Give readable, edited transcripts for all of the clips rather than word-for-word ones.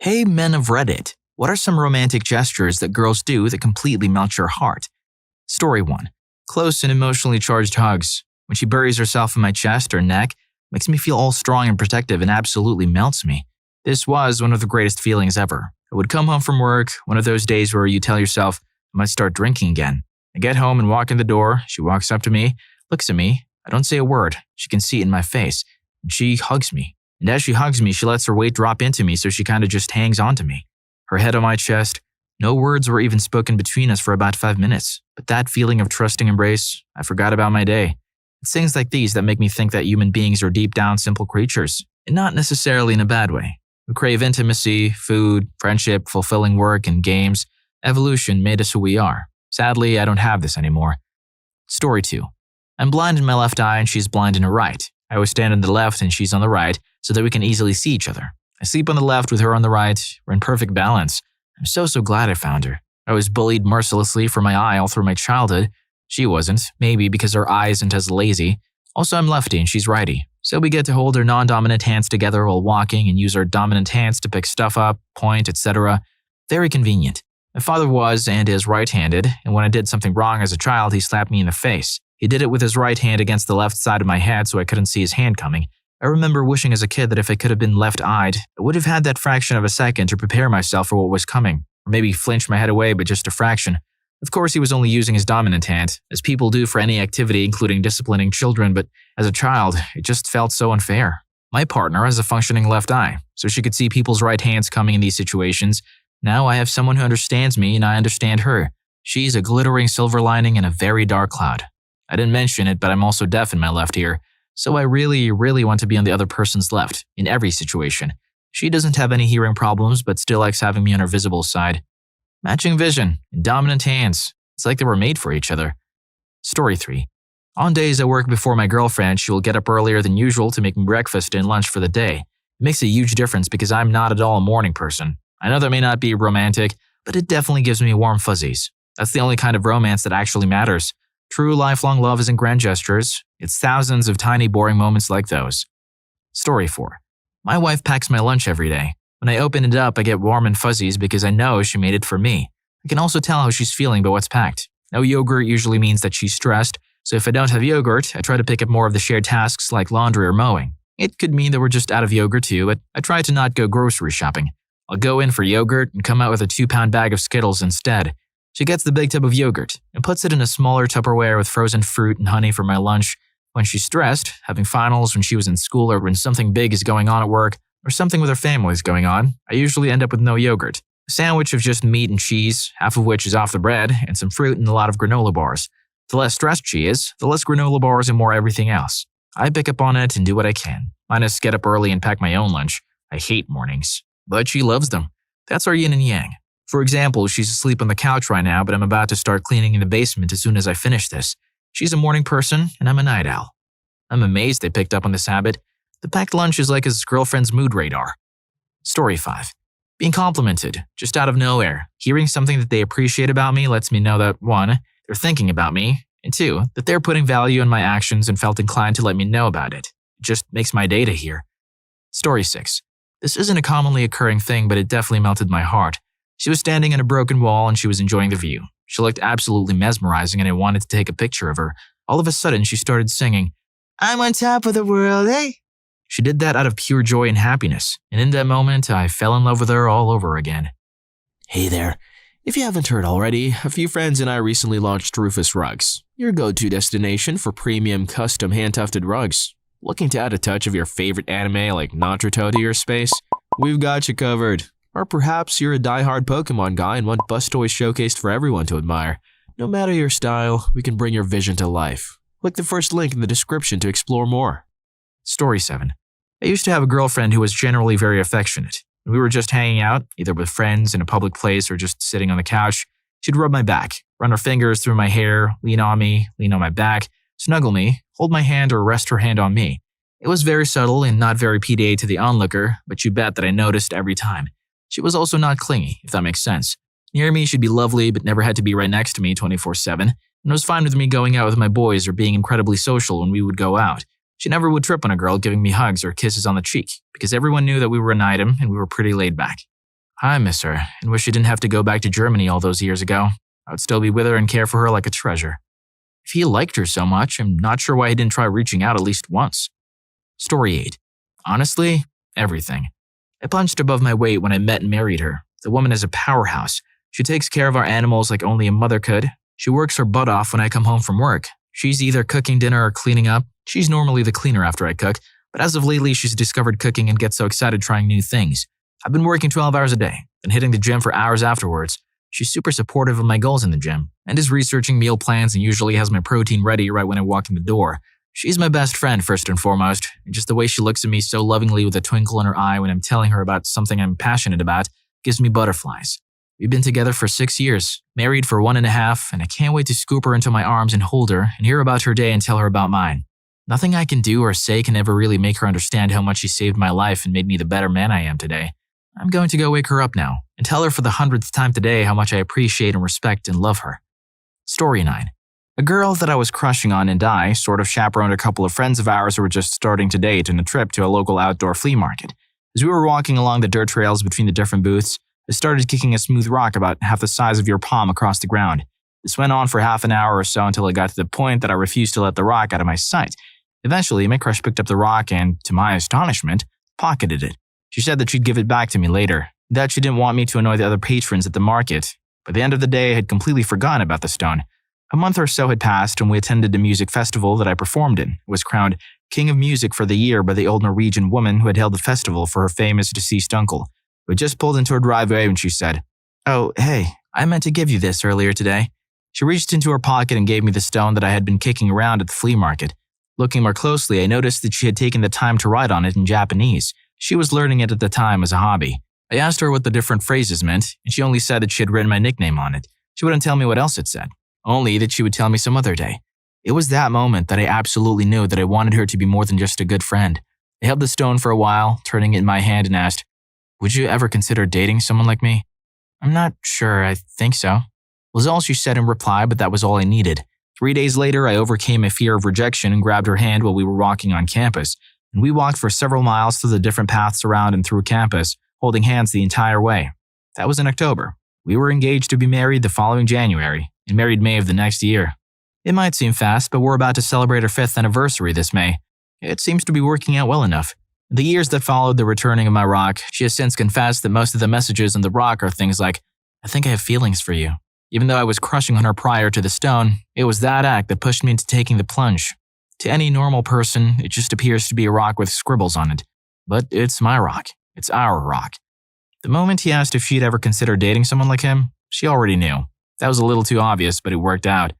Hey men of Reddit, what are some romantic gestures that girls do that completely melt your heart? Story 1. Close and emotionally charged hugs. When she buries herself in my chest or neck, makes me feel all strong and protective and absolutely melts me. This was one of the greatest feelings ever. I would come home from work, one of those days where you tell yourself, I might start drinking again. I get home and walk in the door, she walks up to me, looks at me, I don't say a word, she can see it in my face, and she hugs me. And as she hugs me, she lets her weight drop into me so she kind of just hangs onto me. Her head on my chest. No words were even spoken between us for about 5 minutes, but that feeling of trusting embrace, I forgot about my day. It's things like these that make me think that human beings are deep down simple creatures, and not necessarily in a bad way. We crave intimacy, food, friendship, fulfilling work, and games. Evolution made us who we are. Sadly, I don't have this anymore. Story 2. I'm blind in my left eye and she's blind in her right. I always stand on the left and she's on the right so that we can easily see each other. I sleep on the left with her on the right. We're in perfect balance. I'm so glad I found her. I was bullied mercilessly for my eye all through my childhood. She wasn't, maybe because her eye isn't as lazy. Also, I'm lefty and she's righty. So we get to hold our non-dominant hands together while walking and use our dominant hands to pick stuff up, point, etc. Very convenient. My father was and is right-handed, and when I did something wrong as a child, he slapped me in the face. He did it with his right hand against the left side of my head so I couldn't see his hand coming. I remember wishing as a kid that if I could have been left-eyed, I would have had that fraction of a second to prepare myself for what was coming, or maybe flinch my head away but just a fraction. Of course, he was only using his dominant hand, as people do for any activity including disciplining children, but as a child, it just felt so unfair. My partner has a functioning left eye, so she could see people's right hands coming in these situations. Now I have someone who understands me and I understand her. She's a glittering silver lining in a very dark cloud. I didn't mention it, but I'm also deaf in my left ear, so I really want to be on the other person's left, in every situation. She doesn't have any hearing problems, but still likes having me on her visible side. Matching vision and dominant hands. It's like they were made for each other. Story 3. On days I work before my girlfriend, she will get up earlier than usual to make me breakfast and lunch for the day. It makes a huge difference because I'm not at all a morning person. I know that may not be romantic, but it definitely gives me warm fuzzies. That's the only kind of romance that actually matters. True lifelong love isn't grand gestures. It's thousands of tiny boring moments like those. Story 4. My wife packs my lunch every day. When I open it up, I get warm and fuzzies because I know she made it for me. I can also tell how she's feeling by what's packed. No yogurt usually means that she's stressed, so if I don't have yogurt, I try to pick up more of the shared tasks like laundry or mowing. It could mean that we're just out of yogurt too, but I try to not go grocery shopping. I'll go in for yogurt and come out with a 2-pound bag of Skittles instead. She gets the big tub of yogurt and puts it in a smaller Tupperware with frozen fruit and honey for my lunch. When she's stressed, having finals, when she was in school, or when something big is going on at work, or something with her family is going on, I usually end up with no yogurt. A sandwich of just meat and cheese, half of which is off the bread, and some fruit and a lot of granola bars. The less stressed she is, the less granola bars and more everything else. I pick up on it and do what I can. Minus get up early and pack my own lunch. I hate mornings. But she loves them. That's our yin and yang. For example, she's asleep on the couch right now, but I'm about to start cleaning in the basement as soon as I finish this. She's a morning person, and I'm a night owl. I'm amazed they picked up on this habit. The packed lunch is like his girlfriend's mood radar. Story 5. Being complimented, just out of nowhere. Hearing something that they appreciate about me lets me know that 1, they're thinking about me, and 2, that they're putting value in my actions and felt inclined to let me know about it. It just makes my day to hear. Story 6. This isn't a commonly occurring thing, but it definitely melted my heart. She was standing in a broken wall and she was enjoying the view. She looked absolutely mesmerizing and I wanted to take a picture of her. All of a sudden, she started singing, "I'm on top of the world, eh?" She did that out of pure joy and happiness, and in that moment, I fell in love with her all over again. Hey there. If you haven't heard already, a few friends and I recently launched Rufus Rugs, your go-to destination for premium custom hand-tufted rugs. Looking to add a touch of your favorite anime like Naruto to your space? We've got you covered. Or perhaps you're a die-hard Pokemon guy and want bus toys showcased for everyone to admire. No matter your style, we can bring your vision to life. Click the first link in the description to explore more. Story 7. I used to have a girlfriend who was generally very affectionate. When we were just hanging out, either with friends in a public place or just sitting on the couch, she'd rub my back, run her fingers through my hair, lean on me, lean on my back, snuggle me, hold my hand or rest her hand on me. It was very subtle and not very PDA to the onlooker, but you bet that I noticed every time. She was also not clingy, if that makes sense. Near me, she'd be lovely, but never had to be right next to me 24/7, and it was fine with me going out with my boys or being incredibly social when we would go out. She never would trip on a girl giving me hugs or kisses on the cheek, because everyone knew that we were an item and we were pretty laid back. I miss her and wish she didn't have to go back to Germany all those years ago. I would still be with her and care for her like a treasure. If he liked her so much, I'm not sure why he didn't try reaching out at least once. Story 8. Honestly, everything. I punched above my weight when I met and married her. The woman is a powerhouse. She takes care of our animals like only a mother could. She works her butt off when I come home from work. She's either cooking dinner or cleaning up. She's normally the cleaner after I cook, but as of lately, she's discovered cooking and gets so excited trying new things. I've been working 12 hours a day, then hitting the gym for hours afterwards. She's super supportive of my goals in the gym, and is researching meal plans and usually has my protein ready right when I walk in the door. She's my best friend first and foremost, and just the way she looks at me so lovingly with a twinkle in her eye when I'm telling her about something I'm passionate about gives me butterflies. We've been together for 6 years, married for 1.5, and I can't wait to scoop her into my arms and hold her and hear about her day and tell her about mine. Nothing I can do or say can ever really make her understand how much she saved my life and made me the better man I am today. I'm going to go wake her up now and tell her for the 100th time today how much I appreciate and respect and love her. Story 9. A girl that I was crushing on and I sort of chaperoned a couple of friends of ours who were just starting to date in a trip to a local outdoor flea market. As we were walking along the dirt trails between the different booths, I started kicking a smooth rock about half the size of your palm across the ground. This went on for half an hour or so until it got to the point that I refused to let the rock out of my sight. Eventually, my crush picked up the rock and, to my astonishment, pocketed it. She said that she'd give it back to me later, that she didn't want me to annoy the other patrons at the market. By the end of the day, I had completely forgotten about the stone. A month or so had passed and we attended a music festival that I performed in. I was crowned King of Music for the year by the old Norwegian woman who had held the festival for her famous deceased uncle. We just pulled into her driveway when she said, "Oh, hey, I meant to give you this earlier today." She reached into her pocket and gave me the stone that I had been kicking around at the flea market. Looking more closely, I noticed that she had taken the time to write on it in Japanese. She was learning it at the time as a hobby. I asked her what the different phrases meant, and she only said that she had written my nickname on it. She wouldn't tell me what else it said, only that she would tell me some other day. It was that moment that I absolutely knew that I wanted her to be more than just a good friend. I held the stone for a while, turning it in my hand and asked, "Would you ever consider dating someone like me?" "I'm not sure, I think so," was all she said in reply, but that was all I needed. 3 days later, I overcame my fear of rejection and grabbed her hand while we were walking on campus, and we walked for several miles through the different paths around and through campus, holding hands the entire way. That was in October. We were engaged to be married the following January, and married May of the next year. It might seem fast, but we're about to celebrate our 5th anniversary this May. It seems to be working out well enough. In the years that followed the returning of my rock, she has since confessed that most of the messages on the rock are things like, "I think I have feelings for you." Even though I was crushing on her prior to the stone, it was that act that pushed me into taking the plunge. To any normal person, it just appears to be a rock with scribbles on it. But it's my rock. It's our rock. The moment he asked if she'd ever consider dating someone like him, she already knew. That was a little too obvious, but it worked out.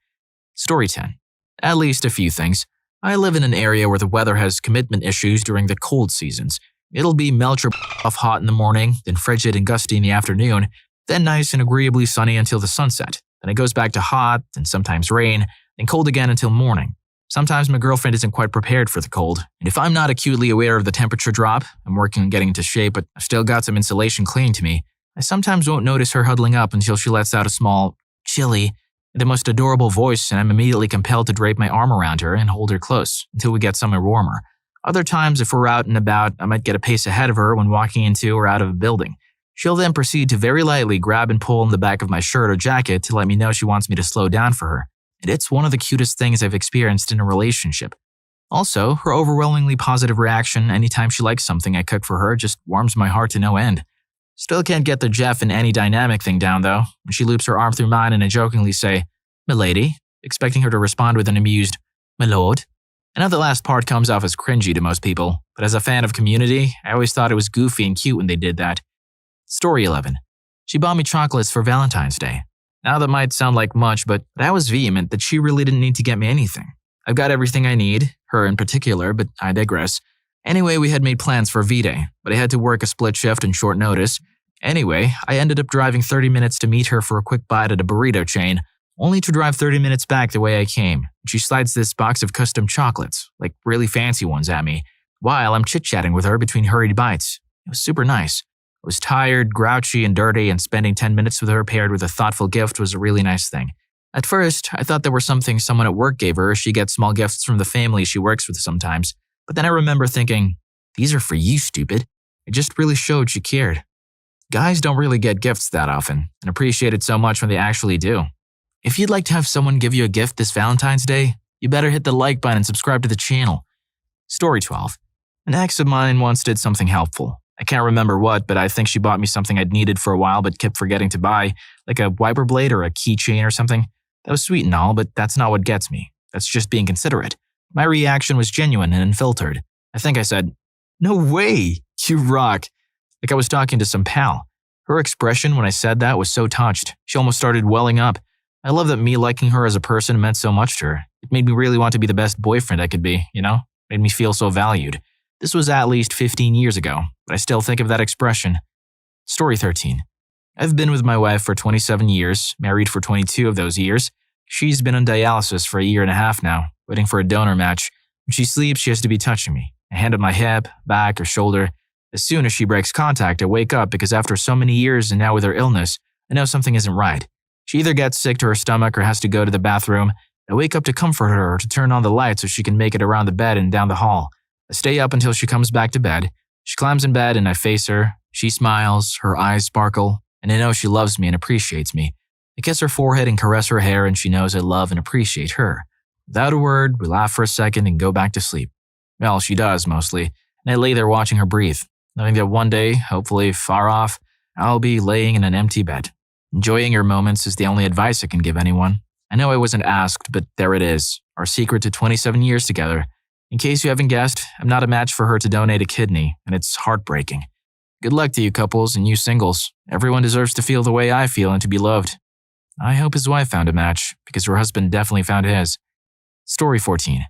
Story 10. At least a few things. I live in an area where the weather has commitment issues during the cold seasons. It'll be melt your off hot in the morning, then frigid and gusty in the afternoon, then nice and agreeably sunny until the sunset. Then it goes back to hot, then sometimes rain, then cold again until morning. Sometimes my girlfriend isn't quite prepared for the cold, and if I'm not acutely aware of the temperature drop, I'm working on getting into shape, but I've still got some insulation clinging to me. I sometimes won't notice her huddling up until she lets out a small, "chilly," in the most adorable voice, and I'm immediately compelled to drape my arm around her and hold her close until we get somewhere warmer. Other times, if we're out and about, I might get a pace ahead of her when walking into or out of a building. She'll then proceed to very lightly grab and pull in the back of my shirt or jacket to let me know she wants me to slow down for her. And it's one of the cutest things I've experienced in a relationship. Also, her overwhelmingly positive reaction anytime she likes something I cook for her just warms my heart to no end. Still can't get the Jeff and Annie dynamic thing down though, when she loops her arm through mine and I jokingly say, "Milady," expecting her to respond with an amused, "My lord." I know the last part comes off as cringy to most people, but as a fan of Community, I always thought it was goofy and cute when they did that. Story 11. She bought me chocolates for Valentine's Day. Now that might sound like much, but I was vehement that she really didn't need to get me anything. I've got everything I need, her in particular, but I digress. Anyway, we had made plans for V-Day, but I had to work a split shift and short notice. Anyway, I ended up driving 30 minutes to meet her for a quick bite at a burrito chain, only to drive 30 minutes back the way I came. She slides this box of custom chocolates, like really fancy ones at me, while I'm chit-chatting with her between hurried bites. It was super nice. I was tired, grouchy, and dirty, and spending 10 minutes with her paired with a thoughtful gift was a really nice thing. At first, I thought there was something someone at work gave her. She gets small gifts from the family she works with sometimes. But then I remember thinking, these are for you, stupid. It just really showed she cared. Guys don't really get gifts that often and appreciate it so much when they actually do. If you'd like to have someone give you a gift this Valentine's Day, you better hit the like button and subscribe to the channel. Story 12. An ex of mine once did something helpful. I can't remember what, but I think she bought me something I'd needed for a while but kept forgetting to buy, like a wiper blade or a keychain or something. That was sweet and all, but that's not what gets me. That's just being considerate. My reaction was genuine and unfiltered. I think I said, "No way, you rock," like I was talking to some pal. Her expression when I said that was so touched. She almost started welling up. I love that me liking her as a person meant so much to her. It made me really want to be the best boyfriend I could be, you know? Made me feel so valued. This was at least 15 years ago, but I still think of that expression. Story 13. I've been with my wife for 27 years, married for 22 of those years. She's been on dialysis for a year and a half now, waiting for a donor match. When she sleeps, she has to be touching me. A hand on my hip, back, or shoulder. As soon as she breaks contact, I wake up because after so many years and now with her illness, I know something isn't right. She either gets sick to her stomach or has to go to the bathroom. I wake up to comfort her or to turn on the light so she can make it around the bed and down the hall. I stay up until she comes back to bed. She climbs in bed and I face her. She smiles, her eyes sparkle, and I know she loves me and appreciates me. I kiss her forehead and caress her hair and she knows I love and appreciate her. Without a word, we laugh for a second and go back to sleep. Well, she does mostly, and I lay there watching her breathe, knowing that one day, hopefully far off, I'll be laying in an empty bed. Enjoying your moments is the only advice I can give anyone. I know I wasn't asked, but there it is, our secret to 27 years together. In case you haven't guessed, I'm not a match for her to donate a kidney, and it's heartbreaking. Good luck to you couples and you singles. Everyone deserves to feel the way I feel and to be loved. I hope his wife found a match, because her husband definitely found his. Story 14.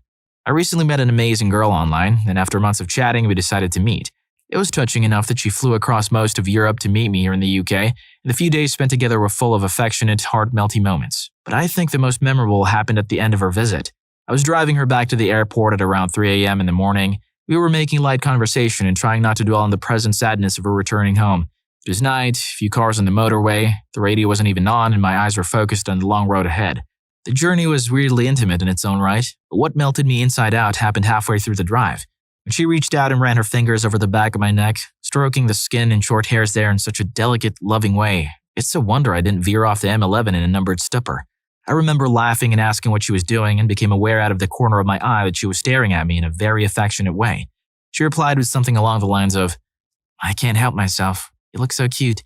I recently met an amazing girl online, and after months of chatting, we decided to meet. It was touching enough that she flew across most of Europe to meet me here in the UK, and the few days spent together were full of affectionate, heart-melting moments. But I think the most memorable happened at the end of her visit. I was driving her back to the airport at around 3 a.m. in the morning. We were making light conversation and trying not to dwell on the present sadness of her returning home. It was night, few cars on the motorway, the radio wasn't even on, and my eyes were focused on the long road ahead. The journey was weirdly intimate in its own right, but what melted me inside out happened halfway through the drive. When she reached out and ran her fingers over the back of my neck, stroking the skin and short hairs there in such a delicate, loving way, it's a wonder I didn't veer off the M11 in a numbered stupor. I remember laughing and asking what she was doing and became aware out of the corner of my eye that she was staring at me in a very affectionate way. She replied with something along the lines of, "I can't help myself. You look so cute."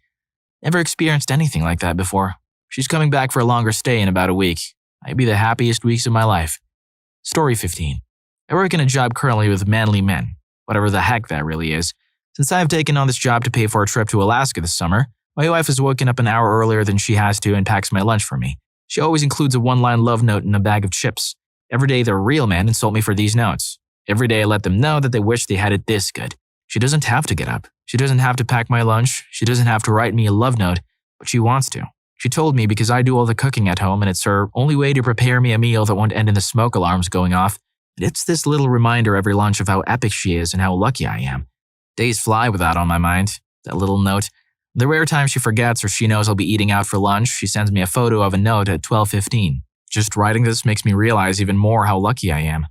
Never experienced anything like that before. She's coming back for a longer stay in about a week. Might be the happiest weeks of my life. Story 15. I work in a job currently with manly men, whatever the heck that really is. Since I have taken on this job to pay for a trip to Alaska this summer, my wife has woken up an hour earlier than she has to and packs my lunch for me. She always includes a one-line love note in a bag of chips. Every day the real men insult me for these notes. Every day I let them know that they wish they had it this good. She doesn't have to get up. She doesn't have to pack my lunch. She doesn't have to write me a love note, but she wants to. She told me because I do all the cooking at home and it's her only way to prepare me a meal that won't end in the smoke alarms going off. And it's this little reminder every lunch of how epic she is and how lucky I am. Days fly with that on my mind, that little note. The rare time she forgets or she knows I'll be eating out for lunch, she sends me a photo of a note at 12:15. Just writing this makes me realize even more how lucky I am.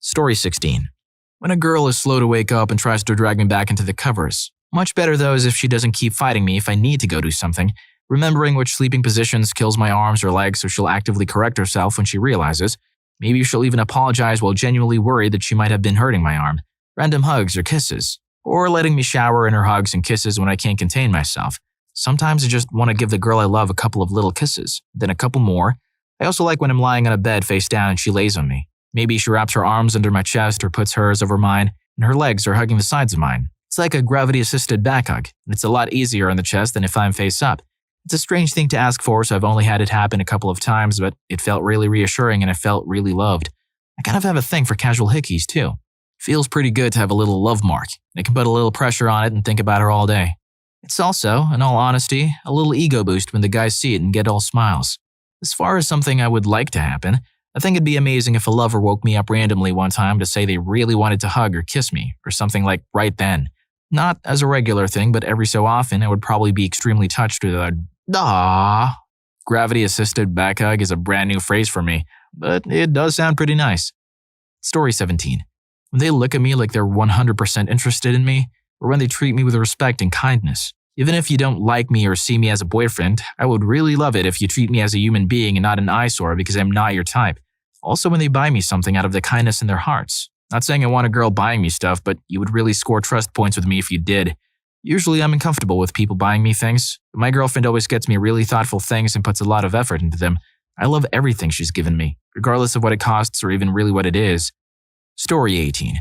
Story 16. When a girl is slow to wake up and tries to drag me back into the covers. Much better though is if she doesn't keep fighting me if I need to go do something. Remembering which sleeping positions kills my arms or legs so she'll actively correct herself when she realizes. Maybe she'll even apologize while genuinely worried that she might have been hurting my arm. Random hugs or kisses. Or letting me shower in her hugs and kisses when I can't contain myself. Sometimes I just want to give the girl I love a couple of little kisses, then a couple more. I also like when I'm lying on a bed face down and she lays on me. Maybe she wraps her arms under my chest or puts hers over mine, and her legs are hugging the sides of mine. It's like a gravity-assisted back hug, and it's a lot easier on the chest than if I'm face up. It's a strange thing to ask for, so I've only had it happen a couple of times, but it felt really reassuring and I felt really loved. I kind of have a thing for casual hickeys, too. Feels pretty good to have a little love mark. I can put a little pressure on it and think about her all day. It's also, in all honesty, a little ego boost when the guys see it and get all smiles. As far as something I would like to happen, I think it'd be amazing if a lover woke me up randomly one time to say they really wanted to hug or kiss me, or something like right then. Not as a regular thing, but every so often I would probably be extremely touched with a "Aww." Gravity-assisted back hug is a brand new phrase for me, but it does sound pretty nice. Story 17. When they look at me like they're 100% interested in me, or when they treat me with respect and kindness, Even if you don't like me or see me as a boyfriend, I would really love it if you treat me as a human being and not an eyesore because I'm not your type. Also, when they buy me something out of the kindness in their hearts. Not saying I want a girl buying me stuff, but you would really score trust points with me if you did. Usually I'm uncomfortable with people buying me things, but my girlfriend always gets me really thoughtful things and puts a lot of effort into them. I love everything she's given me, regardless of what it costs or even really what it is. Story 18.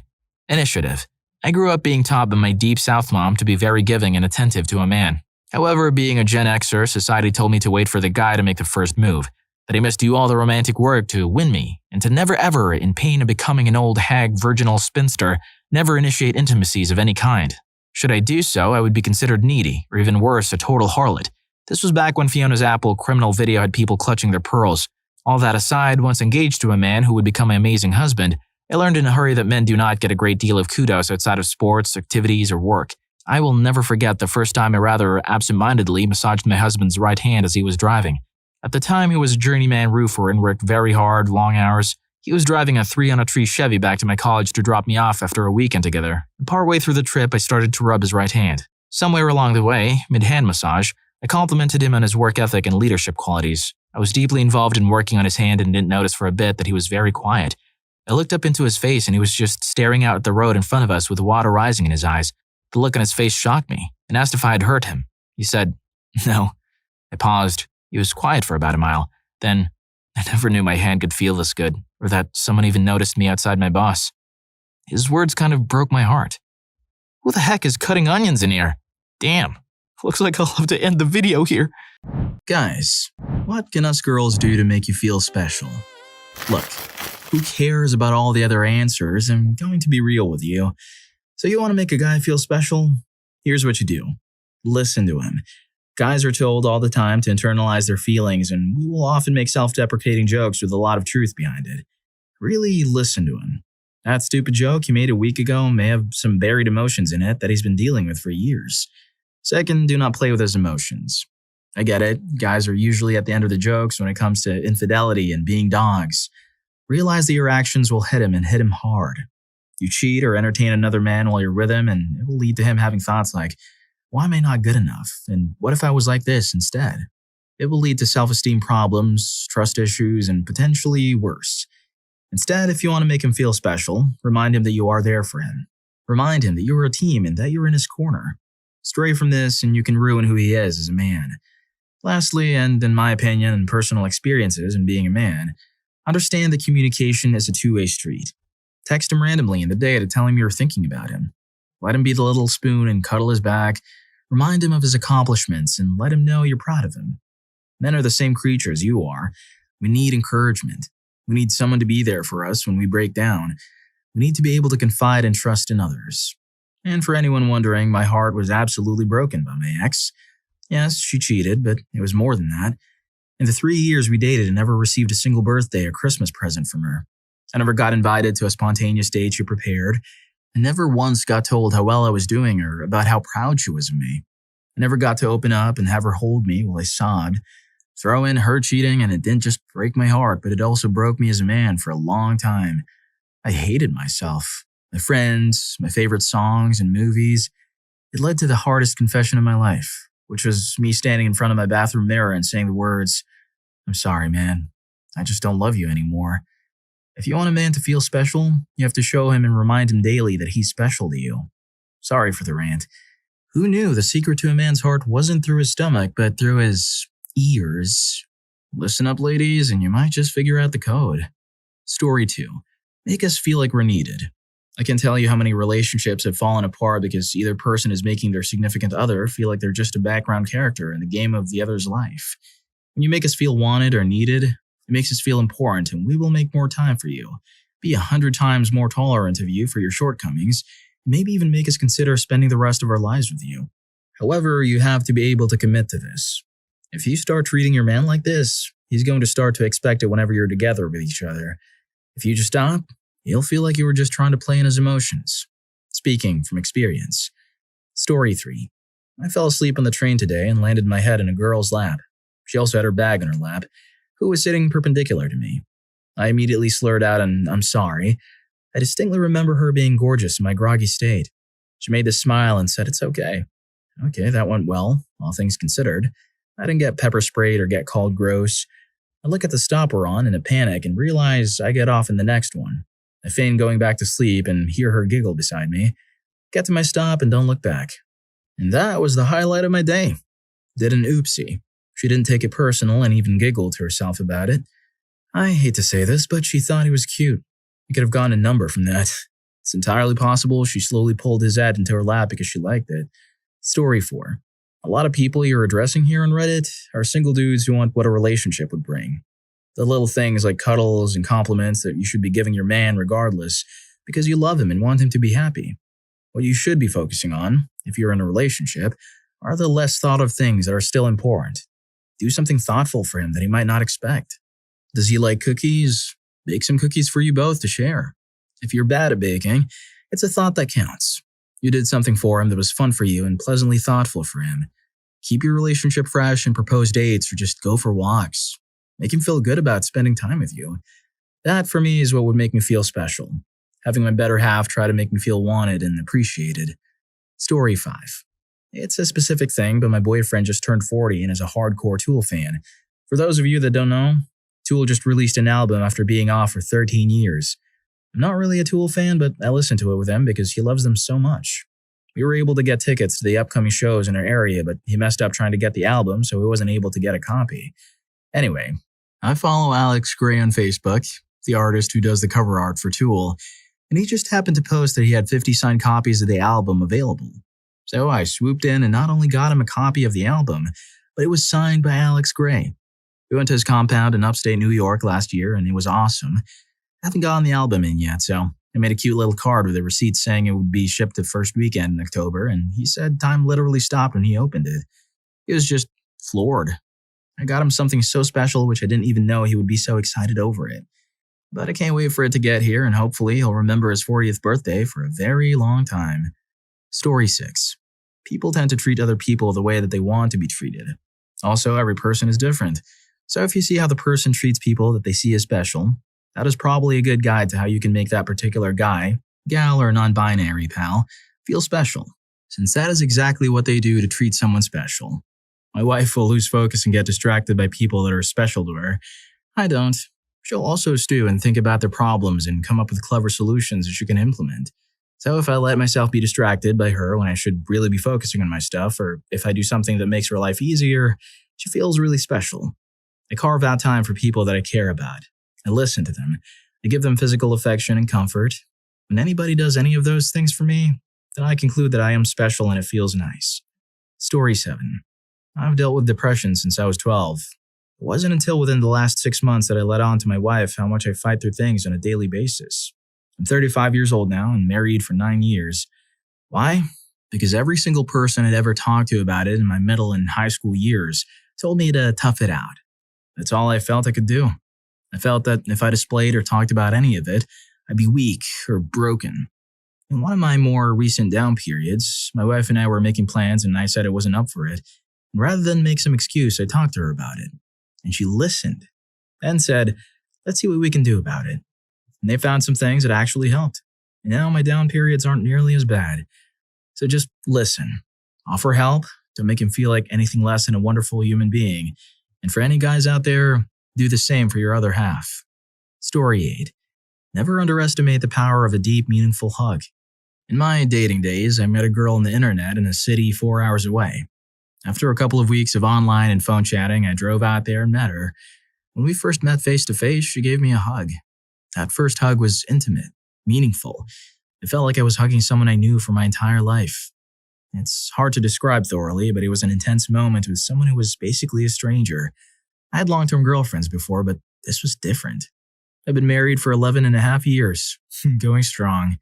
Initiative. I grew up being taught by my deep South mom to be very giving and attentive to a man. However, being a Gen Xer, society told me to wait for the guy to make the first move, that he must do all the romantic work to win me, and to never ever, in pain of becoming an old hag virginal spinster, never initiate intimacies of any kind. Should I do so, I would be considered needy, or even worse, a total harlot. This was back when Fiona's Apple criminal video had people clutching their pearls. All that aside, once engaged to a man who would become my amazing husband, I learned in a hurry that men do not get a great deal of kudos outside of sports, activities, or work. I will never forget the first time I rather absent-mindedly massaged my husband's right hand as he was driving. At the time, he was a journeyman roofer and worked very hard, long hours. He was driving a 3-on-a-tree Chevy back to my college to drop me off after a weekend together. And partway through the trip, I started to rub his right hand. Somewhere along the way, mid-hand massage, I complimented him on his work ethic and leadership qualities. I was deeply involved in working on his hand and didn't notice for a bit that he was very quiet. I looked up into his face and he was just staring out at the road in front of us with water rising in his eyes. The look on his face shocked me and asked if I had hurt him. He said, "No." I paused. He was quiet for about a mile. Then, I never knew my hand could feel this good, or that someone even noticed me outside my boss. His words kind of broke my heart. Who the heck is cutting onions in here? Damn. Looks like I'll have to end the video here. Guys, what can us girls do to make you feel special? Look, who cares about all the other answers? I'm going to be real with you. So you want to make a guy feel special? Here's what you do. Listen to him. Guys are told all the time to internalize their feelings, and we will often make self-deprecating jokes with a lot of truth behind it. Really listen to him. That stupid joke he made a week ago may have some buried emotions in it that he's been dealing with for years. Second, do not play with his emotions. I get it, guys are usually at the end of the jokes when it comes to infidelity and being dogs. Realize that your actions will hit him and hit him hard. You cheat or entertain another man while you're with him, and it will lead to him having thoughts like, why am I not good enough? And what if I was like this instead? It will lead to self-esteem problems, trust issues, and potentially worse. Instead, if you want to make him feel special, remind him that you are there for him. Remind him that you are a team and that you're in his corner. Stray from this and you can ruin who he is as a man. Lastly, and in my opinion and personal experiences in being a man, understand that communication is a two-way street. Text him randomly in the day to tell him you're thinking about him. Let him be the little spoon and cuddle his back. Remind him of his accomplishments and let him know you're proud of him. Men are the same creatures you are. We need encouragement. We need someone to be there for us when we break down. We need to be able to confide and trust in others. And for anyone wondering, my heart was absolutely broken by my ex. Yes, she cheated, but it was more than that. In the 3 years we dated, I never received a single birthday or Christmas present from her. I never got invited to a spontaneous date she prepared. I never once got told how well I was doing or about how proud she was of me. I never got to open up and have her hold me while I sobbed. Throw in her cheating and it didn't just break my heart, but it also broke me as a man for a long time. I hated myself, my friends, my favorite songs and movies. It led to the hardest confession of my life, which was me standing in front of my bathroom mirror and saying the words, "I'm sorry, man. I just don't love you anymore." If you want a man to feel special, you have to show him and remind him daily that he's special to you. Sorry for the rant. Who knew the secret to a man's heart wasn't through his stomach, but through his ears? Listen up, ladies, and you might just figure out the code. Story 2. Make us feel like we're needed. I can tell you how many relationships have fallen apart because either person is making their significant other feel like they're just a background character in the game of the other's life. When you make us feel wanted or needed, it makes us feel important and we will make more time for you, be 100 times more tolerant of you for your shortcomings, and maybe even make us consider spending the rest of our lives with you. However, you have to be able to commit to this. If you start treating your man like this, he's going to start to expect it whenever you're together with each other. If you just stop, he'll feel like you were just trying to play in his emotions. Speaking from experience. Story 3. I fell asleep on the train today and landed my head in a girl's lap. She also had her bag in her lap, who was sitting perpendicular to me. I immediately slurred out an "I'm sorry." I distinctly remember her being gorgeous in my groggy state. She made this smile and said it's okay. Okay, that went well, all things considered. I didn't get pepper sprayed or get called gross. I look at the stop we're on in a panic and realize I get off in the next one. I feign going back to sleep and hear her giggle beside me. Get to my stop and don't look back. And that was the highlight of my day. Did an oopsie. She didn't take it personal and even giggled to herself about it. I hate to say this, but she thought he was cute. He could have gotten a number from that. It's entirely possible she slowly pulled his head into her lap because she liked it. Story 4. A lot of people you're addressing here on Reddit are single dudes who want what a relationship would bring. The little things like cuddles and compliments that you should be giving your man regardless because you love him and want him to be happy. What you should be focusing on, if you're in a relationship, are the less thought of things that are still important. Do something thoughtful for him that he might not expect. Does he like cookies? Bake some cookies for you both to share. If you're bad at baking, it's a thought that counts. You did something for him that was fun for you and pleasantly thoughtful for him. Keep your relationship fresh and propose dates or just go for walks. Make him feel good about spending time with you. That, for me, is what would make me feel special. Having my better half try to make me feel wanted and appreciated. Story 5. It's a specific thing, but my boyfriend just turned 40 and is a hardcore Tool fan. For those of you that don't know, Tool just released an album after being off for 13 years. I'm not really a Tool fan, but I listen to it with him because he loves them so much. We were able to get tickets to the upcoming shows in our area, but he messed up trying to get the album, so he wasn't able to get a copy. Anyway, I follow Alex Gray on Facebook, the artist who does the cover art for Tool, and he just happened to post that he had 50 signed copies of the album available. So I swooped in and not only got him a copy of the album, but it was signed by Alex Gray. We went to his compound in upstate New York last year, and it was awesome. I haven't gotten the album in yet, so I made a cute little card with a receipt saying it would be shipped the first weekend in October, and he said time literally stopped when he opened it. He was just floored. I got him something so special which I didn't even know he would be so excited over it. But I can't wait for it to get here, and hopefully he'll remember his 40th birthday for a very long time. Story 6. People tend to treat other people the way that they want to be treated. Also, every person is different. So if you see how the person treats people that they see as special, that is probably a good guide to how you can make that particular guy, gal, or non-binary pal feel special, since that is exactly what they do to treat someone special. My wife will lose focus and get distracted by people that are special to her. I don't. She'll also stew and think about their problems and come up with clever solutions that she can implement. So if I let myself be distracted by her when I should really be focusing on my stuff, or if I do something that makes her life easier, she feels really special. I carve out time for people that I care about. I listen to them. I give them physical affection and comfort. When anybody does any of those things for me, then I conclude that I am special and it feels nice. Story 7. I've dealt with depression since I was 12. It wasn't until within the last 6 months that I let on to my wife how much I fight through things on a daily basis. I'm 35 years old now and married for 9 years. Why? Because every single person I'd ever talked to about it in my middle and high school years told me to tough it out. That's all I felt I could do. I felt that if I displayed or talked about any of it, I'd be weak or broken. In one of my more recent down periods, my wife and I were making plans and I said I wasn't up for it. And rather than make some excuse, I talked to her about it. And she listened and said, let's see what we can do about it. And they found some things that actually helped. And now my down periods aren't nearly as bad. So just listen. Offer help. Don't make him feel like anything less than a wonderful human being. And for any guys out there, do the same for your other half. Story 8. Never underestimate the power of a deep, meaningful hug. In my dating days, I met a girl on the internet in a city 4 hours away. After a couple of weeks of online and phone chatting, I drove out there and met her. When we first met face to face, she gave me a hug. That first hug was intimate, meaningful. It felt like I was hugging someone I knew for my entire life. It's hard to describe thoroughly, but it was an intense moment with someone who was basically a stranger. I had long-term girlfriends before, but this was different. I've been married for 11 and a half years, going strong.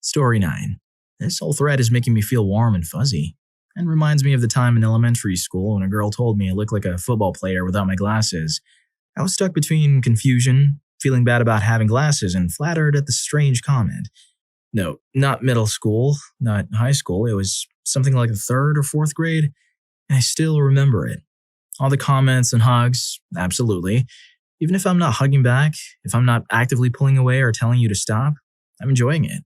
Story 9. This whole thread is making me feel warm and fuzzy, and reminds me of the time in elementary school when a girl told me I looked like a football player without my glasses. I was stuck between confusion, feeling bad about having glasses, and flattered at the strange comment. No, not middle school, not high school. It was something like the 3rd or 4th grade, and I still remember it. All the comments and hugs, absolutely. Even if I'm not hugging back, if I'm not actively pulling away or telling you to stop, I'm enjoying it.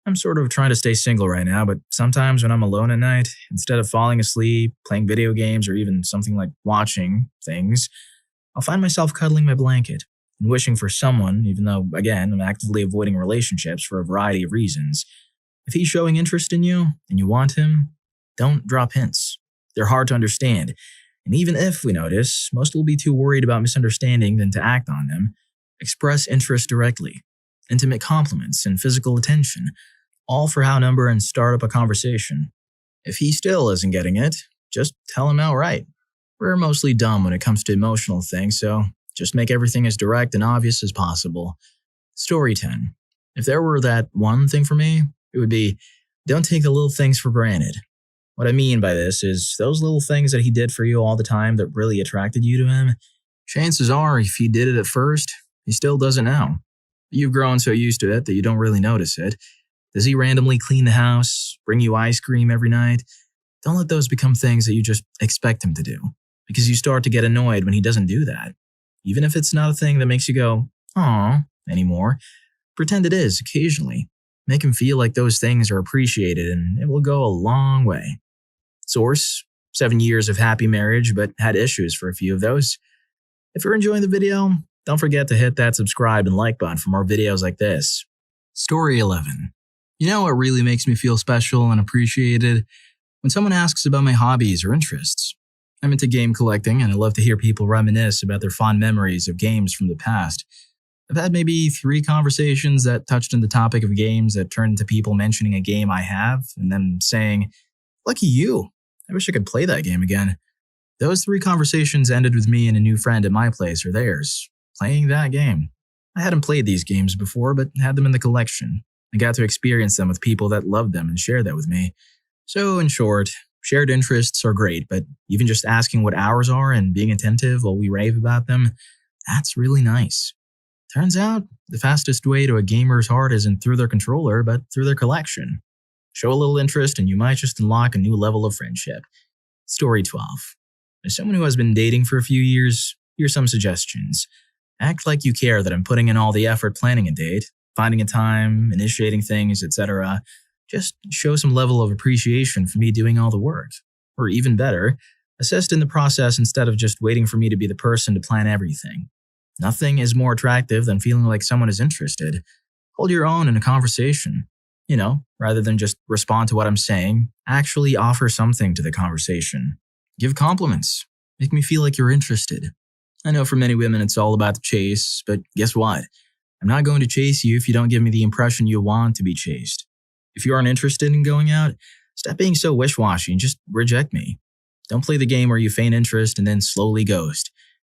I'm sort of trying to stay single right now, but sometimes when I'm alone at night, instead of falling asleep, playing video games, or even something like watching things, I'll find myself cuddling my blanket and wishing for someone, even though, again, I'm actively avoiding relationships for a variety of reasons. If he's showing interest in you and you want him, don't drop hints. They're hard to understand. And even if we notice, most will be too worried about misunderstanding than to act on them. Express interest directly. Intimate compliments and physical attention, all for how number and start up a conversation. If he still isn't getting it, just tell him outright. We're mostly dumb when it comes to emotional things, so just make everything as direct and obvious as possible. Story 10. If there were that one thing for me, it would be, don't take the little things for granted. What I mean by this is those little things that he did for you all the time that really attracted you to him, chances are if he did it at first, he still does it now. You've grown so used to it that you don't really notice it. Does he randomly clean the house, bring you ice cream every night? Don't let those become things that you just expect him to do, because you start to get annoyed when he doesn't do that. Even if it's not a thing that makes you go, "Aw," anymore, pretend it is occasionally. Make him feel like those things are appreciated, and it will go a long way. Source: 7 years of happy marriage, but had issues for a few of those. If you're enjoying the video, don't forget to hit that subscribe and like button for more videos like this. Story 11. You know what really makes me feel special and appreciated? When someone asks about my hobbies or interests. I'm into game collecting, and I love to hear people reminisce about their fond memories of games from the past. I've had maybe 3 conversations that touched on the topic of games that turned into people mentioning a game I have, and then saying, "Lucky you, I wish I could play that game again." Those 3 conversations ended with me and a new friend at my place or theirs, playing that game. I hadn't played these games before, but had them in the collection. I got to experience them with people that loved them and shared that with me. So, in short, shared interests are great, but even just asking what ours are and being attentive while we rave about them, that's really nice. Turns out, the fastest way to a gamer's heart isn't through their controller, but through their collection. Show a little interest and you might just unlock a new level of friendship. Story 12. As someone who has been dating for a few years, here's some suggestions. Act like you care that I'm putting in all the effort planning a date, finding a time, initiating things, etc. Just show some level of appreciation for me doing all the work. Or even better, assist in the process instead of just waiting for me to be the person to plan everything. Nothing is more attractive than feeling like someone is interested. Hold your own in a conversation. Rather than just respond to what I'm saying, actually offer something to the conversation. Give compliments. Make me feel like you're interested. I know for many women it's all about the chase, but guess what? I'm not going to chase you if you don't give me the impression you want to be chased. If you aren't interested in going out, stop being so wish-washy and just reject me. Don't play the game where you feign interest and then slowly ghost.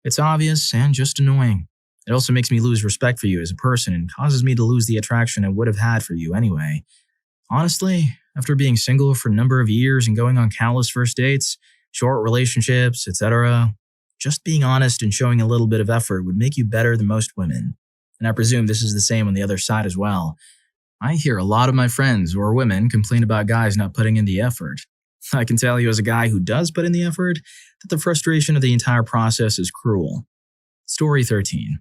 It's obvious and just annoying. It also makes me lose respect for you as a person and causes me to lose the attraction I would have had for you anyway. Honestly, after being single for a number of years and going on countless first dates, short relationships, etc., just being honest and showing a little bit of effort would make you better than most women. And I presume this is the same on the other side as well. I hear a lot of my friends or women complain about guys not putting in the effort. I can tell you as a guy who does put in the effort that the frustration of the entire process is cruel. Story 13.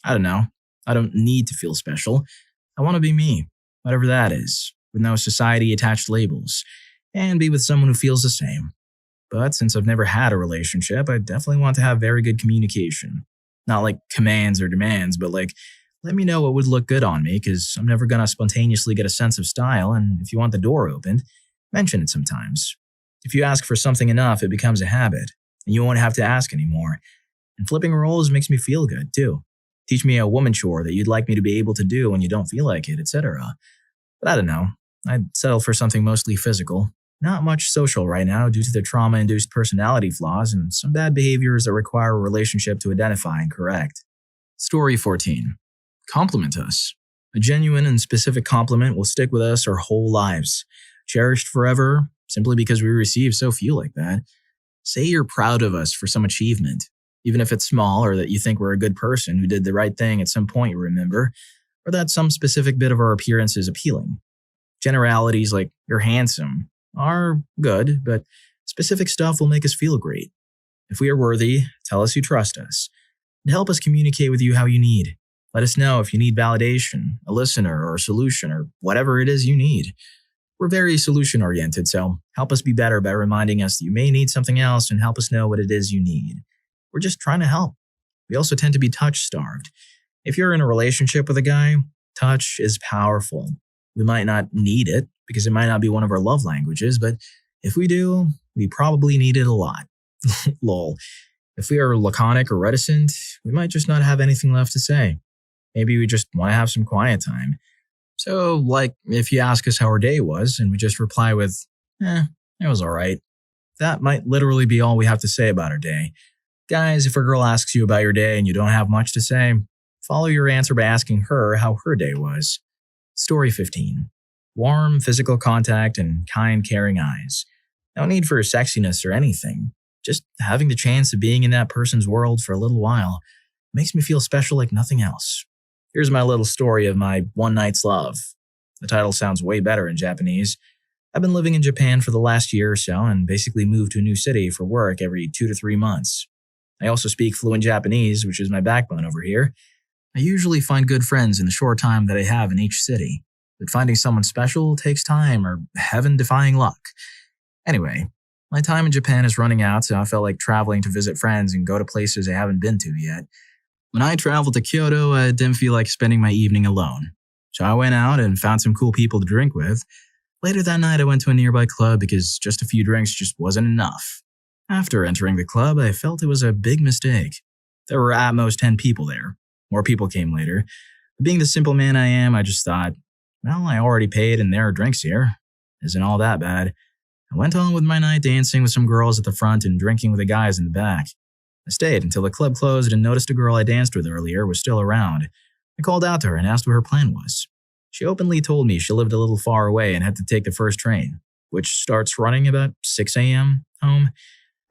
I don't know. I don't need to feel special. I want to be me, whatever that is, with no society-attached labels, and be with someone who feels the same. But since I've never had a relationship, I definitely want to have very good communication. Not like commands or demands, but like, let me know what would look good on me, because I'm never going to spontaneously get a sense of style, and if you want the door opened, mention it sometimes. If you ask for something enough, it becomes a habit, and you won't have to ask anymore. And flipping roles makes me feel good, too. Teach me a woman chore that you'd like me to be able to do when you don't feel like it, etc. But I don't know. I'd settle for something mostly physical. Not much social right now due to the trauma-induced personality flaws and some bad behaviors that require a relationship to identify and correct. Story 14. Compliment us. A genuine and specific compliment will stick with us our whole lives. Cherished forever, simply because we receive so few like that. Say you're proud of us for some achievement, even if it's small or that you think we're a good person who did the right thing at some point you remember, or that some specific bit of our appearance is appealing. Generalities like you're handsome are good, but specific stuff will make us feel great. If we are worthy, tell us you trust us, and help us communicate with you how you need. Let us know if you need validation, a listener, or a solution, or whatever it is you need. We're very solution-oriented, so help us be better by reminding us that you may need something else and help us know what it is you need. We're just trying to help. We also tend to be touch-starved. If you're in a relationship with a guy, touch is powerful. We might not need it because it might not be one of our love languages, but if we do, we probably need it a lot. Lol. If we are laconic or reticent, we might just not have anything left to say. Maybe we just want to have some quiet time. So, like, if you ask us how our day was and we just reply with, it was alright, that might literally be all we have to say about our day. Guys, if a girl asks you about your day and you don't have much to say, follow your answer by asking her how her day was. Story 15. Warm physical contact and kind, caring eyes. No need for sexiness or anything. Just having the chance of being in that person's world for a little while makes me feel special like nothing else. Here's my little story of my one night's love. The title sounds way better in Japanese. I've been living in Japan for the last year or so and basically moved to a new city for work every 2 to 3 months. I also speak fluent Japanese, which is my backbone over here. I usually find good friends in the short time that I have in each city, but finding someone special takes time or heaven-defying luck. Anyway, my time in Japan is running out, so I felt like traveling to visit friends and go to places I haven't been to yet. When I traveled to Kyoto, I didn't feel like spending my evening alone, so I went out and found some cool people to drink with. Later that night, I went to a nearby club because just a few drinks just wasn't enough. After entering the club, I felt it was a big mistake. There were at most 10 people there. More people came later. But being the simple man I am, I just thought, well, I already paid and there are drinks here. Isn't all that bad. I went on with my night dancing with some girls at the front and drinking with the guys in the back. I stayed until the club closed and noticed a girl I danced with earlier was still around. I called out to her and asked what her plan was. She openly told me she lived a little far away and had to take the first train, which starts running about 6 a.m. home.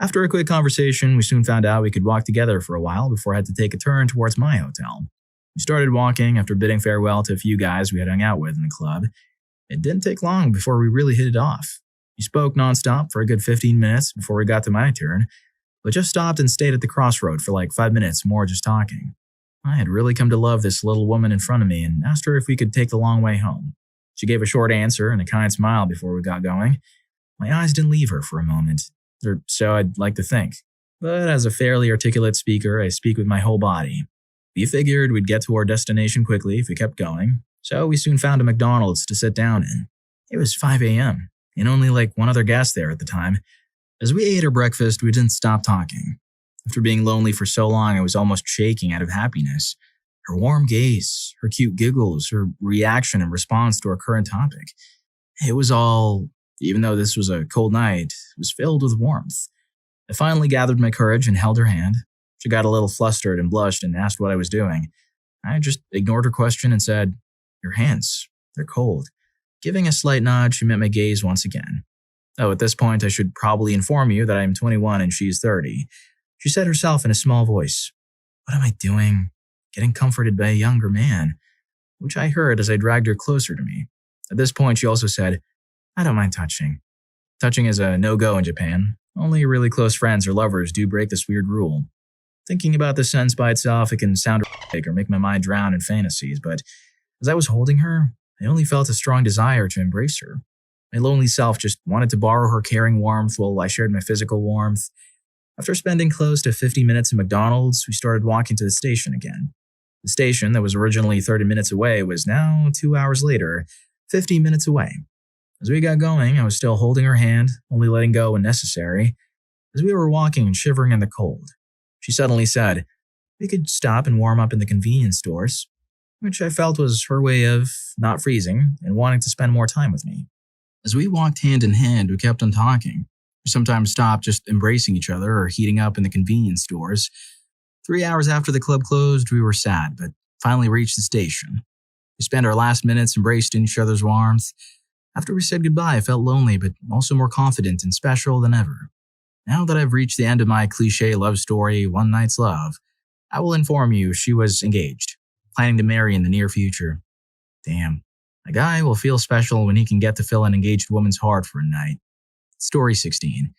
After a quick conversation, we soon found out we could walk together for a while before I had to take a turn towards my hotel. We started walking after bidding farewell to a few guys we had hung out with in the club. It didn't take long before we really hit it off. We spoke nonstop for a good 15 minutes before we got to my turn, but just stopped and stayed at the crossroad for like 5 minutes more just talking. I had really come to love this little woman in front of me and asked her if we could take the long way home. She gave a short answer and a kind smile before we got going. My eyes didn't leave her for a moment, or so I'd like to think. But as a fairly articulate speaker, I speak with my whole body. We figured we'd get to our destination quickly if we kept going, so we soon found a McDonald's to sit down in. It was 5 a.m., and only like one other guest there at the time. As we ate our breakfast, we didn't stop talking. After being lonely for so long, I was almost shaking out of happiness. Her warm gaze, her cute giggles, her reaction and response to our current topic. It was all, even though this was a cold night, it was filled with warmth. I finally gathered my courage and held her hand. She got a little flustered and blushed and asked what I was doing. I just ignored her question and said, "Your hands, they're cold." Giving a slight nod, she met my gaze once again. Oh, at this point, I should probably inform you that I am 21 and she is 30. She said herself in a small voice, "What am I doing? Getting comforted by a younger man," which I heard as I dragged her closer to me. At this point, she also said, "I don't mind touching." Touching is a no-go in Japan. Only really close friends or lovers do break this weird rule. Thinking about this sentence by itself, it can sound or make my mind drown in fantasies, but as I was holding her, I only felt a strong desire to embrace her. My lonely self just wanted to borrow her caring warmth while I shared my physical warmth. After spending close to 50 minutes at McDonald's, we started walking to the station again. The station that was originally 30 minutes away was now, 2 hours later, 15 minutes away. As we got going, I was still holding her hand, only letting go when necessary. As we were walking and shivering in the cold, she suddenly said, "We could stop and warm up in the convenience stores," which I felt was her way of not freezing and wanting to spend more time with me. As we walked hand in hand, we kept on talking. We sometimes stopped just embracing each other or heating up in the convenience stores. 3 hours after the club closed, we were sad, but finally reached the station. We spent our last minutes embraced in each other's warmth. After we said goodbye, I felt lonely, but also more confident and special than ever. Now that I've reached the end of my cliché love story, one night's love, I will inform you she was engaged, planning to marry in the near future. Damn, a guy will feel special when he can get to fill an engaged woman's heart for a night. Story 16.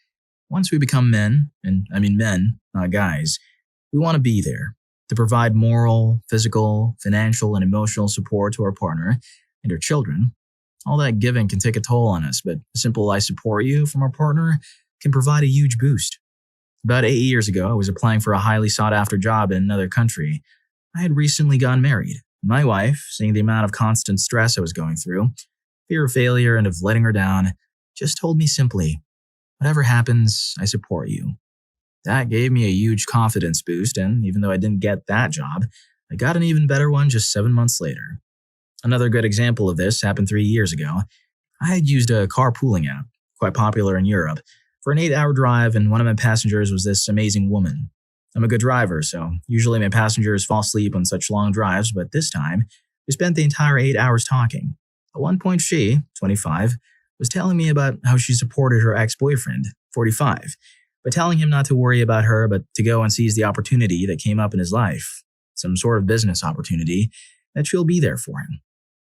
Once we become men, and I mean men, not guys, we want to be there. To provide moral, physical, financial, and emotional support to our partner and our children. All that giving can take a toll on us, but a simple "I support you" from our partner can provide a huge boost. About 8 years ago, I was applying for a highly sought-after job in another country. I had recently gotten married. My wife, seeing the amount of constant stress I was going through, fear of failure and of letting her down, just told me simply, "Whatever happens, I support you." That gave me a huge confidence boost, and even though I didn't get that job, I got an even better one just 7 months later. Another good example of this happened 3 years ago. I had used a carpooling app, quite popular in Europe, for an 8-hour drive, and one of my passengers was this amazing woman. I'm a good driver, so usually my passengers fall asleep on such long drives, but this time, we spent the entire 8 hours talking. At one point she, 25, was telling me about how she supported her ex-boyfriend, 45, by telling him not to worry about her but to go and seize the opportunity that came up in his life, some sort of business opportunity, that she'll be there for him.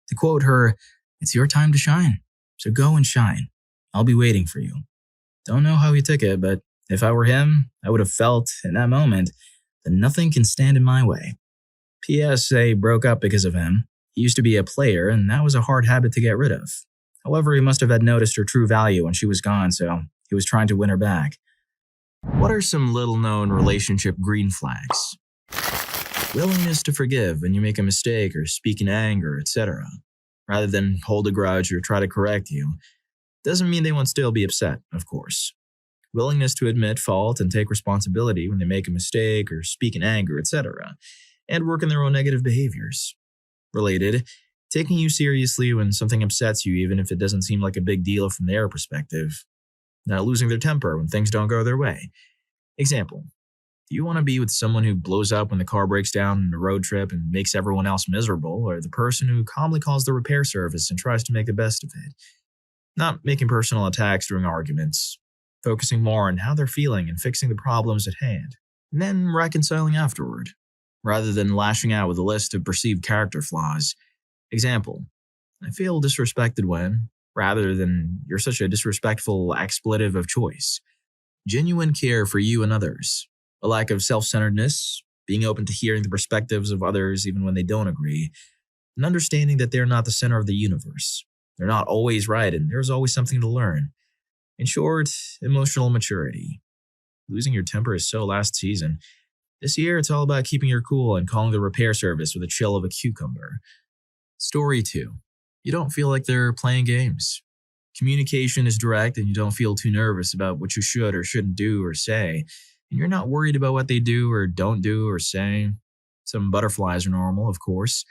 To quote her, "It's your time to shine, so go and shine. I'll be waiting for you." Don't know how he took it, but if I were him, I would have felt, in that moment, that nothing can stand in my way. P.S. They broke up because of him. He used to be a player, and that was a hard habit to get rid of. However, he must have had noticed her true value when she was gone, so he was trying to win her back. What are some little-known relationship green flags? Willingness to forgive when you make a mistake or speak in anger, etc., rather than hold a grudge or try to correct you. Doesn't mean they won't still be upset, of course. Willingness to admit fault and take responsibility when they make a mistake or speak in anger, etc., and work on their own negative behaviors. Related, taking you seriously when something upsets you even if it doesn't seem like a big deal from their perspective. Not losing their temper when things don't go their way. Example, do you want to be with someone who blows up when the car breaks down on a road trip and makes everyone else miserable, or the person who calmly calls the repair service and tries to make the best of it? Not making personal attacks during arguments, focusing more on how they're feeling and fixing the problems at hand, and then reconciling afterward, rather than lashing out with a list of perceived character flaws. Example, I feel disrespected when, rather than "you're such a disrespectful expletive of choice." Genuine care for you and others. A lack of self-centeredness, being open to hearing the perspectives of others even when they don't agree, and understanding that they're not the center of the universe. They're not always right, and there's always something to learn. In short, emotional maturity. Losing your temper is so last season. This year, it's all about keeping your cool and calling the repair service with a chill of a cucumber. Story 2. You don't feel like they're playing games. Communication is direct and you don't feel too nervous about what you should or shouldn't do or say, and you're not worried about what they do or don't do or say. Some butterflies are normal, of course.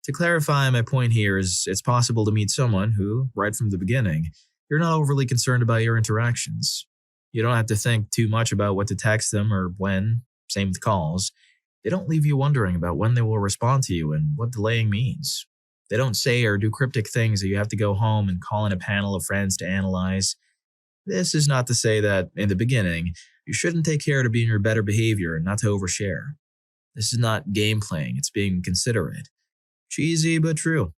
To clarify, my point here is it's possible to meet someone who, right from the beginning, you're not overly concerned about your interactions. You don't have to think too much about what to text them or when, same with calls. They don't leave you wondering about when they will respond to you and what delaying means. They don't say or do cryptic things that you have to go home and call in a panel of friends to analyze. This is not to say that, in the beginning, you shouldn't take care to be in your better behavior and not to overshare. This is not game playing, it's being considerate. Cheesy but true.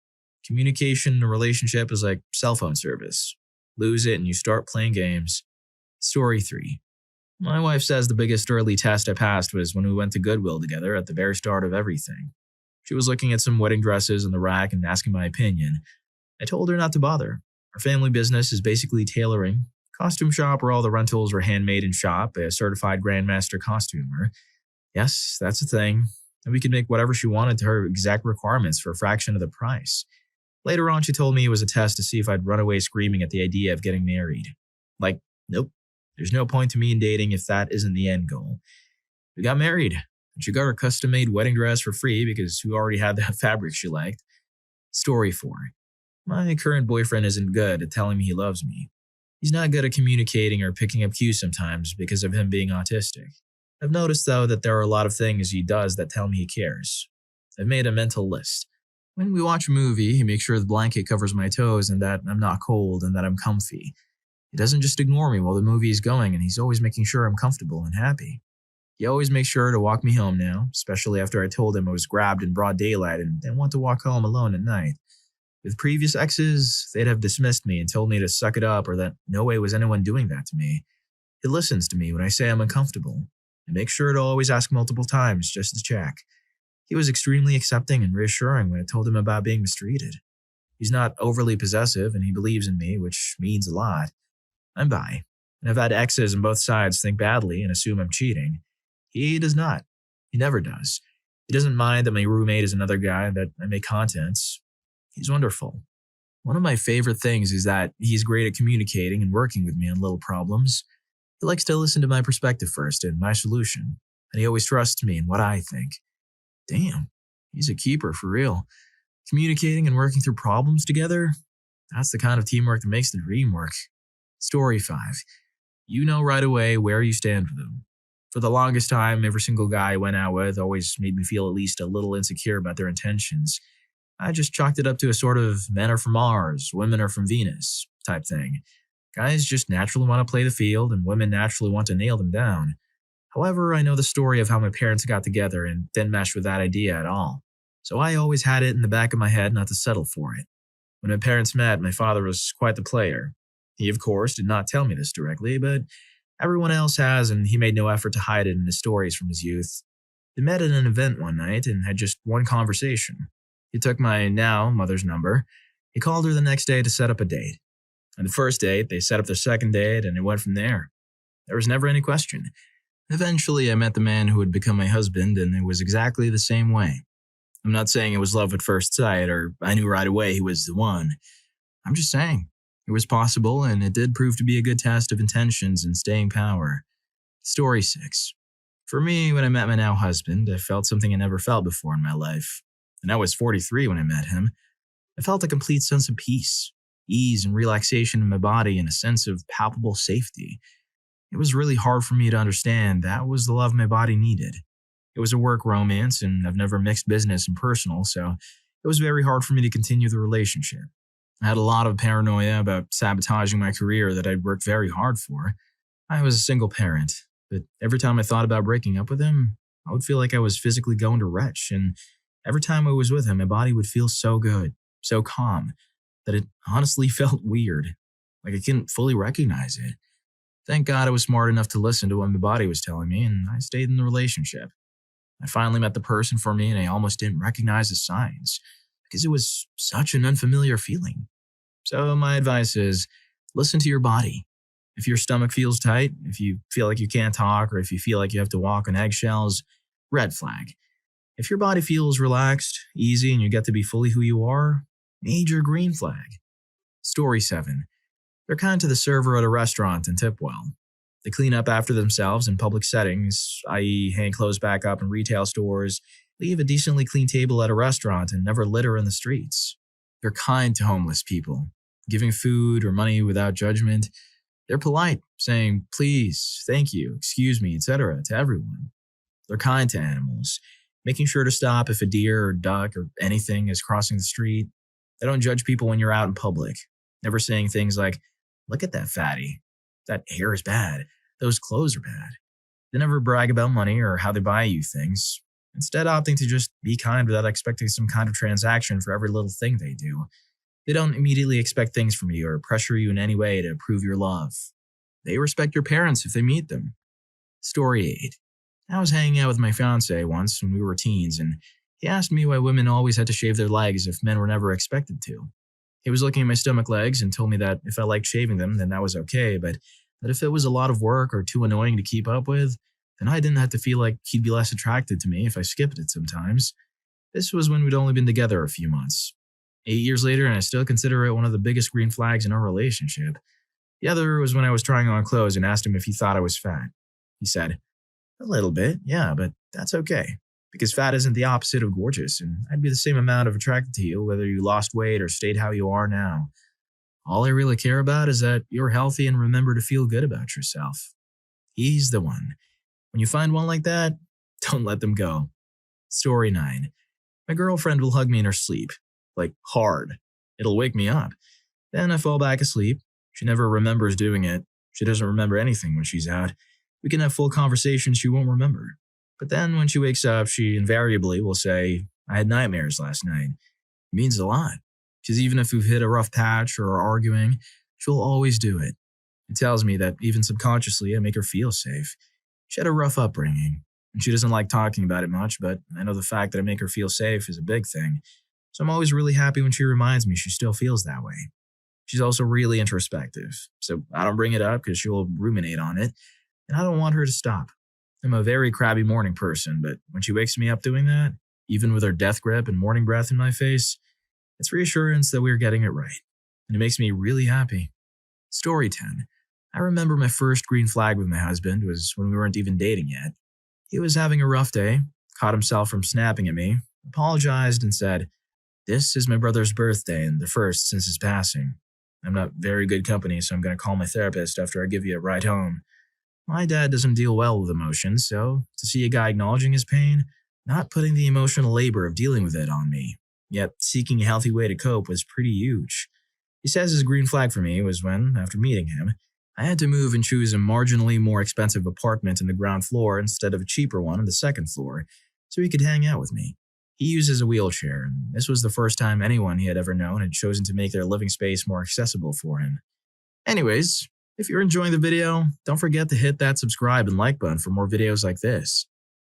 Communication in a relationship is like cell phone service. Lose it and you start playing games. Story 3. My wife says the biggest early test I passed was when we went to Goodwill together at the very start of everything. She was looking at some wedding dresses in the rack and asking my opinion. I told her not to bother. Our family business is basically tailoring. Costume shop where all the rentals were handmade in shop, a certified grandmaster costumer. Yes, that's a thing. And we could make whatever she wanted to her exact requirements for a fraction of the price. Later on, she told me it was a test to see if I'd run away screaming at the idea of getting married. Like, nope. There's no point to me in dating if that isn't the end goal. We got married. And she got her custom-made wedding dress for free because we already had the fabric she liked. Story 4. My current boyfriend isn't good at telling me he loves me. He's not good at communicating or picking up cues sometimes because of him being autistic. I've noticed, though, that there are a lot of things he does that tell me he cares. I've made a mental list. When we watch a movie, he makes sure the blanket covers my toes and that I'm not cold and that I'm comfy. He doesn't just ignore me while the movie is going, and he's always making sure I'm comfortable and happy. He always makes sure to walk me home now, especially after I told him I was grabbed in broad daylight and didn't want to walk home alone at night. With previous exes, they'd have dismissed me and told me to suck it up or that no way was anyone doing that to me. He listens to me when I say I'm uncomfortable and makes sure to always ask multiple times just to check. He was extremely accepting and reassuring when I told him about being mistreated. He's not overly possessive and he believes in me, which means a lot. I'm bi, and I've had exes on both sides think badly and assume I'm cheating. He does not. He never does. He doesn't mind that my roommate is another guy, that I make contents. He's wonderful. One of my favorite things is that he's great at communicating and working with me on little problems. He likes to listen to my perspective first and my solution, and he always trusts me in what I think. Damn, he's a keeper for real. Communicating and working through problems together, that's the kind of teamwork that makes the dream work. Story 5. You know right away where you stand with them. For the longest time, every single guy I went out with always made me feel at least a little insecure about their intentions. I just chalked it up to a sort of men are from Mars, women are from Venus type thing. Guys just naturally want to play the field, and women naturally want to nail them down. However, I know the story of how my parents got together and didn't mesh with that idea at all. So I always had it in the back of my head not to settle for it. When my parents met, my father was quite the player. He, of course, did not tell me this directly, but everyone else has, and he made no effort to hide it in his stories from his youth. They met at an event one night and had just one conversation. He took my now mother's number. He called her the next day to set up a date. On the first date, they set up their second date, and it went from there. There was never any question. Eventually, I met the man who would become my husband, and it was exactly the same way. I'm not saying it was love at first sight, or I knew right away he was the one. I'm just saying it was possible, and it did prove to be a good test of intentions and staying power. Story 6. For me, when I met my now husband, I felt something I never felt before in my life. And I was 43 when I met him. I felt a complete sense of peace, ease, and relaxation in my body, and a sense of palpable safety. It was really hard for me to understand that was the love my body needed. It was a work romance, and I've never mixed business and personal, so it was very hard for me to continue the relationship. I had a lot of paranoia about sabotaging my career that I'd worked very hard for. I was a single parent, but every time I thought about breaking up with him, I would feel like I was physically going to retch, and every time I was with him, my body would feel so good, so calm, that it honestly felt weird, like I couldn't fully recognize it. Thank God I was smart enough to listen to what my body was telling me, and I stayed in the relationship. I finally met the person for me, and I almost didn't recognize the signs, because it was such an unfamiliar feeling. So my advice is, listen to your body. If your stomach feels tight, if you feel like you can't talk, or if you feel like you have to walk on eggshells, red flag. If your body feels relaxed, easy, and you get to be fully who you are, major green flag. Story 7. They're kind to the server at a restaurant and tip well. They clean up after themselves in public settings, i.e. hang clothes back up in retail stores, leave a decently clean table at a restaurant, and never litter in the streets. They're kind to homeless people, giving food or money without judgment. They're polite, saying please, thank you, excuse me, etc. to everyone. They're kind to animals, making sure to stop if a deer or duck or anything is crossing the street. They don't judge people when you're out in public, never saying things like, look at that fatty. That hair is bad. Those clothes are bad. They never brag about money or how they buy you things, instead opting to just be kind without expecting some kind of transaction for every little thing they do. They don't immediately expect things from you or pressure you in any way to prove your love. They respect your parents if they meet them. Story 8. I was hanging out with my fiancé once when we were teens, and he asked me why women always had to shave their legs if men were never expected to. He was looking at my stomach legs and told me that if I liked shaving them, then that was okay, but that if it was a lot of work or too annoying to keep up with, then I didn't have to feel like he'd be less attracted to me if I skipped it sometimes. This was when we'd only been together a few months. 8 years later, and I still consider it one of the biggest green flags in our relationship. The other was when I was trying on clothes and asked him if he thought I was fat. He said, a little bit, yeah, but that's okay. Because fat isn't the opposite of gorgeous, and I'd be the same amount of attracted to you whether you lost weight or stayed how you are now. All I really care about is that you're healthy and remember to feel good about yourself. He's the one. When you find one like that, don't let them go. Story 9. My girlfriend will hug me in her sleep. Like, hard. It'll wake me up. Then I fall back asleep. She never remembers doing it. She doesn't remember anything when she's out. We can have full conversations she won't remember. But then when she wakes up, she invariably will say, I had nightmares last night. It means a lot. Because even if we've hit a rough patch or are arguing, she'll always do it. It tells me that even subconsciously I make her feel safe. She had a rough upbringing. And she doesn't like talking about it much, but I know the fact that I make her feel safe is a big thing. So I'm always really happy when she reminds me she still feels that way. She's also really introspective, so I don't bring it up because she'll ruminate on it, and I don't want her to stop. I'm a very crabby morning person, but when she wakes me up doing that, even with her death grip and morning breath in my face, it's reassurance that we're getting it right, and it makes me really happy. Story 10. I remember my first green flag with my husband was when we weren't even dating yet. He was having a rough day, caught himself from snapping at me, apologized, and said, "This is my brother's birthday and the first since his passing. I'm not very good company, so I'm going to call my therapist after I give you a ride home." My dad doesn't deal well with emotions, so to see a guy acknowledging his pain, not putting the emotional labor of dealing with it on me, yet seeking a healthy way to cope was pretty huge. He says his green flag for me was when, after meeting him, I had to move and choose a marginally more expensive apartment in the ground floor instead of a cheaper one on the second floor, so he could hang out with me. He uses a wheelchair, and this was the first time anyone he had ever known had chosen to make their living space more accessible for him. Anyways, if you're enjoying the video, don't forget to hit that subscribe and like button for more videos like this.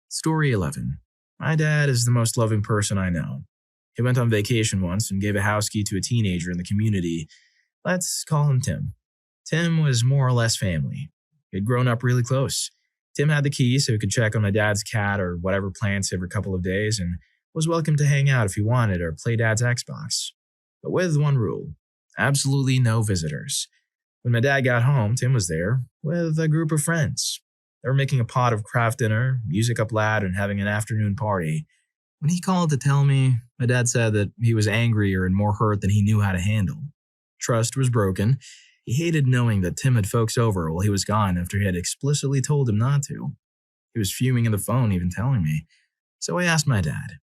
Story 11. My dad is the most loving person I know. He went on vacation once and gave a house key to a teenager in the community. Let's call him Tim. Tim was more or less family. He had grown up really close. Tim had the key so he could check on my dad's cat or whatever plants every couple of days and was welcome to hang out if he wanted or play dad's Xbox. But with one rule: absolutely no visitors. When my dad got home, Tim was there with a group of friends. They were making a pot of craft dinner, music up loud, and having an afternoon party. When he called to tell me, my dad said that he was angrier and more hurt than he knew how to handle. Trust was broken. He hated knowing that Tim had folks over while he was gone after he had explicitly told him not to. He was fuming in the phone, even telling me. So I asked my dad,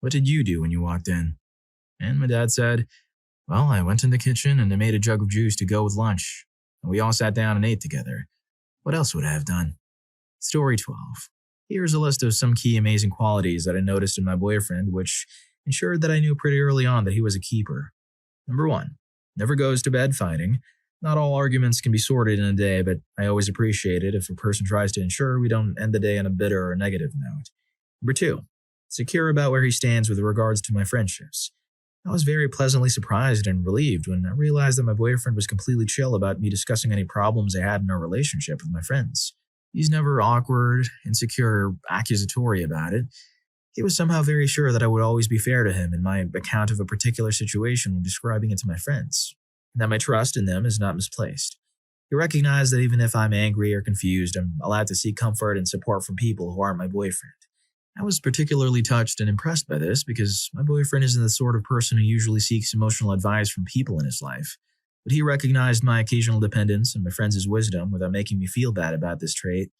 "What did you do when you walked in?" And my dad said, "Well, I went in the kitchen and I made a jug of juice to go with lunch. And we all sat down and ate together. What else would I have done?" Story 12. Here's a list of some key amazing qualities that I noticed in my boyfriend, which ensured that I knew pretty early on that he was a keeper. Number 1. Never goes to bed fighting. Not all arguments can be sorted in a day, but I always appreciate it if a person tries to ensure we don't end the day on a bitter or negative note. Number 2. Secure about where he stands with regards to my friendships. I was very pleasantly surprised and relieved when I realized that my boyfriend was completely chill about me discussing any problems I had in our relationship with my friends. He's never awkward, insecure, or accusatory about it. He was somehow very sure that I would always be fair to him in my account of a particular situation when describing it to my friends, and that my trust in them is not misplaced. He recognized that even if I'm angry or confused, I'm allowed to seek comfort and support from people who aren't my boyfriend. I was particularly touched and impressed by this because my boyfriend isn't the sort of person who usually seeks emotional advice from people in his life. But he recognized my occasional dependence and my friends' wisdom without making me feel bad about this trait.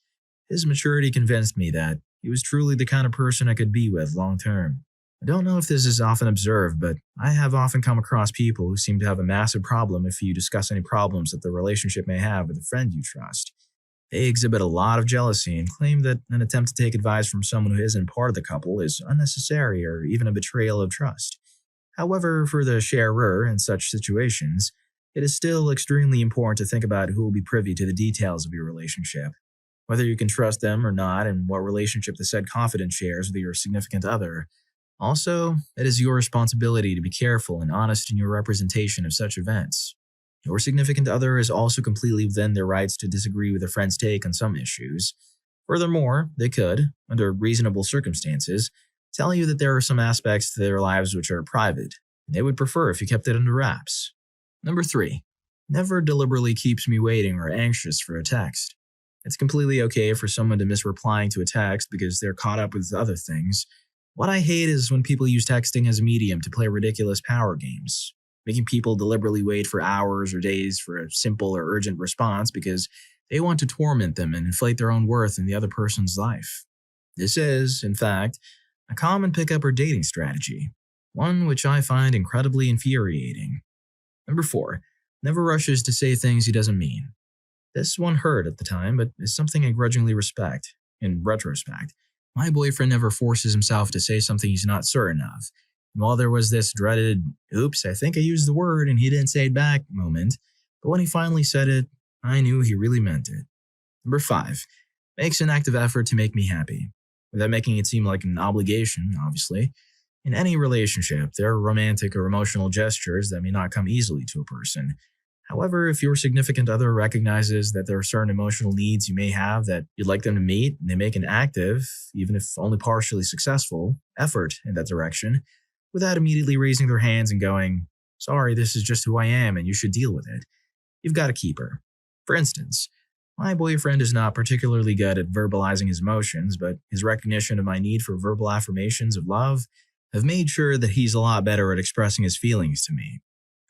His maturity convinced me that he was truly the kind of person I could be with long term. I don't know if this is often observed, but I have often come across people who seem to have a massive problem if you discuss any problems that the relationship may have with a friend you trust. They exhibit a lot of jealousy and claim that an attempt to take advice from someone who isn't part of the couple is unnecessary or even a betrayal of trust. However, for the sharer in such situations, it is still extremely important to think about who will be privy to the details of your relationship, whether you can trust them or not, and what relationship the said confidant shares with your significant other. Also, it is your responsibility to be careful and honest in your representation of such events. Your significant other is also completely within their rights to disagree with a friend's take on some issues. Furthermore, they could, under reasonable circumstances, tell you that there are some aspects to their lives which are private, and they would prefer if you kept it under wraps. Number 3. Never deliberately keeps me waiting or anxious for a text. It's completely okay for someone to miss replying to a text because they're caught up with other things. What I hate is when people use texting as a medium to play ridiculous power games, making people deliberately wait for hours or days for a simple or urgent response because they want to torment them and inflate their own worth in the other person's life. This is, in fact, a common pickup or dating strategy, one which I find incredibly infuriating. Number 4. Never rushes to say things he doesn't mean. This one hurt at the time, but is something I grudgingly respect. In retrospect, my boyfriend never forces himself to say something he's not certain of. And while there was this dreaded, "oops, I think I used the word and he didn't say it back" moment, but when he finally said it, I knew he really meant it. Number 5. Makes an active effort to make me happy. without making it seem like an obligation, obviously. In any relationship, there are romantic or emotional gestures that may not come easily to a person. However, if your significant other recognizes that there are certain emotional needs you may have that you'd like them to meet, and they make an active, even if only partially successful, effort in that direction, without immediately raising their hands and going, "Sorry, this is just who I am and you should deal with it," you've got to keep her. For instance, my boyfriend is not particularly good at verbalizing his emotions, but his recognition of my need for verbal affirmations of love have made sure that he's a lot better at expressing his feelings to me.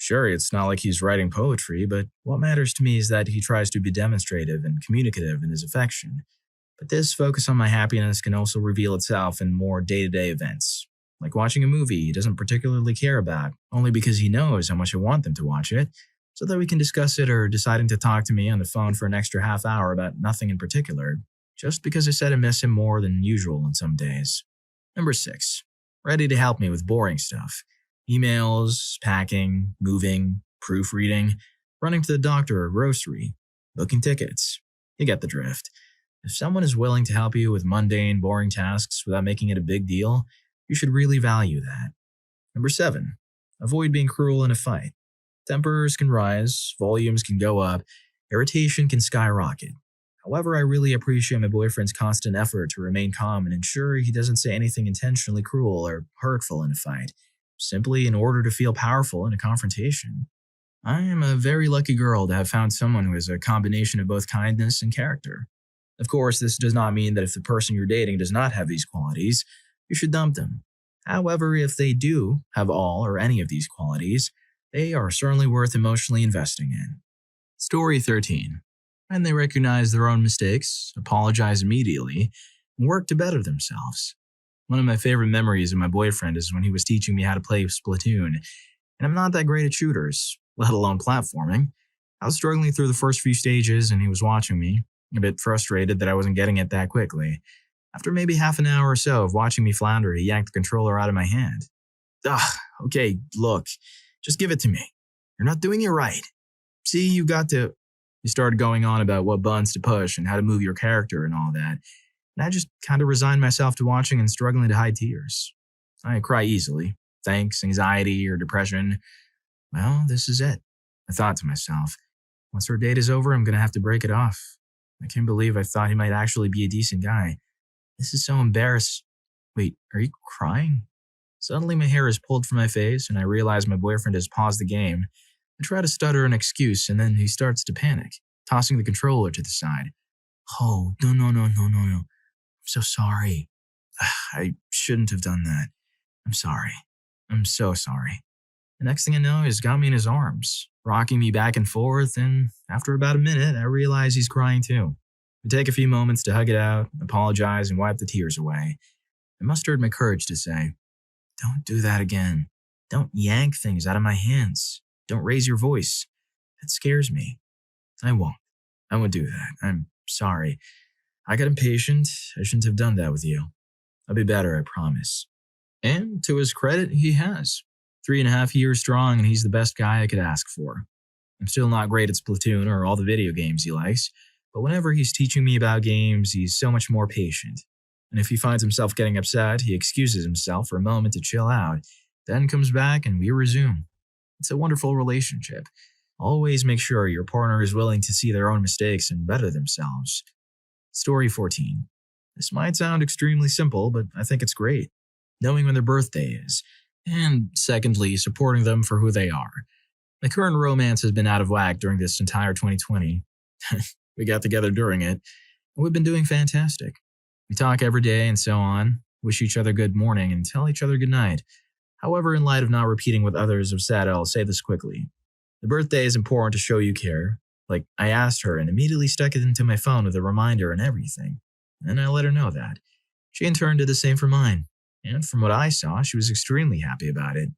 Sure, it's not like he's writing poetry, but what matters to me is that he tries to be demonstrative and communicative in his affection. But this focus on my happiness can also reveal itself in more day-to-day events, like watching a movie he doesn't particularly care about, only because he knows how much I want them to watch it, so that we can discuss it, or deciding to talk to me on the phone for an extra half hour about nothing in particular, just because I said I miss him more than usual on some days. Number 6. Ready to help me with boring stuff. Emails, packing, moving, proofreading, running to the doctor or grocery, booking tickets. You get the drift. If someone is willing to help you with mundane, boring tasks without making it a big deal, you should really value that. Number 7. Avoid being cruel in a fight. Tempers can rise, volumes can go up, irritation can skyrocket. However, I really appreciate my boyfriend's constant effort to remain calm and ensure he doesn't say anything intentionally cruel or hurtful in a fight, simply in order to feel powerful in a confrontation. I am a very lucky girl to have found someone who has a combination of both kindness and character. Of course, this does not mean that if the person you're dating does not have these qualities, you should dump them. However, if they do have all or any of these qualities, they are certainly worth emotionally investing in. Story 13. When they recognize their own mistakes, apologize immediately, and work to better themselves. One of my favorite memories of my boyfriend is when he was teaching me how to play Splatoon, and I'm not that great at shooters, let alone platforming. I was struggling through the first few stages and he was watching me, a bit frustrated that I wasn't getting it that quickly. After maybe half an hour or so of watching me flounder, he yanked the controller out of my hand. Okay, look, just give it to me. You're not doing it right. See, you got to... He started going on about what buttons to push and how to move your character and all that, and I just kind of resigned myself to watching and struggling to hide tears. I cry easily. Thanks, anxiety, or depression. Well, this is it, I thought to myself. Once our date is over, I'm going to have to break it off. I can't believe I thought he might actually be a decent guy. This is so embarrassing. Wait, are you crying? Suddenly my hair is pulled from my face and I realize my boyfriend has paused the game. I try to stutter an excuse and then he starts to panic, tossing the controller to the side. Oh, no. I'm so sorry. I shouldn't have done that. I'm sorry. I'm so sorry. The next thing I know, he's got me in his arms, rocking me back and forth, and after about a minute, I realize he's crying too. I take a few moments to hug it out, apologize, and wipe the tears away. I mustered my courage to say, "Don't do that again. Don't yank things out of my hands. Don't raise your voice. That scares me. I won't. I won't do that. I'm sorry. I got impatient. I shouldn't have done that with you. I'll be better, I promise." And to his credit, he has. 3.5 years strong, and he's the best guy I could ask for. I'm still not great at Splatoon or all the video games he likes, but whenever he's teaching me about games, he's so much more patient. And if he finds himself getting upset, he excuses himself for a moment to chill out, then comes back and we resume. It's a wonderful relationship. Always make sure your partner is willing to see their own mistakes and better themselves. Story 14. This might sound extremely simple, but I think it's great. Knowing when their birthday is. And secondly, supporting them for who they are. My current romance has been out of whack during this entire 2020. We got together during it, and we've been doing fantastic. We talk every day and so on, wish each other good morning, and tell each other good night. However, in light of not repeating what others have said, I'll say this quickly. The birthday is important to show you care. Like, I asked her and immediately stuck it into my phone with a reminder and everything. And I let her know that. She in turn did the same for mine. And from what I saw, she was extremely happy about it.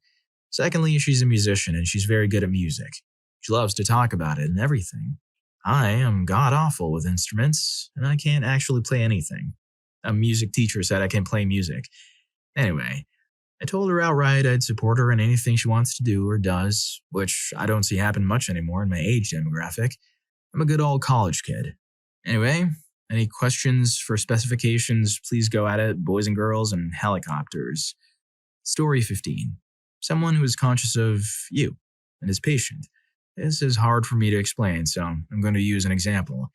Secondly, she's a musician and she's very good at music. She loves to talk about it and everything. I am god-awful with instruments, and I can't actually play anything. A music teacher said I can't play music. Anyway, I told her outright I'd support her in anything she wants to do or does, which I don't see happen much anymore in my age demographic. I'm a good old college kid. Anyway, Any questions for specifications, please go at it, boys and girls, and helicopters. Story 15. Someone who is conscious of you and is patient. This is hard for me to explain, so I'm going to use an example.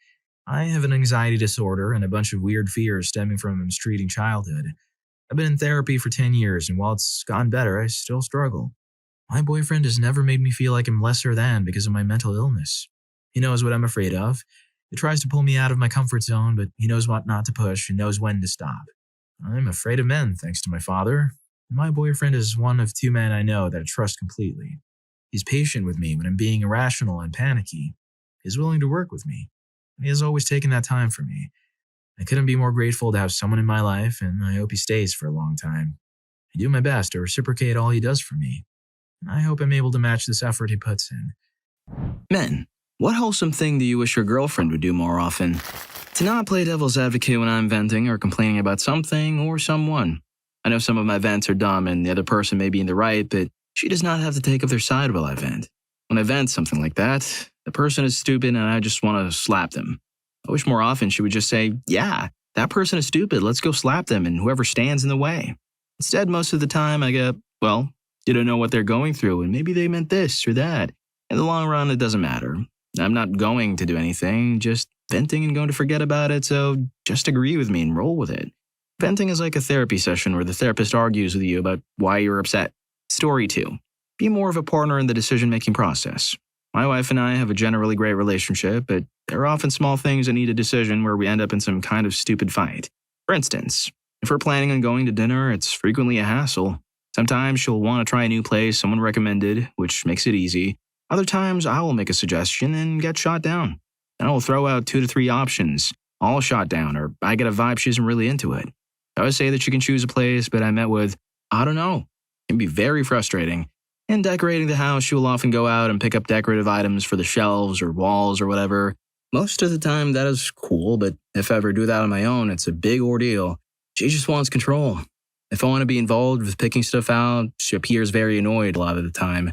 I have an anxiety disorder and a bunch of weird fears stemming from a mistreating childhood. I've been in therapy for 10 years, and while it's gotten better, I still struggle. My boyfriend has never made me feel like I'm lesser than because of my mental illness. He knows what I'm afraid of. He tries to pull me out of my comfort zone, but he knows what not to push and knows when to stop. I'm afraid of men, thanks to my father. My boyfriend is one of 2 men I know that I trust completely. He's patient with me when I'm being irrational and panicky. He's willing to work with me. He has always taken that time for me. I couldn't be more grateful to have someone in my life, and I hope he stays for a long time. I do my best to reciprocate all he does for me. And I hope I'm able to match this effort he puts in. Men, what wholesome thing do you wish your girlfriend would do more often? To not play devil's advocate when I'm venting or complaining about something or someone. I know some of my vents are dumb and the other person may be in the right, but she does not have to take up their side while I vent. When I vent something like that, the person is stupid and I just want to slap them. I wish more often she would just say, yeah, that person is stupid, let's go slap them and whoever stands in the way. Instead, most of the time I get, well, you don't know what they're going through and maybe they meant this or that. In the long run, it doesn't matter. I'm not going to do anything, just venting and going to forget about it, so just agree with me and roll with it. Venting is like a therapy session where the therapist argues with you about why you're upset. Story 2. Be more of a partner in the decision-making process. My wife and I have a generally great relationship, but there are often small things that need a decision where we end up in some kind of stupid fight. For instance, if we're planning on going to dinner, it's frequently a hassle. Sometimes she'll want to try a new place someone recommended, which makes it easy. Other times, I will make a suggestion and get shot down. Then I will throw out 2 to 3 options, all shot down, or I get a vibe she isn't really into it. I always say that she can choose a place, but I met with, I don't know. It can be very frustrating. In decorating the house, she will often go out and pick up decorative items for the shelves or walls or whatever. Most of the time, that is cool, but if I ever do that on my own, it's a big ordeal. She just wants control. If I want to be involved with picking stuff out, she appears very annoyed a lot of the time.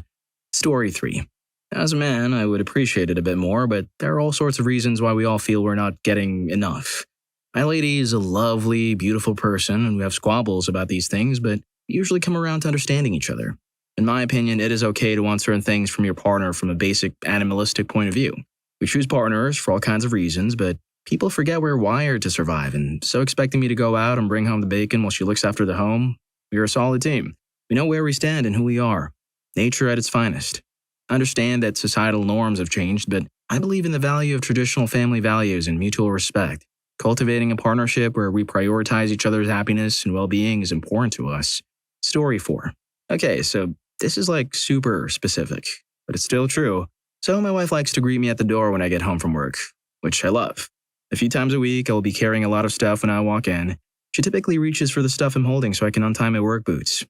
Story 3. As a man, I would appreciate it a bit more, but there are all sorts of reasons why we all feel we're not getting enough. My lady is a lovely, beautiful person, and we have squabbles about these things, but we usually come around to understanding each other. In my opinion, it is okay to want certain things from your partner from a basic animalistic point of view. We choose partners for all kinds of reasons, but people forget we're wired to survive, and so expecting me to go out and bring home the bacon while she looks after the home, we are a solid team. We know where we stand and who we are. Nature at its finest. I understand that societal norms have changed, but I believe in the value of traditional family values and mutual respect. Cultivating a partnership where we prioritize each other's happiness and well-being is important to us. Story 4. Okay, so this is like super specific, but it's still true. So my wife likes to greet me at the door when I get home from work, which I love. A few times a week, I will be carrying a lot of stuff when I walk in. She typically reaches for the stuff I'm holding so I can untie my work boots.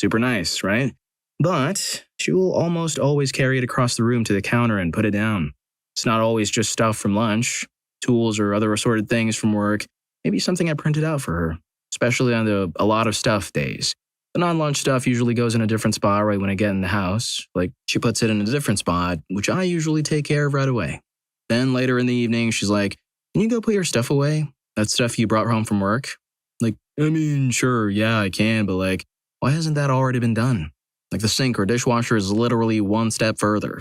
Super nice, right? But she will almost always carry it across the room to the counter and put it down. It's not always just stuff from lunch, tools or other assorted things from work, maybe something I printed out for her, especially on the a lot of stuff days. The non-lunch stuff usually goes in a different spot right when I get in the house, like she puts it in a different spot, which I usually take care of right away. Then later in the evening, she's like, can you go put your stuff away? That stuff you brought home from work? Like, I mean, sure, yeah, I can, but like, why hasn't that already been done? Like the sink or dishwasher is literally one step further.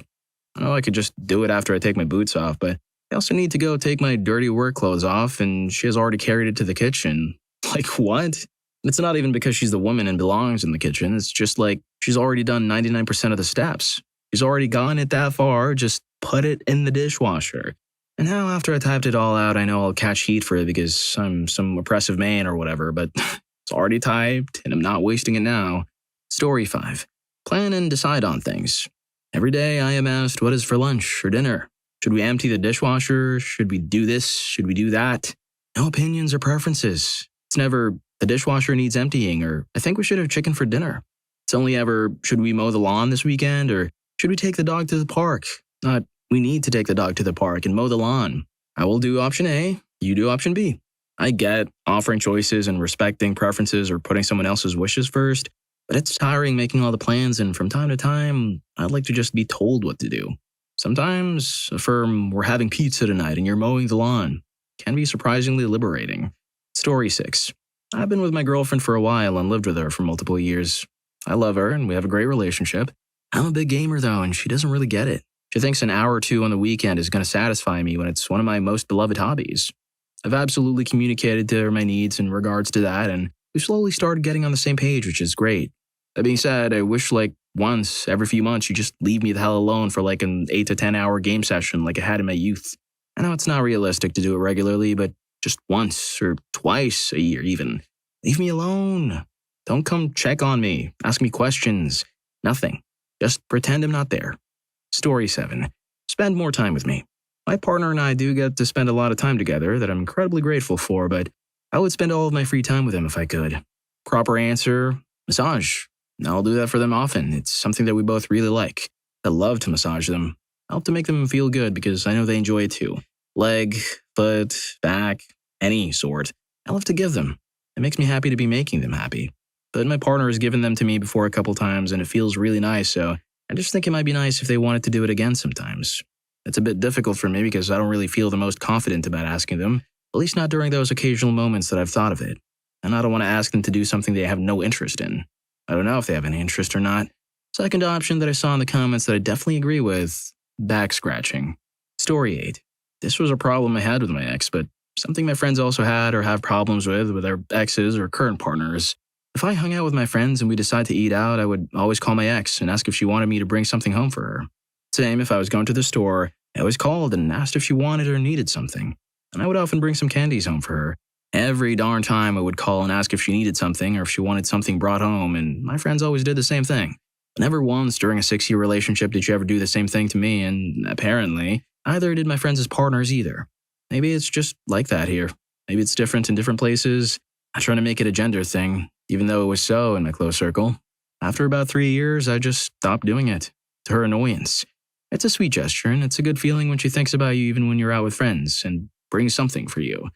I know I could just do it after I take my boots off, but I also need to go take my dirty work clothes off and she has already carried it to the kitchen. Like what? And it's not even because she's the woman and belongs in the kitchen. It's just like she's already done 99% of the steps. She's already gone it that far, just put it in the dishwasher. And now after I typed it all out, I know I'll catch heat for it because I'm some oppressive man or whatever, but it's already typed and I'm not wasting it now. Story 5. Plan and decide on things. Every day I am asked what is for lunch or dinner. Should we empty the dishwasher? Should we do this? Should we do that? No opinions or preferences. It's never, the dishwasher needs emptying, or I think we should have chicken for dinner. It's only ever, should we mow the lawn this weekend, or should we take the dog to the park? Not, we need to take the dog to the park and mow the lawn. I will do option A, you do option B. I get offering choices and respecting preferences or putting someone else's wishes first, but it's tiring making all the plans, and from time to time, I'd like to just be told what to do. Sometimes affirm, we're having pizza tonight and you're mowing the lawn. can be surprisingly liberating. Story 6. I've been with my girlfriend for a while and lived with her for multiple years. I love her and we have a great relationship. I'm a big gamer though, and she doesn't really get it. She thinks an hour or two on the weekend is going to satisfy me when it's one of my most beloved hobbies. I've absolutely communicated to her my needs in regards to that, and we've slowly started getting on the same page, which is great. That being said, I wish once every few months you just leave me the hell alone for an 8 to 10 hour game session like I had in my youth. I know it's not realistic to do it regularly, but just once or twice a year even. Leave me alone. Don't come check on me, ask me questions. Nothing. Just pretend I'm not there. Story 7. Spend more time with me. My partner and I do get to spend a lot of time together that I'm incredibly grateful for, but I would spend all of my free time with him if I could. Proper answer, massage. I'll do that for them often. It's something that we both really like. I love to massage them. I help to make them feel good because I know they enjoy it too. Leg, foot, back, any sort. I love to give them. It makes me happy to be making them happy. But my partner has given them to me before a couple times and it feels really nice, so I just think it might be nice if they wanted to do it again sometimes. It's a bit difficult for me because I don't really feel the most confident about asking them, at least not during those occasional moments that I've thought of it. And I don't want to ask them to do something they have no interest in. I don't know if they have any interest or not. Second option that I saw in the comments that I definitely agree with, back scratching. Story 8. This was a problem I had with my ex, but something my friends also had or have problems with their exes or current partners. If I hung out with my friends and we decided to eat out, I would always call my ex and ask if she wanted me to bring something home for her. Same if I was going to the store, I always called and asked if she wanted or needed something. And I would often bring some candies home for her. Every darn time I would call and ask if she needed something or if she wanted something brought home, and my friends always did the same thing. Never once during a 6-year relationship did you ever do the same thing to me, and apparently, neither did my friends as partners either. Maybe it's just like that here. Maybe it's different in different places. I'm trying to make it a gender thing, even though it was so in my close circle. After about 3 years, I just stopped doing it, to her annoyance. It's a sweet gesture, and it's a good feeling when she thinks about you even when you're out with friends and brings something for you.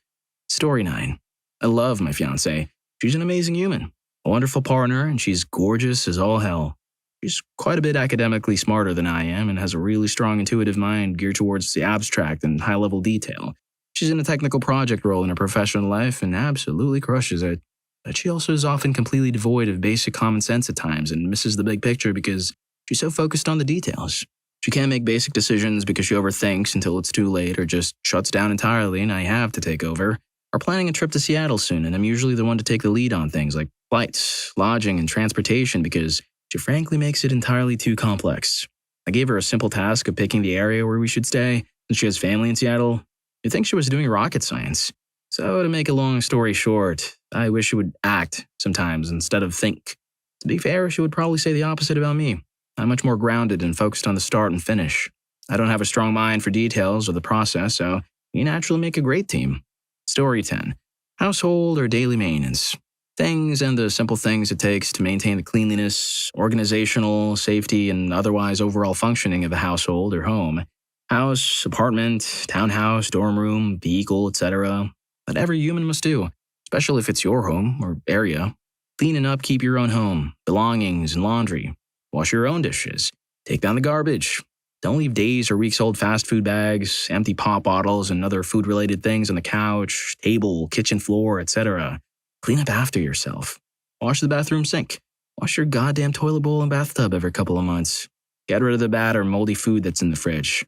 Story 9. I love my fiancée. She's an amazing human, a wonderful partner, and she's gorgeous as all hell. She's quite a bit academically smarter than I am and has a really strong intuitive mind geared towards the abstract and high-level detail. She's in a technical project role in her professional life and absolutely crushes it. But she also is often completely devoid of basic common sense at times and misses the big picture because she's so focused on the details. She can't make basic decisions because she overthinks until it's too late or just shuts down entirely and I have to take over. We're planning a trip to Seattle soon and I'm usually the one to take the lead on things like flights, lodging, and transportation because she frankly makes it entirely too complex. I gave her a simple task of picking the area where we should stay since she has family in Seattle. You'd think she was doing rocket science. So to make a long story short, I wish she would act sometimes instead of think. To be fair, she would probably say the opposite about me. I'm much more grounded and focused on the start and finish. I don't have a strong mind for details or the process, so we naturally make a great team. Story 10. Household or daily maintenance. Things and the simple things it takes to maintain the cleanliness, organizational, safety, and otherwise overall functioning of a household or home. House, apartment, townhouse, dorm room, vehicle, etc. That every human must do, especially if it's your home or area. Clean and upkeep your own home, belongings, and laundry. Wash your own dishes. Take down the garbage. Don't leave days or weeks old fast food bags, empty pop bottles, and other food-related things on the couch, table, kitchen floor, etc. Clean up after yourself. Wash the bathroom sink. Wash your goddamn toilet bowl and bathtub every couple of months. Get rid of the bad or moldy food that's in the fridge.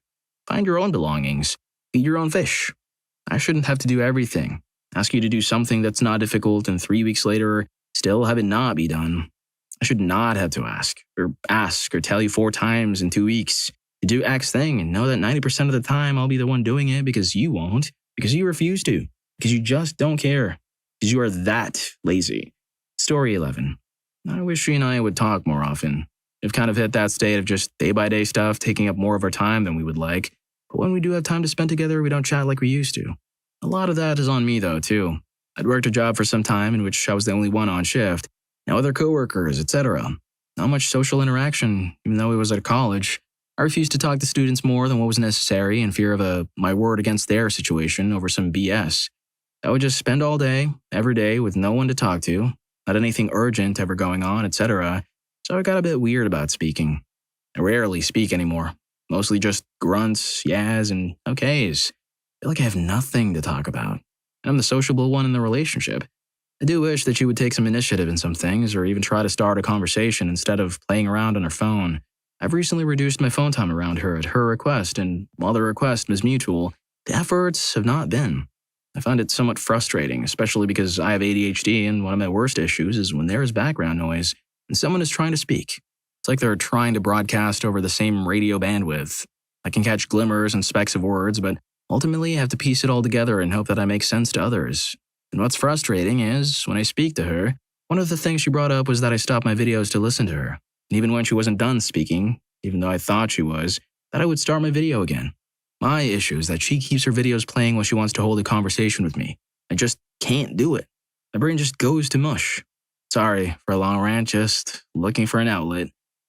Find your own belongings. Feed your own fish. I shouldn't have to do everything. Ask you to do something that's not difficult and 3 weeks later, still have it not be done. I should not have to ask or tell you 4 times in 2 weeks to do X thing and know that 90% of the time I'll be the one doing it because you won't, because you refuse to, because you just don't care, because you are that lazy. Story 11. I wish she and I would talk more often. We've kind of hit that state of just day-by-day stuff taking up more of our time than we would like, but when we do have time to spend together, we don't chat like we used to. A lot of that is on me though, too. I'd worked a job for some time in which I was the only one on shift, no other coworkers, etc. Not much social interaction, even though it was at college. I refused to talk to students more than what was necessary in fear of a my word against their situation over some BS. I would just spend all day, every day, with no one to talk to, not anything urgent ever going on, etc. So I got a bit weird about speaking. I rarely speak anymore, mostly just grunts, yas, and okays. feel like I have nothing to talk about. And I'm the sociable one in the relationship. I do wish that she would take some initiative in some things or even try to start a conversation instead of playing around on her phone. I've recently reduced my phone time around her at her request, and while the request was mutual, the efforts have not been. I find it somewhat frustrating, especially because I have ADHD and one of my worst issues is when there is background noise and someone is trying to speak. It's like they're trying to broadcast over the same radio bandwidth. I can catch glimmers and specks of words, but ultimately I have to piece it all together and hope that I make sense to others. And what's frustrating is, when I speak to her, one of the things she brought up was that I stopped my videos to listen to her. And even when she wasn't done speaking, even though I thought she was, that I would start my video again. My issue is that she keeps her videos playing while she wants to hold a conversation with me. I just can't do it. My brain just goes to mush. Sorry for a long rant, just looking for an outlet.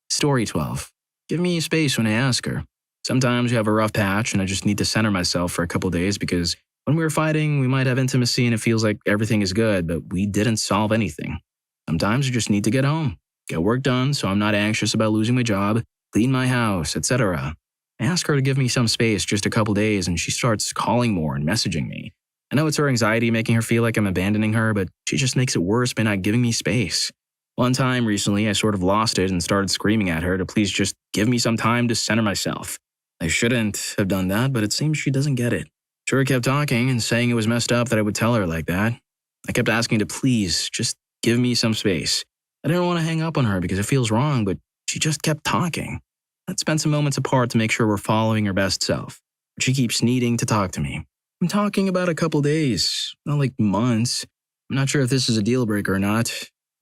Story 12. Give me space when I ask her. Sometimes you have a rough patch and I just need to center myself for a couple days because when we were fighting, we might have intimacy and it feels like everything is good, but we didn't solve anything. Sometimes you just need to get home, get work done so I'm not anxious about losing my job, clean my house, etc. I ask her to give me some space just a couple days and she starts calling more and messaging me. I know it's her anxiety making her feel like I'm abandoning her, but she just makes it worse by not giving me space. One time recently, I sort of lost it and started screaming at her to please just give me some time to center myself. I shouldn't have done that, but it seems she doesn't get it. Sure kept talking and saying it was messed up that I would tell her like that. I kept asking to please just give me some space. I didn't want to hang up on her because it feels wrong, but she just kept talking. Let's spend some moments apart to make sure we're following her best self. But she keeps needing to talk to me. I'm talking about a couple days, not like months. I'm not sure if this is a deal breaker or not.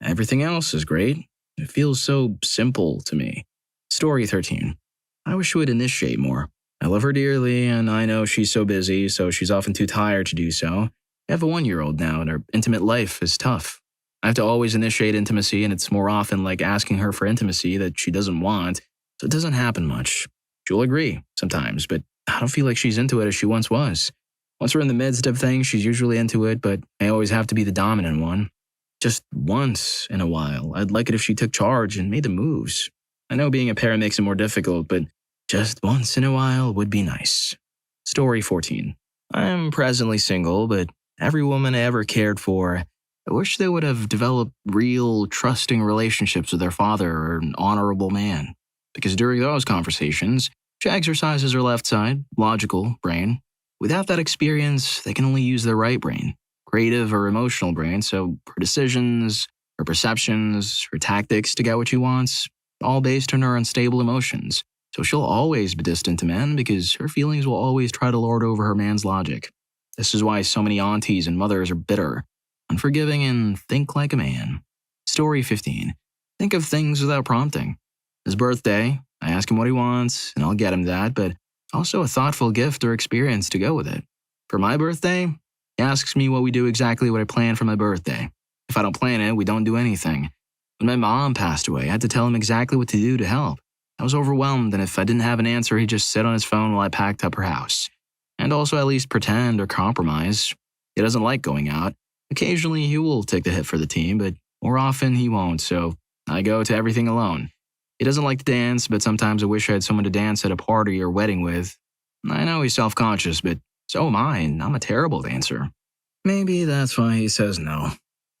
Everything else is great. It feels so simple to me. Story 13. I wish she would initiate more. I love her dearly, and I know she's so busy, so she's often too tired to do so. I have a 1-year-old now, and her intimate life is tough. I have to always initiate intimacy, and it's more often like asking her for intimacy that she doesn't want, so it doesn't happen much. She'll agree sometimes, but I don't feel like she's into it as she once was. Once we're in the midst of things, she's usually into it, but I always have to be the dominant one. Just once in a while, I'd like it if she took charge and made the moves. I know being a parent makes it more difficult, but just once in a while would be nice. Story 14. I'm presently single, but every woman I ever cared for, I wish they would have developed real, trusting relationships with their father or an honorable man. Because during those conversations, she exercises her left side, logical brain. Without that experience, they can only use their right brain, creative or emotional brain, so her decisions, her perceptions, her tactics to get what she wants, all based on her unstable emotions. So she'll always be distant to men because her feelings will always try to lord over her man's logic. This is why so many aunties and mothers are bitter, unforgiving, and think like a man. Story 15. Think of things without prompting. His birthday, I ask him what he wants, and I'll get him that, but also a thoughtful gift or experience to go with it. For my birthday, he asks me what we do exactly what I plan for my birthday. If I don't plan it, we don't do anything. When my mom passed away, I had to tell him exactly what to do to help. I was overwhelmed, and if I didn't have an answer, he'd just sit on his phone while I packed up her house. And also at least pretend or compromise. He doesn't like going out. Occasionally, he will take the hit for the team, but more often he won't, so I go to everything alone. He doesn't like to dance, but sometimes I wish I had someone to dance at a party or wedding with. I know he's self-conscious, but so am I, and I'm a terrible dancer. Maybe that's why he says no.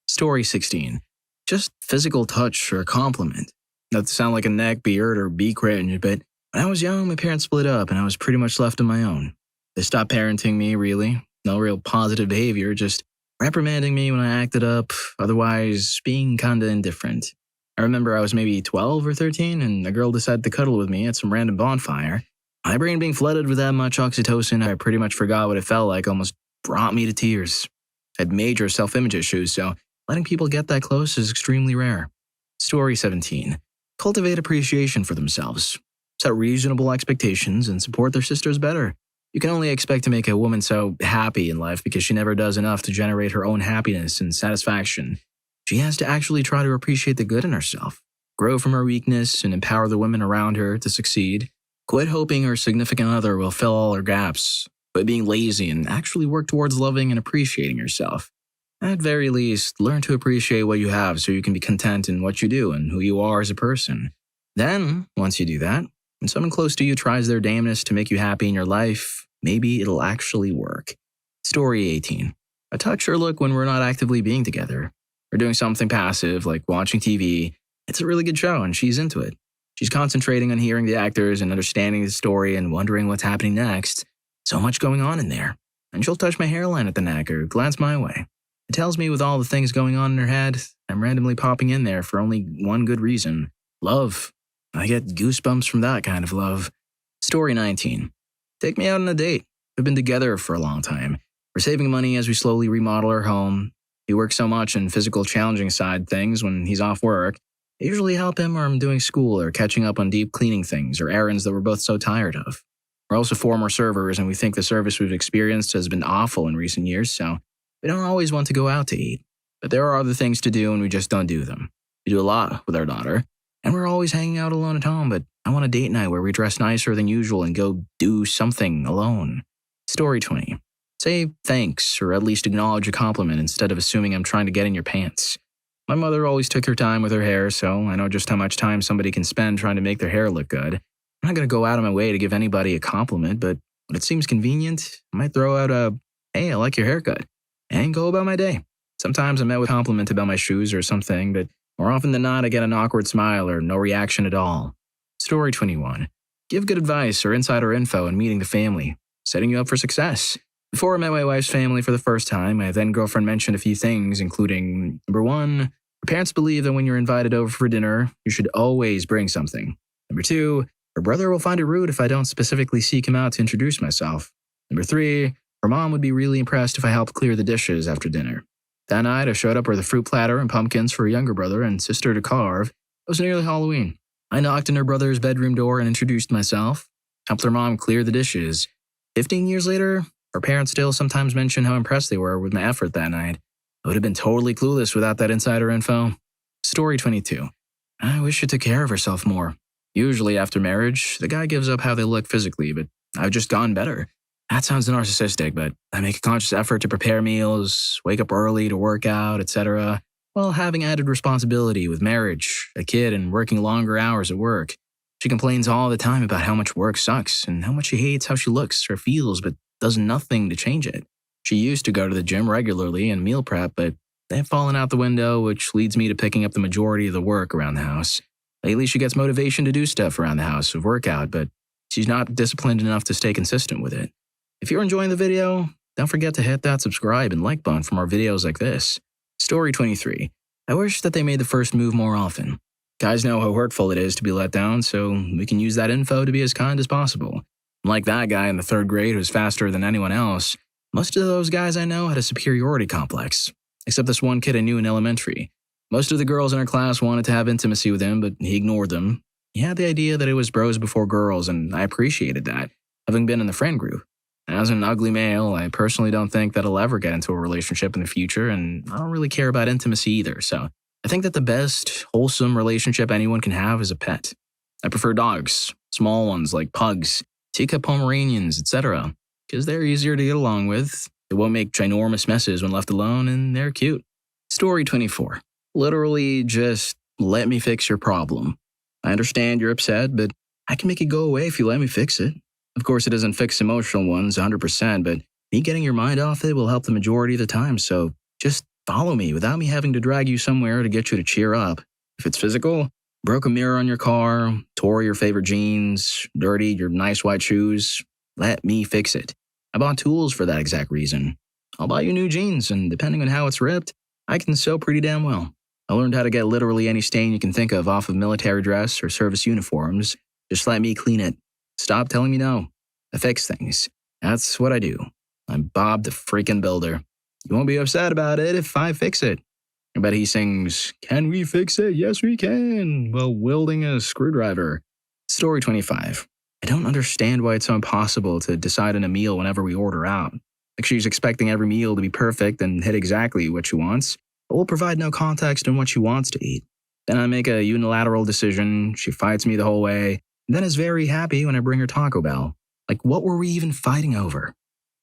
Story 16. Just physical touch or a compliment. Not to sound like a neck beard or be cringe, but when I was young, my parents split up and I was pretty much left on my own. They stopped parenting me, really. No real positive behavior, just reprimanding me when I acted up, otherwise being kinda indifferent. I remember I was maybe 12 or 13 and a girl decided to cuddle with me at some random bonfire. My brain being flooded with that much oxytocin, I pretty much forgot what it felt like, almost brought me to tears. I had major self-image issues, so letting people get that close is extremely rare. Story 17. Cultivate appreciation for themselves. Set reasonable expectations and support their sisters better. You can only expect to make a woman so happy in life because she never does enough to generate her own happiness and satisfaction. She has to actually try to appreciate the good in herself, grow from her weakness, and empower the women around her to succeed. Quit hoping her significant other will fill all her gaps. Quit being lazy and actually work towards loving and appreciating yourself. At very least, learn to appreciate what you have so you can be content in what you do and who you are as a person. Then, once you do that, when someone close to you tries their damnedest to make you happy in your life, maybe it'll actually work. Story 18. A touch or look when we're not actively being together. We're doing something passive, like watching TV. It's a really good show, and she's into it. She's concentrating on hearing the actors and understanding the story and wondering what's happening next. So much going on in there. And she'll touch my hairline at the neck or glance my way. It tells me with all the things going on in her head, I'm randomly popping in there for only one good reason. Love. I get goosebumps from that kind of love. Story 19. Take me out on a date. We've been together for a long time. We're saving money as we slowly remodel our home. He works so much in physical challenging side things when he's off work. I usually help him or I'm doing school or catching up on deep cleaning things or errands that we're both so tired of. We're also former servers and we think the service we've experienced has been awful in recent years, so we don't always want to go out to eat. But there are other things to do and we just don't do them. We do a lot with our daughter, and we're always hanging out alone at home, but I want a date night where we dress nicer than usual and go do something alone. Story 20. Say thanks or at least acknowledge a compliment instead of assuming I'm trying to get in your pants. My mother always took her time with her hair, so I know just how much time somebody can spend trying to make their hair look good. I'm not going to go out of my way to give anybody a compliment, but when it seems convenient, I might throw out a, hey, I like your haircut, and go about my day. Sometimes I'm met with a compliment about my shoes or something, but more often than not, I get an awkward smile or no reaction at all. Story 21. Give good advice or insider info in meeting the family, setting you up for success. Before I met my wife's family for the first time, my then-girlfriend mentioned a few things, including, number 1, her parents believe that when you're invited over for dinner, you should always bring something. Number 2, her brother will find it rude if I don't specifically seek him out to introduce myself. Number 3, her mom would be really impressed if I helped clear the dishes after dinner. That night, I showed up with a fruit platter and pumpkins for her younger brother and sister to carve. It was nearly Halloween. I knocked on her brother's bedroom door and introduced myself, helped her mom clear the dishes. 15 years later, her parents still sometimes mention how impressed they were with my effort that night. I would have been totally clueless without that insider info. Story 22. I wish she took care of herself more. Usually after marriage, the guy gives up how they look physically, but I've just gotten better. That sounds narcissistic, but I make a conscious effort to prepare meals, wake up early to work out, etc., while having added responsibility with marriage, a kid, and working longer hours at work. She complains all the time about how much work sucks and how much she hates how she looks or feels, but does nothing to change it. She used to go to the gym regularly and meal prep, but they've fallen out the window, which leads me to picking up the majority of the work around the house. Lately, she gets motivation to do stuff around the house of workout, but she's not disciplined enough to stay consistent with it. If you're enjoying the video, don't forget to hit that subscribe and like button for more videos like this. Story 23. I wish that they made the first move more often. Guys know how hurtful it is to be let down, so we can use that info to be as kind as possible. Like that guy in the 3rd grade who's faster than anyone else, most of those guys I know had a superiority complex. Except this one kid I knew in elementary. Most of the girls in our class wanted to have intimacy with him, but he ignored them. He had the idea that it was bros before girls, and I appreciated that, having been in the friend group. As an ugly male, I personally don't think that I'll ever get into a relationship in the future, and I don't really care about intimacy either, so I think that the best, wholesome relationship anyone can have is a pet. I prefer dogs, small ones like pugs, teacup Pomeranians, etc., because they're easier to get along with, they won't make ginormous messes when left alone, and they're cute. Story 24. Literally just let me fix your problem. I understand you're upset, but I can make it go away if you let me fix it. Of course, it doesn't fix emotional ones 100%, but me getting your mind off it will help the majority of the time, so just follow me without me having to drag you somewhere to get you to cheer up. If it's physical, broke a mirror on your car, tore your favorite jeans, dirtied your nice white shoes, let me fix it. I bought tools for that exact reason. I'll buy you new jeans, and depending on how it's ripped, I can sew pretty damn well. I learned how to get literally any stain you can think of off of military dress or service uniforms. Just let me clean it. Stop telling me no. I fix things. That's what I do. I'm Bob the freaking Builder. You won't be upset about it if I fix it. I bet he sings, "Can we fix it? Yes, we can," while wielding a screwdriver. Story 25. I don't understand why it's so impossible to decide on a meal whenever we order out. Like she's expecting every meal to be perfect and hit exactly what she wants, but will provide no context on what she wants to eat. Then I make a unilateral decision, she fights me the whole way, and then is very happy when I bring her Taco Bell. Like, what were we even fighting over?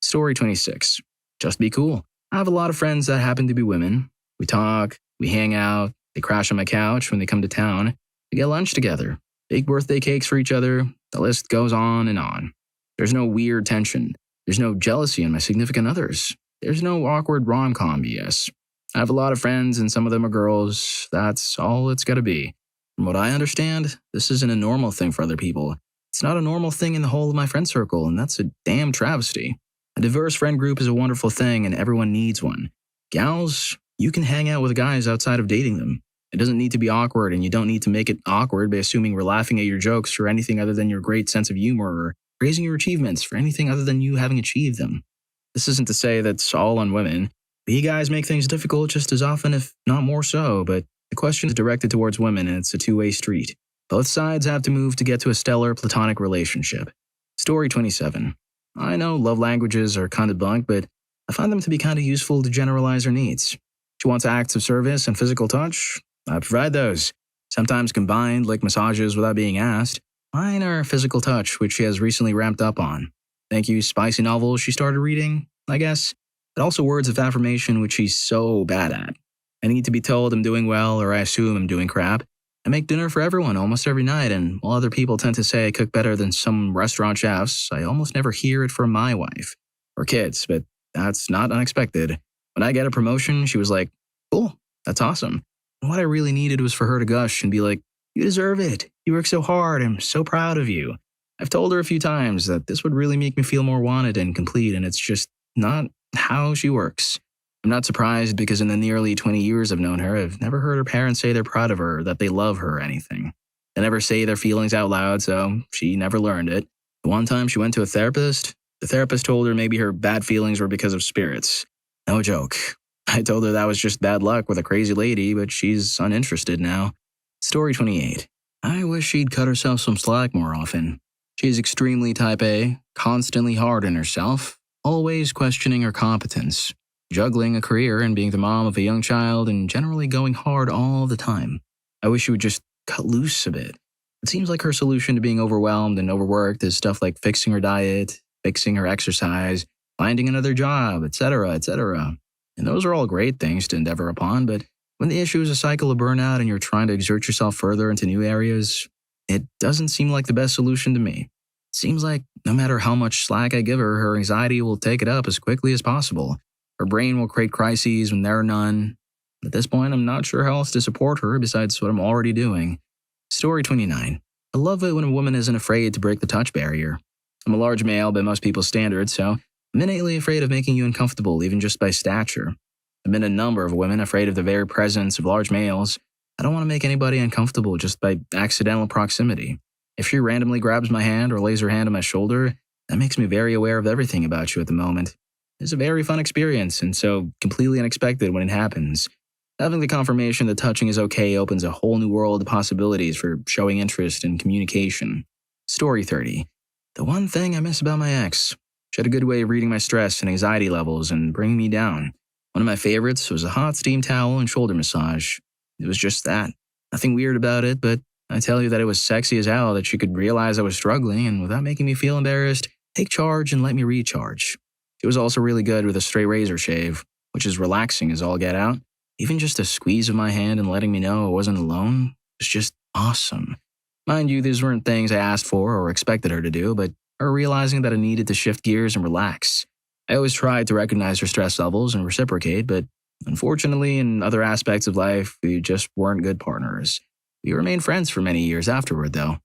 Story 26. Just be cool. I have a lot of friends that happen to be women. We talk, we hang out, they crash on my couch when they come to town. We get lunch together, bake birthday cakes for each other. The list goes on and on. There's no weird tension. There's no jealousy in my significant others. There's no awkward rom-com BS. I have a lot of friends and some of them are girls. That's all it's gotta be. From what I understand, this isn't a normal thing for other people. It's not a normal thing in the whole of my friend circle, and that's a damn travesty. A diverse friend group is a wonderful thing, and everyone needs one. Gals, you can hang out with guys outside of dating them. It doesn't need to be awkward, and you don't need to make it awkward by assuming we're laughing at your jokes for anything other than your great sense of humor or praising your achievements for anything other than you having achieved them. This isn't to say that's all on women. We guys make things difficult just as often, if not more so, but the question is directed towards women, and it's a two-way street. Both sides have to move to get to a stellar platonic relationship. Story 27. I know love languages are kind of bunk, but I find them to be kind of useful to generalize her needs. She wants acts of service and physical touch. I provide those, sometimes combined like massages without being asked. Mine are physical touch, which she has recently ramped up on. Thank you, spicy novels she started reading, I guess. But also words of affirmation, which she's so bad at. I need to be told I'm doing well, or I assume I'm doing crap. I make dinner for everyone almost every night, and while other people tend to say I cook better than some restaurant chefs, I almost never hear it from my wife. Or kids, but that's not unexpected. When I get a promotion, she was like, cool, that's awesome. And what I really needed was for her to gush and be like, you deserve it. You work so hard. I'm so proud of you. I've told her a few times that this would really make me feel more wanted and complete, and it's just not how she works. I'm not surprised because in the nearly 20 years I've known her, I've never heard her parents say they're proud of her, that they love her or anything. They never say their feelings out loud, so she never learned it. The one time she went to a therapist, the therapist told her maybe her bad feelings were because of spirits. No joke. I told her that was just bad luck with a crazy lady, but she's uninterested now. Story 28. I wish she'd cut herself some slack more often. She's extremely type A, constantly hard on herself, always questioning her competence, juggling a career and being the mom of a young child, and generally going hard all the time. I wish she would just cut loose a bit. It seems like her solution to being overwhelmed and overworked is stuff like fixing her diet, fixing her exercise, finding another job, etc., etc. And those are all great things to endeavor upon, but when the issue is a cycle of burnout and you're trying to exert yourself further into new areas, it doesn't seem like the best solution to me. It seems like no matter how much slack I give her, her anxiety will take it up as quickly as possible. Her brain will create crises when there are none. At this point, I'm not sure how else to support her besides what I'm already doing. Story 29. I love it when a woman isn't afraid to break the touch barrier. I'm a large male by most people's standards, so I'm innately afraid of making you uncomfortable, even just by stature. I've been a number of women afraid of the very presence of large males. I don't want to make anybody uncomfortable just by accidental proximity. If she randomly grabs my hand or lays her hand on my shoulder, that makes me very aware of everything about you at the moment. It's a very fun experience, and so completely unexpected when it happens. Having the confirmation that touching is okay opens a whole new world of possibilities for showing interest and communication. Story 30. The one thing I miss about my ex. She had a good way of reading my stress and anxiety levels and bringing me down. One of my favorites was a hot steam towel and shoulder massage. It was just that. Nothing weird about it, but I tell you that it was sexy as hell that she could realize I was struggling and without making me feel embarrassed, take charge and let me recharge. She was also really good with a straight razor shave, which is relaxing as all get out. Even just a squeeze of my hand and letting me know I wasn't alone was just awesome. Mind you, these weren't things I asked for or expected her to do, but her realizing that I needed to shift gears and relax. I always tried to recognize her stress levels and reciprocate, but unfortunately, in other aspects of life, we just weren't good partners. We remained friends for many years afterward, though.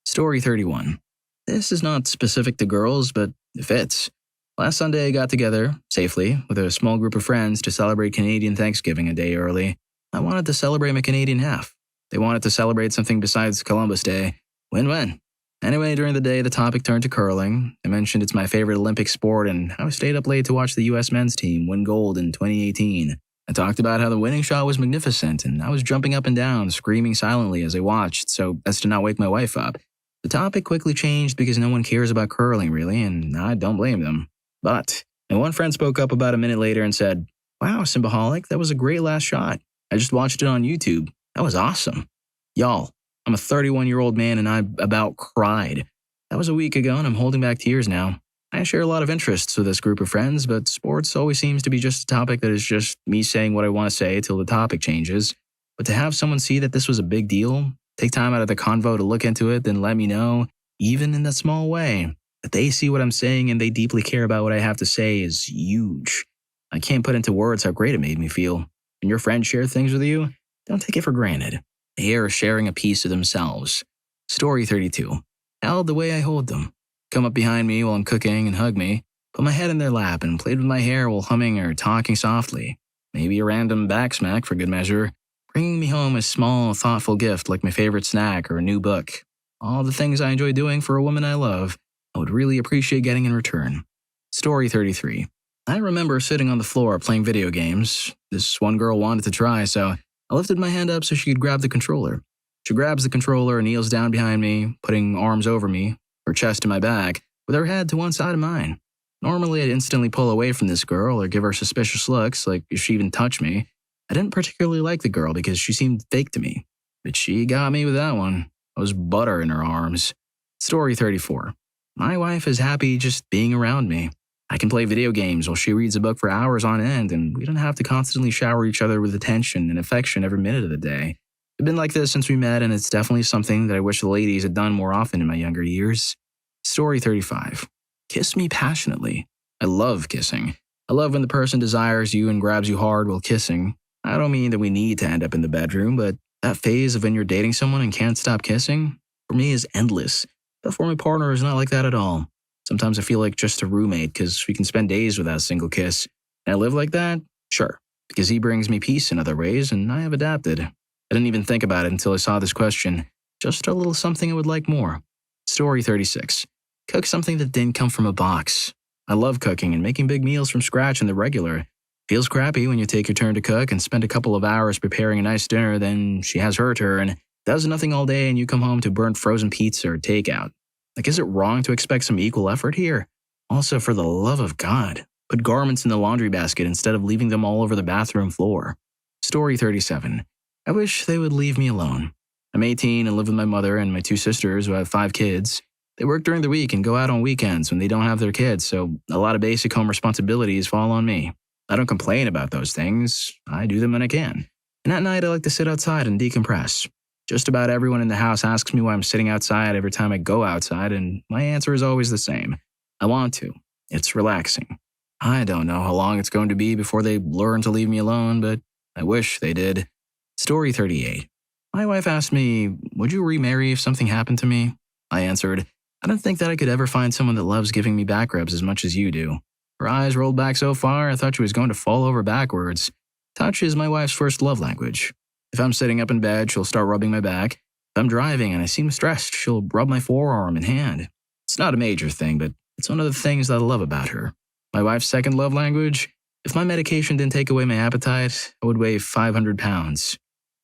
Story 31. This is not specific to girls, but it fits. Last Sunday, I got together, safely, with a small group of friends to celebrate Canadian Thanksgiving a day early. I wanted to celebrate my Canadian half. They wanted to celebrate something besides Columbus Day. Win-win. Anyway, during the day, the topic turned to curling. I mentioned it's my favorite Olympic sport and how I stayed up late to watch the U.S. men's team win gold in 2018. I talked about how the winning shot was magnificent, and I was jumping up and down, screaming silently as I watched so as to not wake my wife up. The topic quickly changed because no one cares about curling, really, and I don't blame them. But my one friend spoke up about a minute later and said, "Wow, Symbaholic, that was a great last shot. I just watched it on YouTube. That was awesome." Y'all, I'm a 31-year-old man and I about cried. That was a week ago and I'm holding back tears now. I share a lot of interests with this group of friends, but sports always seems to be just a topic that is just me saying what I want to say till the topic changes. But to have someone see that this was a big deal, take time out of the convo to look into it, then let me know, even in that small way, that they see what I'm saying and they deeply care about what I have to say is huge. I can't put into words how great it made me feel. When your friends share things with you, don't take it for granted. They are sharing a piece of themselves. Story 32. Held the way I hold them. Come up behind me while I'm cooking and hug me. Put my head in their lap and played with my hair while humming or talking softly. Maybe a random backsmack for good measure. Bringing me home a small, thoughtful gift like my favorite snack or a new book. All the things I enjoy doing for a woman I love, I would really appreciate getting in return. Story 33. I remember sitting on the floor playing video games. This one girl wanted to try, so I lifted my hand up so she could grab the controller. She grabs the controller and kneels down behind me, putting arms over me, her chest to my back, with her head to one side of mine. Normally, I'd instantly pull away from this girl or give her suspicious looks, like if she even touched me. I didn't particularly like the girl because she seemed fake to me. But she got me with that one. I was butter in her arms. Story 34. My wife is happy just being around me. I can play video games while she reads a book for hours on end, and we don't have to constantly shower each other with attention and affection every minute of the day. It's been like this since we met, and it's definitely something that I wish the ladies had done more often in my younger years. Story 35. Kiss me passionately. I love kissing. I love when the person desires you and grabs you hard while kissing. I don't mean that we need to end up in the bedroom, but that phase of when you're dating someone and can't stop kissing, for me is endless. But for my partner, is not like that at all. Sometimes I feel like just a roommate because we can spend days without a single kiss. And I live like that? Sure. Because he brings me peace in other ways, and I have adapted. I didn't even think about it until I saw this question. Just a little something I would like more. Story 36. Cook something that didn't come from a box. I love cooking and making big meals from scratch in the regular. Feels crappy when you take your turn to cook and spend a couple of hours preparing a nice dinner, then she has her turn, does nothing all day, and you come home to burnt frozen pizza or takeout. Like, is it wrong to expect some equal effort here? Also, for the love of God, put garments in the laundry basket instead of leaving them all over the bathroom floor. Story 37. I wish they would leave me alone. I'm 18 and live with my mother and my two sisters who have 5 kids. They work during the week and go out on weekends when they don't have their kids, so a lot of basic home responsibilities fall on me. I don't complain about those things. I do them when I can. And at night, I like to sit outside and decompress. Just about everyone in the house asks me why I'm sitting outside every time I go outside, and my answer is always the same. I want to. It's relaxing. I don't know how long it's going to be before they learn to leave me alone, but I wish they did. Story 38. My wife asked me, would you remarry if something happened to me? I answered, I don't think that I could ever find someone that loves giving me back rubs as much as you do. Her eyes rolled back so far, I thought she was going to fall over backwards. Touch is my wife's first love language. If I'm sitting up in bed, she'll start rubbing my back. If I'm driving and I seem stressed, she'll rub my forearm and hand. It's not a major thing, but it's one of the things that I love about her. My wife's second love language? If my medication didn't take away my appetite, I would weigh 500 pounds.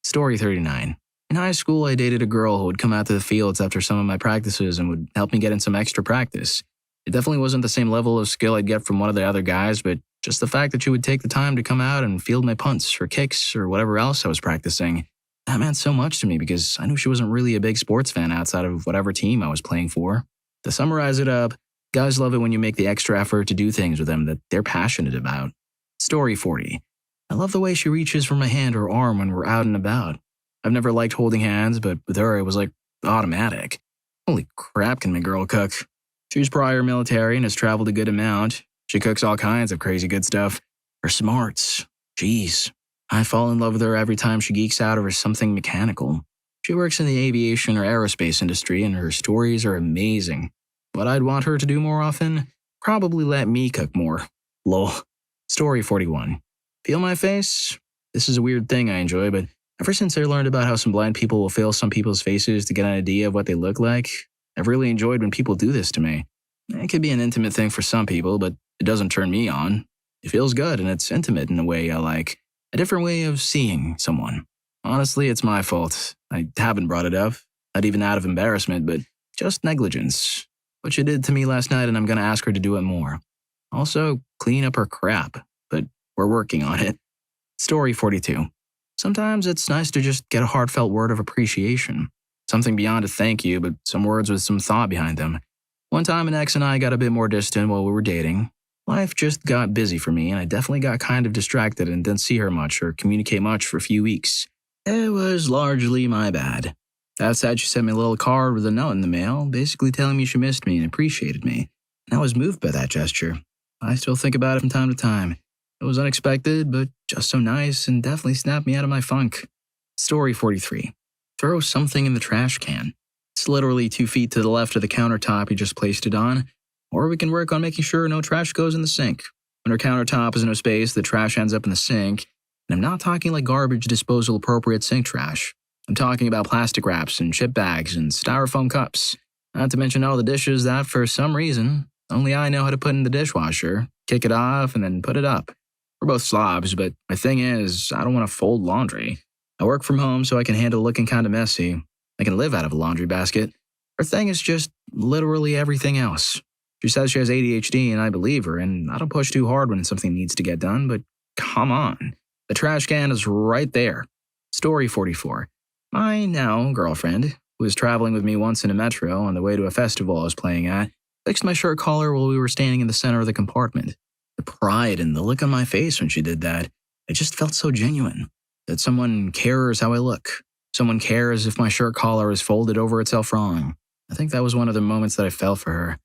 Story 39. In high school, I dated a girl who would come out to the fields after some of my practices and would help me get in some extra practice. It definitely wasn't the same level of skill I'd get from one of the other guys, but just the fact that she would take the time to come out and field my punts or kicks or whatever else I was practicing, that meant so much to me because I knew she wasn't really a big sports fan outside of whatever team I was playing for. To summarize it up, guys love it when you make the extra effort to do things with them that they're passionate about. Story 40. I love the way she reaches for my hand or arm when we're out and about. I've never liked holding hands, but with her it was like automatic. Holy crap, can my girl cook. She was prior military and has traveled a good amount. She cooks all kinds of crazy good stuff. Her smarts. Jeez. I fall in love with her every time she geeks out over something mechanical. She works in the aviation or aerospace industry and her stories are amazing. What I'd want her to do more often? Probably let me cook more. Lol. Story 41. Feel my face? This is a weird thing I enjoy, but ever since I learned about how some blind people will feel some people's faces to get an idea of what they look like, I've really enjoyed when people do this to me. It could be an intimate thing for some people, but it doesn't turn me on. It feels good and it's intimate in a way I like. A different way of seeing someone. Honestly, it's my fault. I haven't brought it up, not even out of embarrassment, but just negligence. What she did to me last night and I'm going to ask her to do it more. Also, clean up her crap, but we're working on it. Story 42. Sometimes it's nice to just get a heartfelt word of appreciation. Something beyond a thank you, but some words with some thought behind them. One time an ex and I got a bit more distant while we were dating. Life just got busy for me and I definitely got kind of distracted and didn't see her much or communicate much for a few weeks. It was largely my bad. That said, she sent me a little card with a note in the mail, basically telling me she missed me and appreciated me. And I was moved by that gesture. I still think about it from time to time. It was unexpected, but just so nice and definitely snapped me out of my funk. Story 43. Throw something in the trash can. It's literally 2 feet to the left of the countertop you just placed it on. Or we can work on making sure no trash goes in the sink. When our countertop is no space, the trash ends up in the sink. And I'm not talking like garbage disposal appropriate sink trash. I'm talking about plastic wraps and chip bags and styrofoam cups. Not to mention all the dishes that, for some reason, only I know how to put in the dishwasher, kick it off, and then put it up. We're both slobs, but my thing is, I don't want to fold laundry. I work from home so I can handle looking kind of messy. I can live out of a laundry basket. Her thing is just literally everything else. She says she has ADHD, and I believe her, and I don't push too hard when something needs to get done, but come on. The trash can is right there. Story 44. My now girlfriend, who was traveling with me once in a metro on the way to a festival I was playing at, fixed my shirt collar while we were standing in the center of the compartment. The pride and the look on my face when she did that, it just felt so genuine. That someone cares how I look. Someone cares if my shirt collar is folded over itself wrong. I think that was one of the moments that I fell for her.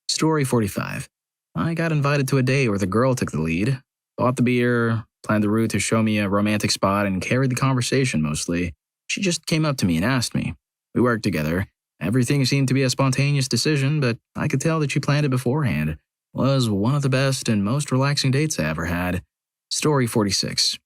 Story 45. I got invited to a date where the girl took the lead, bought the beer, planned the route to show me a romantic spot, and carried the conversation mostly. She just came up to me and asked me. We worked together. Everything seemed to be a spontaneous decision, but I could tell that she planned it beforehand. It was one of the best and most relaxing dates I ever had. Story 46.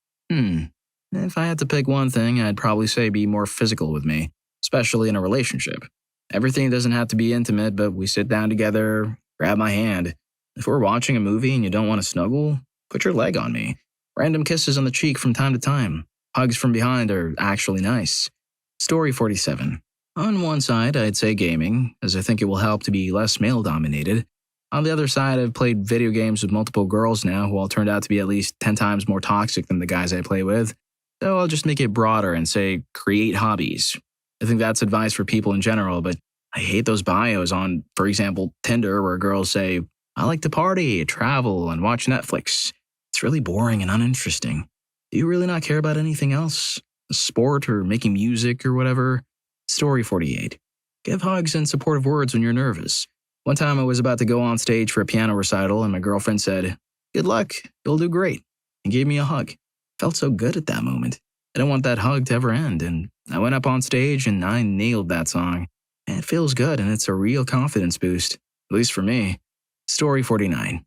If I had to pick one thing, I'd probably say be more physical with me, especially in a relationship. Everything doesn't have to be intimate, but we sit down together, grab my hand. If we're watching a movie and you don't want to snuggle, put your leg on me. Random kisses on the cheek from time to time. Hugs from behind are actually nice. Story 47. On one side, I'd say gaming, as I think it will help to be less male-dominated. On the other side, I've played video games with multiple girls now who all turned out to be at least 10 times more toxic than the guys I play with. So I'll just make it broader and say create hobbies. I think that's advice for people in general, but I hate those bios on, for example, Tinder where girls say, I like to party, travel, and watch Netflix. It's really boring and uninteresting. Do you really not care about anything else? A sport or making music or whatever? Story 48. Give hugs and supportive words when you're nervous. One time I was about to go on stage for a piano recital and my girlfriend said, good luck, you'll do great, and gave me a hug. Felt so good at that moment. I didn't want that hug to ever end, and I went up on stage and I nailed that song. And it feels good and it's a real confidence boost, at least for me. Story 49.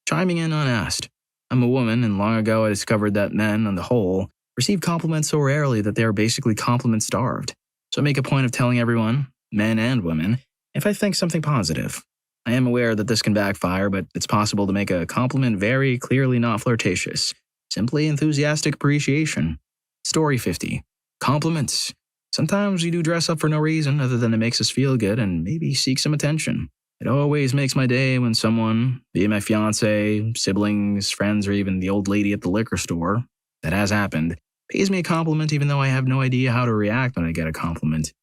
Chiming in unasked. I'm a woman, and long ago I discovered that men, on the whole, receive compliments so rarely that they are basically compliment-starved. So I make a point of telling everyone, men and women, if I think something positive. I am aware that this can backfire, but it's possible to make a compliment very clearly not flirtatious. Simply enthusiastic appreciation. Story 50. Compliments. Sometimes we do dress up for no reason other than it makes us feel good and maybe seek some attention. It always makes my day when someone, be it my fiance, siblings, friends, or even the old lady at the liquor store, that has happened, pays me a compliment even though I have no idea how to react when I get a compliment.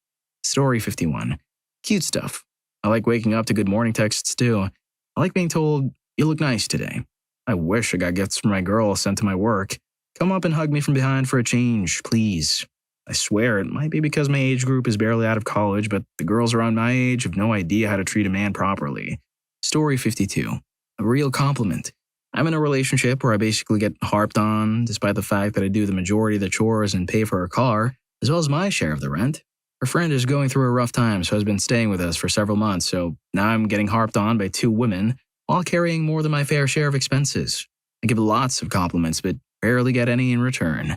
Story 51. Cute stuff. I like waking up to good morning texts too. I like being told, you look nice today. I wish I got gifts from my girl sent to my work. Come up and hug me from behind for a change, please. I swear it might be because my age group is barely out of college, but the girls around my age have no idea how to treat a man properly. Story 52. A real compliment. I'm in a relationship where I basically get harped on, despite the fact that I do the majority of the chores and pay for her car, as well as my share of the rent. Her friend is going through a rough time, so has been staying with us for several months, so now I'm getting harped on by 2 women while carrying more than my fair share of expenses. I give lots of compliments, but rarely get any in return.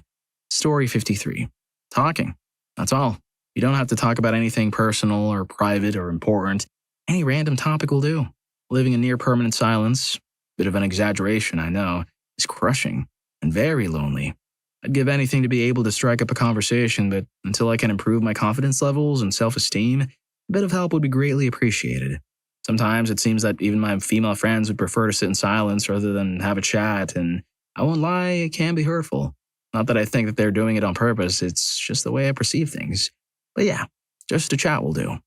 Story 53. Talking. That's all. You don't have to talk about anything personal or private or important. Any random topic will do. Living in near permanent silence, bit of an exaggeration, I know, is crushing and very lonely. I'd give anything to be able to strike up a conversation, but until I can improve my confidence levels and self-esteem, a bit of help would be greatly appreciated. Sometimes it seems that even my female friends would prefer to sit in silence rather than have a chat, and I won't lie, it can be hurtful. Not that I think that they're doing it on purpose, it's just the way I perceive things. But yeah, just a chat will do.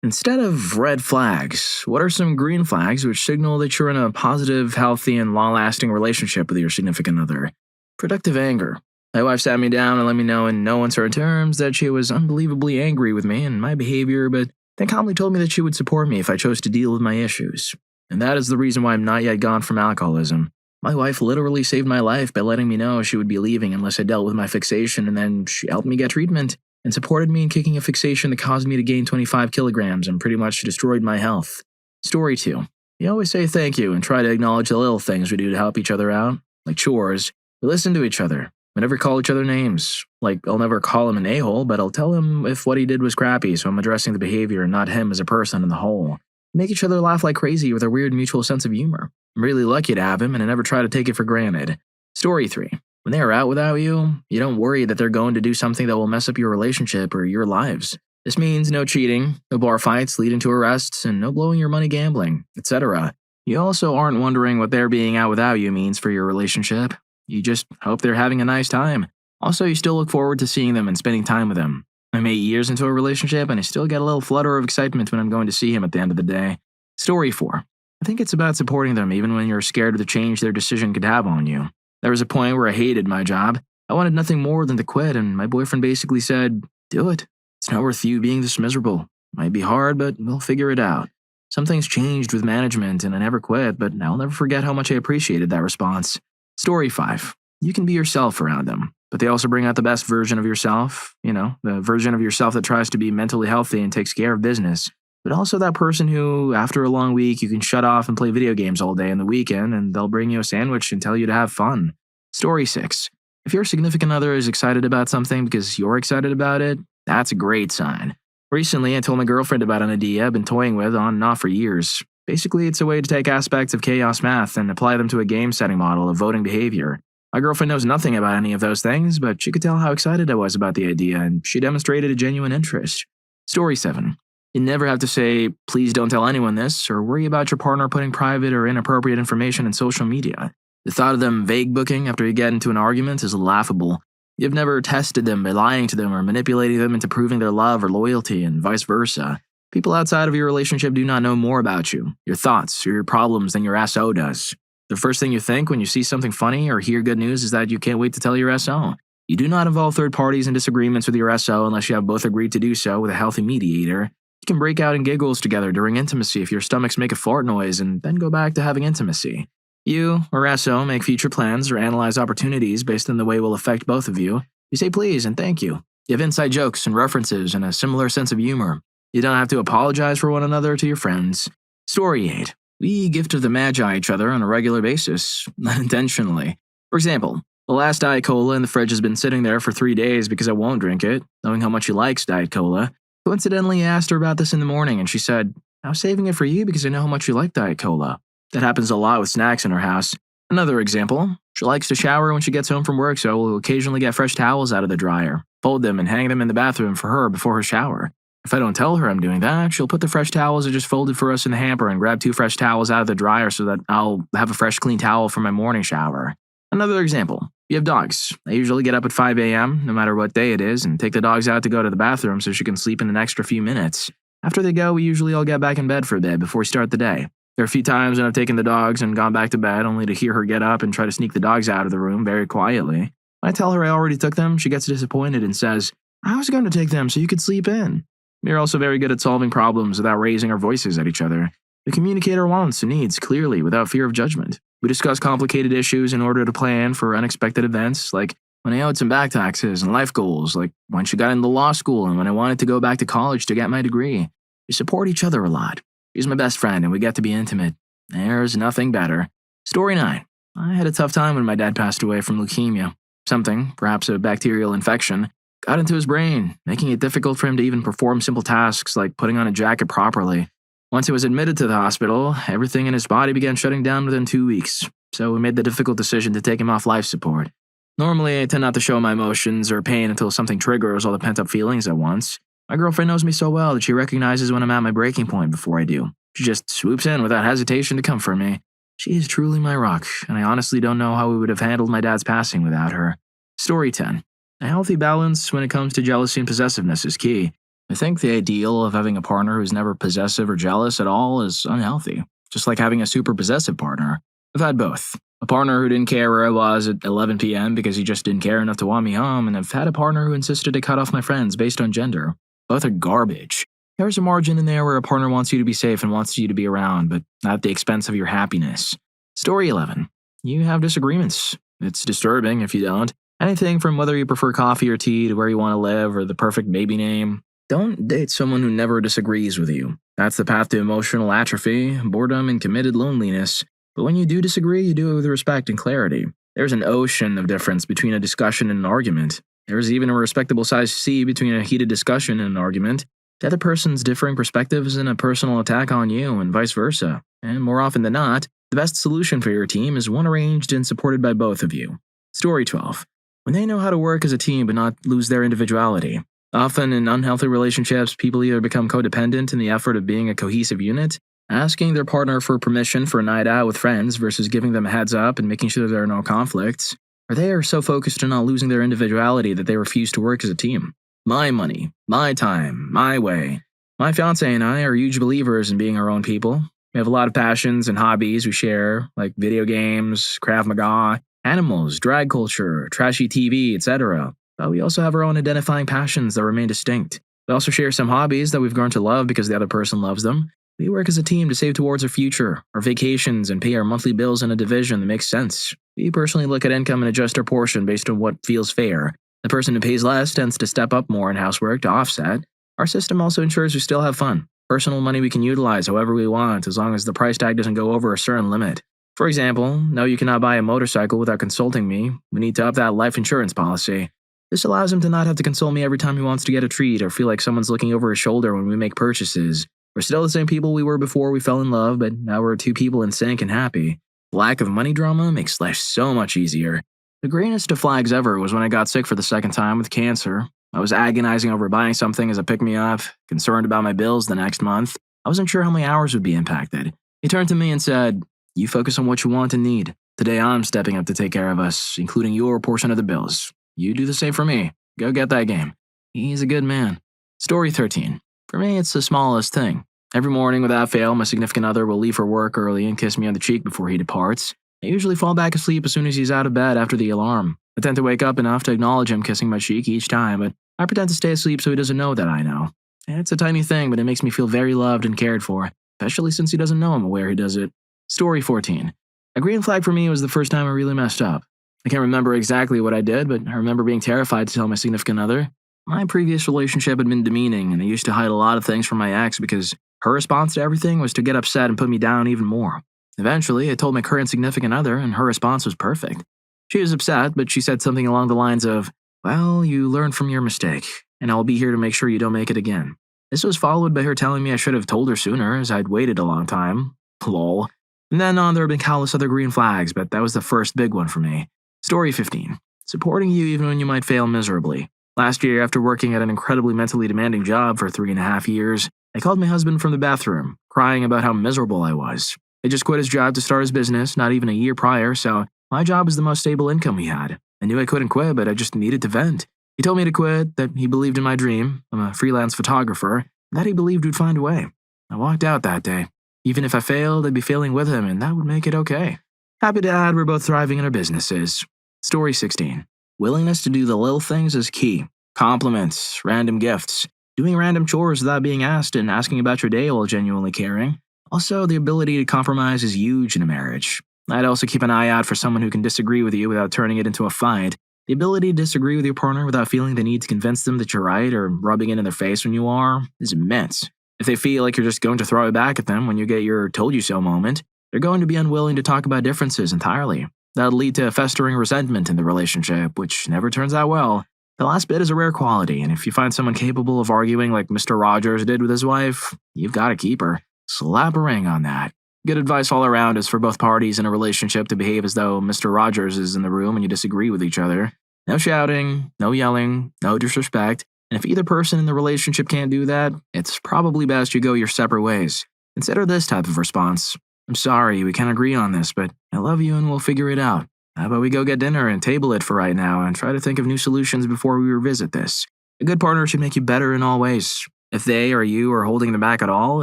Instead of red flags, what are some green flags which signal that you're in a positive, healthy, and long-lasting relationship with your significant other? Productive anger. My wife sat me down and let me know in no uncertain terms that she was unbelievably angry with me and my behavior, but then calmly told me that she would support me if I chose to deal with my issues. And that is the reason why I'm not yet gone from alcoholism. My wife literally saved my life by letting me know she would be leaving unless I dealt with my fixation, and then she helped me get treatment and supported me in kicking a fixation that caused me to gain 25 kilograms and pretty much destroyed my health. Story 2. We always say thank you and try to acknowledge the little things we do to help each other out, like chores. We listen to each other. We never call each other names. Like, I'll never call him an a-hole, but I'll tell him if what he did was crappy, so I'm addressing the behavior and not him as a person in the whole. We make each other laugh like crazy with our weird mutual sense of humor. I'm really lucky to have him, and I never try to take it for granted. Story 3. When they are out without you, you don't worry that they're going to do something that will mess up your relationship or your lives. This means no cheating, no bar fights leading to arrests, and no blowing your money gambling, etc. You also aren't wondering what their being out without you means for your relationship. You just hope they're having a nice time. Also, you still look forward to seeing them and spending time with them. I'm 8 years into a relationship, and I still get a little flutter of excitement when I'm going to see him at the end of the day. Story 4. I think it's about supporting them even when you're scared of the change their decision could have on you. There was a point where I hated my job. I wanted nothing more than to quit, and my boyfriend basically said, "Do it. It's not worth you being this miserable. Might be hard, but we'll figure it out." Some things changed with management, and I never quit, but I'll never forget how much I appreciated that response. Story 5. You can be yourself around them, but they also bring out the best version of yourself, the version of yourself that tries to be mentally healthy and takes care of business, but also that person who, after a long week, you can shut off and play video games all day on the weekend, and they'll bring you a sandwich and tell you to have fun. Story 6. If your significant other is excited about something because you're excited about it, that's a great sign. Recently, I told my girlfriend about an idea I've been toying with on and off for years. Basically, it's a way to take aspects of chaos math and apply them to a game setting model of voting behavior. My girlfriend knows nothing about any of those things, but she could tell how excited I was about the idea, and she demonstrated a genuine interest. Story 7. You never have to say, "Please don't tell anyone this," or worry about your partner putting private or inappropriate information in social media. The thought of them vague booking after you get into an argument is laughable. You've never tested them by lying to them or manipulating them into proving their love or loyalty, and vice versa. People outside of your relationship do not know more about you, your thoughts, or your problems than your SO does. The first thing you think when you see something funny or hear good news is that you can't wait to tell your SO. You do not involve third parties in disagreements with your SO unless you have both agreed to do so with a healthy mediator. You can break out in giggles together during intimacy if your stomachs make a fart noise and then go back to having intimacy. You, or SO, make future plans or analyze opportunities based on the way it will affect both of you. You say please and thank you. You have inside jokes and references and a similar sense of humor. You don't have to apologize for one another to your friends. Story 8. We gift the magi each other on a regular basis, unintentionally. For example, the last Diet Cola in the fridge has been sitting there for 3 days because I won't drink it, knowing how much she likes Diet Cola. Coincidentally, I asked her about this in the morning, and she said, "I was saving it for you because I know how much you like Diet Cola." That happens a lot with snacks in her house. Another example, she likes to shower when she gets home from work, so we'll occasionally get fresh towels out of the dryer, fold them, and hang them in the bathroom for her before her shower. If I don't tell her I'm doing that, she'll put the fresh towels I just folded for us in the hamper and grab 2 fresh towels out of the dryer so that I'll have a fresh clean towel for my morning shower. Another example, you have dogs. I usually get up at 5 a.m., no matter what day it is, and take the dogs out to go to the bathroom so she can sleep in an extra few minutes. After they go, we usually all get back in bed for a bit before we start the day. There are a few times when I've taken the dogs and gone back to bed only to hear her get up and try to sneak the dogs out of the room very quietly. When I tell her I already took them, she gets disappointed and says, "I was going to take them so you could sleep in." We're also very good at solving problems without raising our voices at each other. We communicate our wants and needs clearly without fear of judgment. We discuss complicated issues in order to plan for unexpected events, like when I owed some back taxes and life goals, like when she got into law school and when I wanted to go back to college to get my degree. We support each other a lot. She's my best friend and we get to be intimate. There's nothing better. Story 9. I had a tough time when my dad passed away from leukemia. Something, perhaps a bacterial infection, got into his brain, making it difficult for him to even perform simple tasks like putting on a jacket properly. Once he was admitted to the hospital, everything in his body began shutting down within 2 weeks, so we made the difficult decision to take him off life support. Normally, I tend not to show my emotions or pain until something triggers all the pent-up feelings at once. My girlfriend knows me so well that she recognizes when I'm at my breaking point before I do. She just swoops in without hesitation to comfort me. She is truly my rock, and I honestly don't know how we would have handled my dad's passing without her. Story 10. A healthy balance when it comes to jealousy and possessiveness is key. I think the ideal of having a partner who's never possessive or jealous at all is unhealthy, just like having a super possessive partner. I've had both. A partner who didn't care where I was at 11 p.m. because he just didn't care enough to want me home, and I've had a partner who insisted to cut off my friends based on gender. Both are garbage. There's a margin in there where a partner wants you to be safe and wants you to be around, but not at the expense of your happiness. Story 11. You have disagreements. It's disturbing if you don't. Anything from whether you prefer coffee or tea to where you want to live or the perfect baby name. Don't date someone who never disagrees with you. That's the path to emotional atrophy, boredom, and committed loneliness. But when you do disagree, you do it with respect and clarity. There's an ocean of difference between a discussion and an argument. There's even a respectable sized sea between a heated discussion and an argument. The other person's differing perspectives and a personal attack on you, and vice versa. And more often than not, the best solution for your team is one arranged and supported by both of you. Story 12. When they know how to work as a team but not lose their individuality. Often in unhealthy relationships, people either become codependent in the effort of being a cohesive unit, asking their partner for permission for a night out with friends versus giving them a heads up and making sure there are no conflicts, or they are so focused on not losing their individuality that they refuse to work as a team. My money, my time, my way. My fiancé and I are huge believers in being our own people. We have a lot of passions and hobbies we share, like video games, Krav Maga, animals, drag culture, trashy TV, etc. But we also have our own identifying passions that remain distinct. We also share some hobbies that we've grown to love because the other person loves them. We work as a team to save towards our future, our vacations, and pay our monthly bills in a division that makes sense. We personally look at income and adjust our portion based on what feels fair. The person who pays less tends to step up more in housework to offset. Our system also ensures we still have fun. Personal money we can utilize however we want as long as the price tag doesn't go over a certain limit. For example, no, you cannot buy a motorcycle without consulting me. We need to up that life insurance policy. This allows him to not have to consult me every time he wants to get a treat or feel like someone's looking over his shoulder when we make purchases. We're still the same people we were before we fell in love, but now we're two people in sync and happy. The lack of money drama makes life so much easier. The greenest of flags ever was when I got sick for the second time with cancer. I was agonizing over buying something as a pick-me-up, concerned about my bills the next month. I wasn't sure how many hours would be impacted. He turned to me and said, "You focus on what you want and need. Today I'm stepping up to take care of us, including your portion of the bills. You do the same for me. Go get that game." He's a good man. Story 13. For me, it's the smallest thing. Every morning without fail, my significant other will leave for work early and kiss me on the cheek before he departs. I usually fall back asleep as soon as he's out of bed after the alarm. I tend to wake up enough to acknowledge him kissing my cheek each time, but I pretend to stay asleep so he doesn't know that I know. It's a tiny thing, but it makes me feel very loved and cared for, especially since he doesn't know I'm aware he does it. Story 14. A green flag for me was the first time I really messed up. I can't remember exactly what I did, but I remember being terrified to tell my significant other. My previous relationship had been demeaning, and I used to hide a lot of things from my ex because her response to everything was to get upset and put me down even more. Eventually, I told my current significant other, and her response was perfect. She was upset, but she said something along the lines of, "Well, you learned from your mistake, and I'll be here to make sure you don't make it again." This was followed by her telling me I should have told her sooner, as I'd waited a long time. Lol. From then on, there have been countless other green flags, but that was the first big one for me. Story 15. Supporting you even when you might fail miserably. Last year, after working at an incredibly mentally demanding job for 3.5 years, I called my husband from the bathroom, crying about how miserable I was. I just quit his job to start his business, not even a year prior, so my job was the most stable income we had. I knew I couldn't quit, but I just needed to vent. He told me to quit, that he believed in my dream, I'm a freelance photographer, and that he believed we'd find a way. I walked out that day. Even if I failed, I'd be failing with him, and that would make it okay. Happy to add we're both thriving in our businesses. Story 16. Willingness to do the little things is key. Compliments, random gifts, doing random chores without being asked, and asking about your day while genuinely caring. Also, the ability to compromise is huge in a marriage. I'd also keep an eye out for someone who can disagree with you without turning it into a fight. The ability to disagree with your partner without feeling the need to convince them that you're right or rubbing it in their face when you are is immense. If they feel like you're just going to throw it back at them when you get your told you so moment, they're going to be unwilling to talk about differences entirely. That'll lead to festering resentment in the relationship, which never turns out well. The last bit is a rare quality, and if you find someone capable of arguing like Mr. Rogers did with his wife, you've got to keep her. Slap a ring on that. Good advice all around is for both parties in a relationship to behave as though Mr. Rogers is in the room and you disagree with each other. No shouting, no yelling, no disrespect, and if either person in the relationship can't do that, it's probably best you go your separate ways. Consider this type of response. "I'm sorry, we can't agree on this, but I love you and we'll figure it out. How about we go get dinner and table it for right now and try to think of new solutions before we revisit this?" A good partner should make you better in all ways. If they or you are holding them back at all,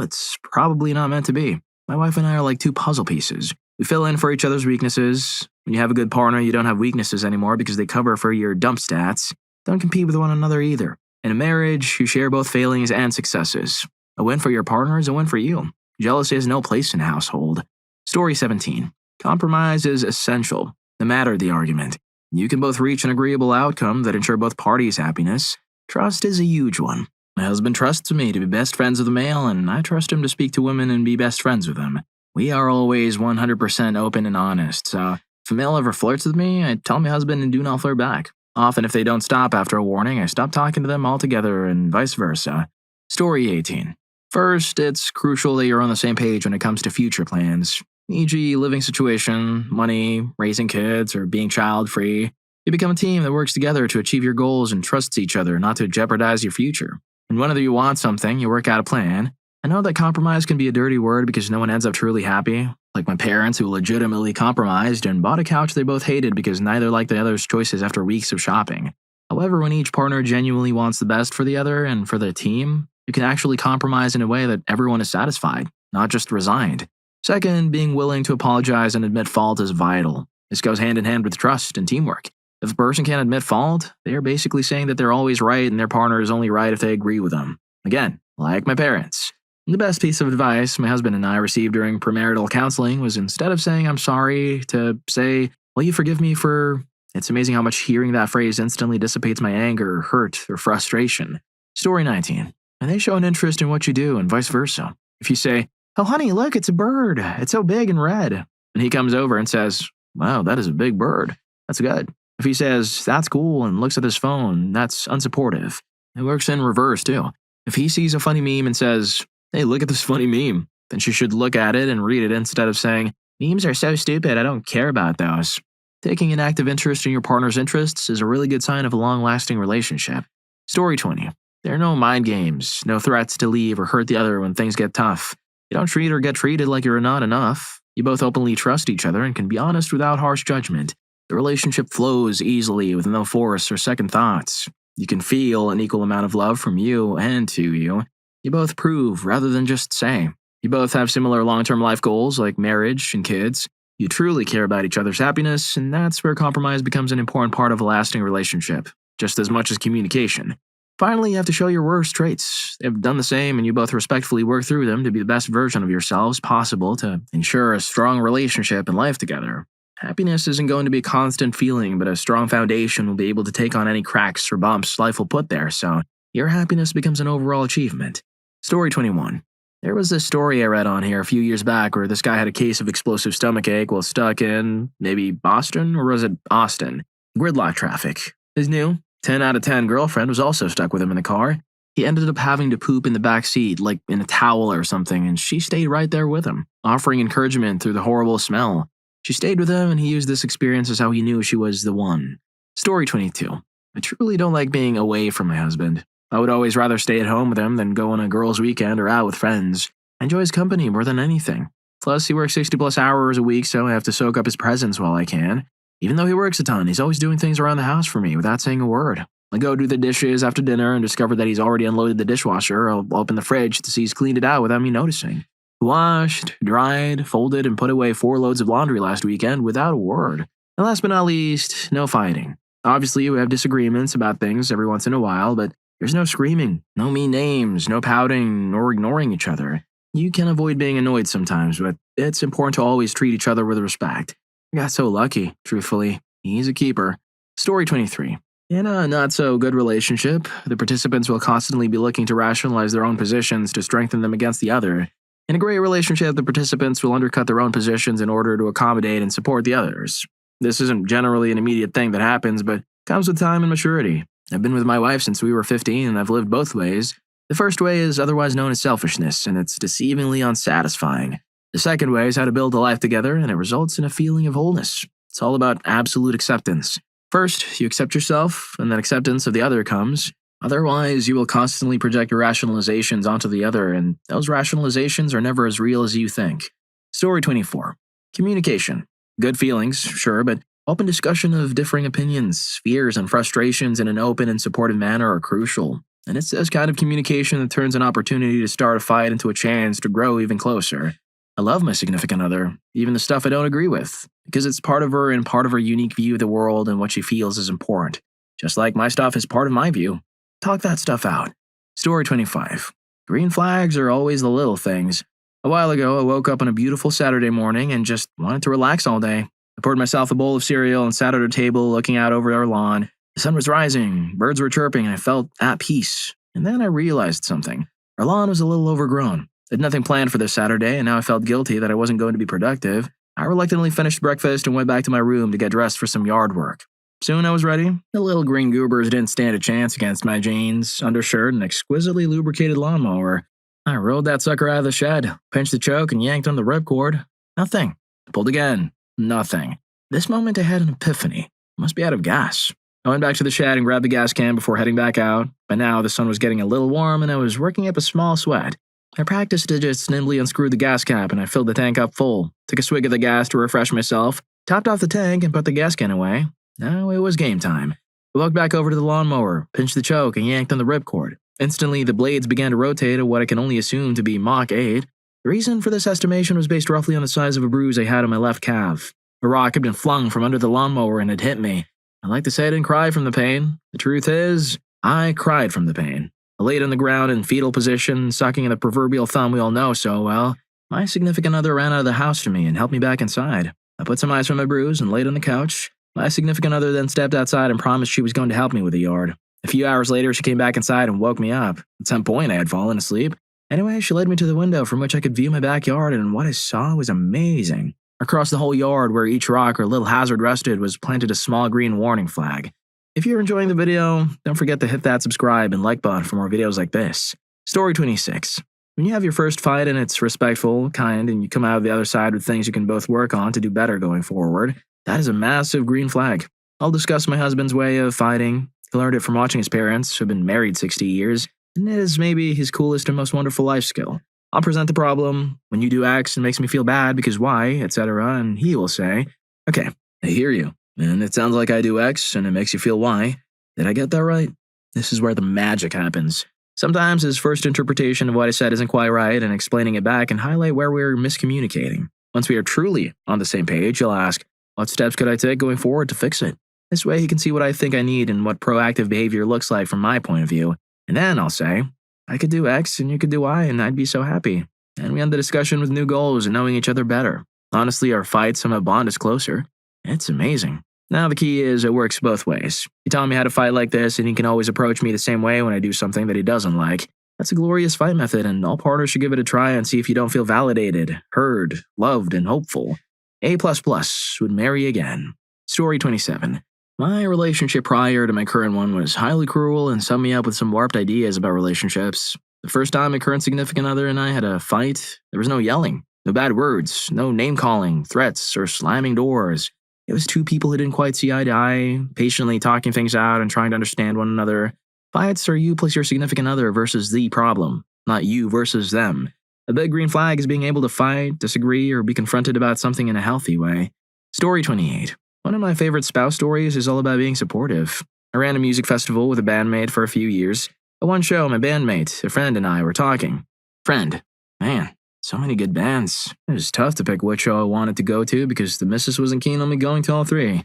it's probably not meant to be. My wife and I are like two puzzle pieces. We fill in for each other's weaknesses. When you have a good partner, you don't have weaknesses anymore because they cover for your dump stats. Don't compete with one another either. In a marriage, you share both failings and successes. A win for your partner is a win for you. Jealousy has no place in a household. Story 17. Compromise is essential, no matter the argument. You can both reach an agreeable outcome that ensure both parties' happiness. Trust is a huge one. My husband trusts me to be best friends with a male, and I trust him to speak to women and be best friends with them. We are always 100% open and honest, so if a male ever flirts with me, I tell my husband and do not flirt back. Often if they don't stop after a warning, I stop talking to them altogether and vice versa. Story 18. First, it's crucial that you're on the same page when it comes to future plans, e.g. living situation, money, raising kids, or being child-free. You become a team that works together to achieve your goals and trusts each other not to jeopardize your future. And whenever you want something, you work out a plan. I know that compromise can be a dirty word because no one ends up truly happy, like my parents who legitimately compromised and bought a couch they both hated because neither liked the other's choices after weeks of shopping. However, when each partner genuinely wants the best for the other and for their team, you can actually compromise in a way that everyone is satisfied, not just resigned. Second, being willing to apologize and admit fault is vital. This goes hand in hand with trust and teamwork. If a person can't admit fault, they are basically saying that they're always right and their partner is only right if they agree with them. Again, like my parents. The best piece of advice my husband and I received during premarital counseling was instead of saying I'm sorry, to say, will you forgive me for... It's amazing how much hearing that phrase instantly dissipates my anger, hurt, or frustration. Story 19. And they show an interest in what you do and vice versa. If you say, oh honey, look, it's a bird. It's so big and red. And he comes over and says, wow, that is a big bird. That's good. If he says, that's cool, and looks at his phone, that's unsupportive. It works in reverse, too. If he sees a funny meme and says, hey, look at this funny meme, then she should look at it and read it instead of saying, memes are so stupid, I don't care about those. Taking an active interest in your partner's interests is a really good sign of a long-lasting relationship. Story 20. There are no mind games, no threats to leave or hurt the other when things get tough. You don't treat or get treated like you're not enough. You both openly trust each other and can be honest without harsh judgment. The relationship flows easily with no force or second thoughts. You can feel an equal amount of love from you and to you. You both prove rather than just say. You both have similar long-term life goals like marriage and kids. You truly care about each other's happiness, and that's where compromise becomes an important part of a lasting relationship, just as much as communication. Finally, you have to show your worst traits. They've done the same, and you both respectfully work through them to be the best version of yourselves possible to ensure a strong relationship and life together. Happiness isn't going to be a constant feeling, but a strong foundation will be able to take on any cracks or bumps life will put there, so your happiness becomes an overall achievement. Story 21. There was this story I read on here a few years back where this guy had a case of explosive stomachache while stuck in, maybe Boston, or was it Austin? Gridlock traffic. His new 10 out of 10 girlfriend was also stuck with him in the car. He ended up having to poop in the back seat, like in a towel or something, and she stayed right there with him, offering encouragement through the horrible smell. She stayed with him, and he used this experience as how he knew she was the one. Story 22. I truly don't like being away from my husband. I would always rather stay at home with him than go on a girls' weekend or out with friends. I enjoy his company more than anything. Plus, he works 60-plus hours a week, so I have to soak up his presence while I can. Even though he works a ton, he's always doing things around the house for me without saying a word. I go do the dishes after dinner and discover that he's already unloaded the dishwasher. I'll open the fridge to see he's cleaned it out without me noticing. Washed, dried, folded, and put away 4 loads of laundry last weekend without a word. And last but not least, no fighting. Obviously, we have disagreements about things every once in a while, but there's no screaming, no mean names, no pouting, nor ignoring each other. You can avoid being annoyed sometimes, but it's important to always treat each other with respect. I got so lucky, truthfully. He's a keeper. Story 23. In a not-so-good relationship, the participants will constantly be looking to rationalize their own positions to strengthen them against the other. In a great relationship, the participants will undercut their own positions in order to accommodate and support the others. This isn't generally an immediate thing that happens, but comes with time and maturity. I've been with my wife since we were 15, and I've lived both ways. The first way is otherwise known as selfishness, and it's deceivingly unsatisfying. The second way is how to build a life together, and it results in a feeling of wholeness. It's all about absolute acceptance. First, you accept yourself, and then acceptance of the other comes. Otherwise, you will constantly project your rationalizations onto the other, and those rationalizations are never as real as you think. Story 24. Communication. Good feelings, sure, but open discussion of differing opinions, fears, and frustrations in an open and supportive manner are crucial. And it's this kind of communication that turns an opportunity to start a fight into a chance to grow even closer. I love my significant other, even the stuff I don't agree with, because it's part of her and part of her unique view of the world and what she feels is important. Just like my stuff is part of my view. Talk that stuff out. Story 25. Green flags are always the little things. A while ago, I woke up on a beautiful Saturday morning and just wanted to relax all day. I poured myself a bowl of cereal and sat at our table looking out over our lawn. The sun was rising, birds were chirping, and I felt at peace. And then I realized something. Our lawn was a little overgrown. I had nothing planned for this Saturday, and now I felt guilty that I wasn't going to be productive. I reluctantly finished breakfast and went back to my room to get dressed for some yard work. Soon I was ready. The little green goobers didn't stand a chance against my jeans, undershirt, and exquisitely lubricated lawnmower. I rolled that sucker out of the shed, pinched the choke, and yanked on the ripcord. Nothing. Pulled again. Nothing. This moment I had an epiphany. I must be out of gas. I went back to the shed and grabbed the gas can before heading back out. By now, the sun was getting a little warm and I was working up a small sweat. I practiced to just nimbly unscrew the gas cap and I filled the tank up full, took a swig of the gas to refresh myself, topped off the tank and put the gas can away. Now it was game time. I walked back over to the lawnmower, pinched the choke, and yanked on the ripcord. Instantly, the blades began to rotate at what I can only assume to be Mach 8. The reason for this estimation was based roughly on the size of a bruise I had on my left calf. A rock had been flung from under the lawnmower and had hit me. I like to say I didn't cry from the pain. The truth is, I cried from the pain. I laid on the ground in fetal position, sucking in the proverbial thumb we all know so well. My significant other ran out of the house to me and helped me back inside. I put some ice on my bruise and laid on the couch. My significant other then stepped outside and promised she was going to help me with the yard. A few hours later, she came back inside and woke me up. At some point, I had fallen asleep. Anyway, she led me to the window from which I could view my backyard, and what I saw was amazing. Across the whole yard, where each rock or little hazard rested, was planted a small green warning flag. If you're enjoying the video, don't forget to hit that subscribe and like button for more videos like this. Story 26. When you have your first fight and it's respectful, kind, and you come out of the other side with things you can both work on to do better going forward, that is a massive green flag. I'll discuss my husband's way of fighting. He learned it from watching his parents, who have been married 60 years, and it is maybe his coolest and most wonderful life skill. I'll present the problem. When you do X, it makes me feel bad because Y, etc., and he will say, okay, I hear you, and it sounds like I do X, and it makes you feel Y. Did I get that right? This is where the magic happens. Sometimes his first interpretation of what I said isn't quite right, and explaining it back can highlight where we're miscommunicating. Once we are truly on the same page, he'll ask, what steps could I take going forward to fix it? This way he can see what I think I need and what proactive behavior looks like from my point of view. And then I'll say, I could do X and you could do Y and I'd be so happy. And we end the discussion with new goals and knowing each other better. Honestly, our fights and our bond is closer. It's amazing. Now the key is it works both ways. You tell me how to fight like this and he can always approach me the same way when I do something that he doesn't like. That's a glorious fight method and all partners should give it a try and see if you don't feel validated, heard, loved, and hopeful. A++ would marry again. Story 27. My relationship prior to my current one was highly cruel and summed me up with some warped ideas about relationships. The first time my current significant other and I had a fight, there was no yelling, no bad words, no name-calling, threats, or slamming doors. It was two people who didn't quite see eye to eye, patiently talking things out and trying to understand one another. Fights are you plus your significant other versus the problem, not you versus them. A big green flag is being able to fight, disagree, or be confronted about something in a healthy way. Story 28. One of my favorite spouse stories is all about being supportive. I ran a music festival with a bandmate for a few years. At one show, my bandmate, a friend, and I were talking. Friend, man, so many good bands. It was tough to pick which show I wanted to go to because the missus wasn't keen on me going to all three.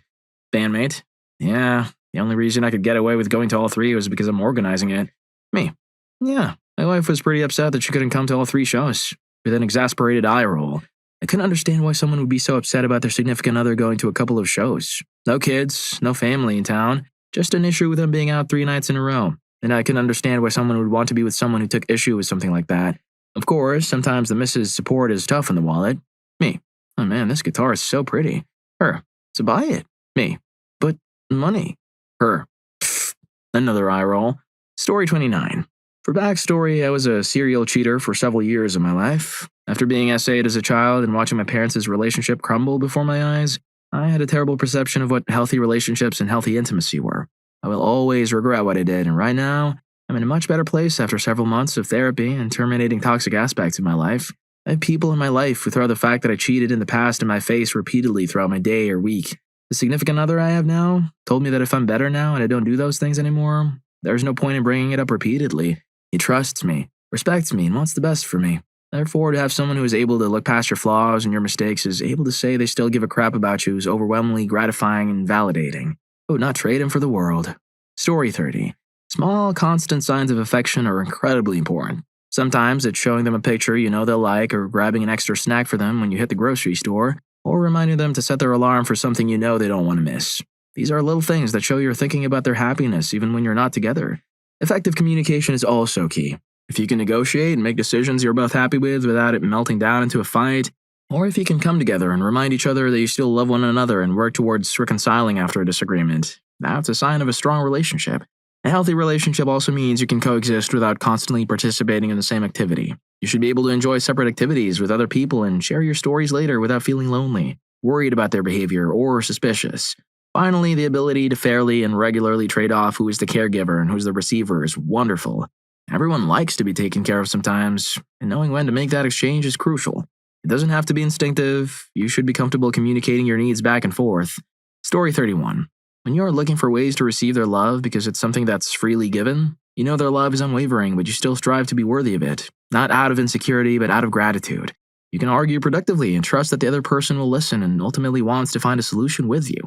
Bandmate, yeah, the only reason I could get away with going to all three was because I'm organizing it. Me, yeah, my wife was pretty upset that she couldn't come to all three shows, with an exasperated eye roll. I couldn't understand why someone would be so upset about their significant other going to a couple of shows. No kids, no family in town, just an issue with them being out 3 nights in a row. And I couldn't understand why someone would want to be with someone who took issue with something like that. Of course, sometimes the missus' support is tough in the wallet. Me, oh man, this guitar is so pretty. Her, so buy it. Me, but money. Her, pfft, another eye roll. Story 29. For backstory, I was a serial cheater for several years of my life. After being essayed as a child and watching my parents' relationship crumble before my eyes, I had a terrible perception of what healthy relationships and healthy intimacy were. I will always regret what I did, and right now, I'm in a much better place after several months of therapy and terminating toxic aspects of my life. I have people in my life who throw the fact that I cheated in the past in my face repeatedly throughout my day or week. The significant other I have now told me that if I'm better now and I don't do those things anymore, there's no point in bringing it up repeatedly. He trusts me, respects me, and wants the best for me. Therefore, to have someone who is able to look past your flaws and your mistakes, is able to say they still give a crap about you, is overwhelmingly gratifying and validating. I would not trade him for the world. Story 30. Small, constant signs of affection are incredibly important. Sometimes it's showing them a picture you know they'll like, or grabbing an extra snack for them when you hit the grocery store, or reminding them to set their alarm for something you know they don't want to miss. These are little things that show you're thinking about their happiness even when you're not together. Effective communication is also key. If you can negotiate and make decisions you're both happy with without it melting down into a fight, or if you can come together and remind each other that you still love one another and work towards reconciling after a disagreement, that's a sign of a strong relationship. A healthy relationship also means you can coexist without constantly participating in the same activity. You should be able to enjoy separate activities with other people and share your stories later without feeling lonely, worried about their behavior, or suspicious. Finally, the ability to fairly and regularly trade off who is the caregiver and who's the receiver is wonderful. Everyone likes to be taken care of sometimes, and knowing when to make that exchange is crucial. It doesn't have to be instinctive. You should be comfortable communicating your needs back and forth. Story 31. When you are looking for ways to receive their love because it's something that's freely given, you know their love is unwavering, but you still strive to be worthy of it, not out of insecurity, but out of gratitude. You can argue productively and trust that the other person will listen and ultimately wants to find a solution with you.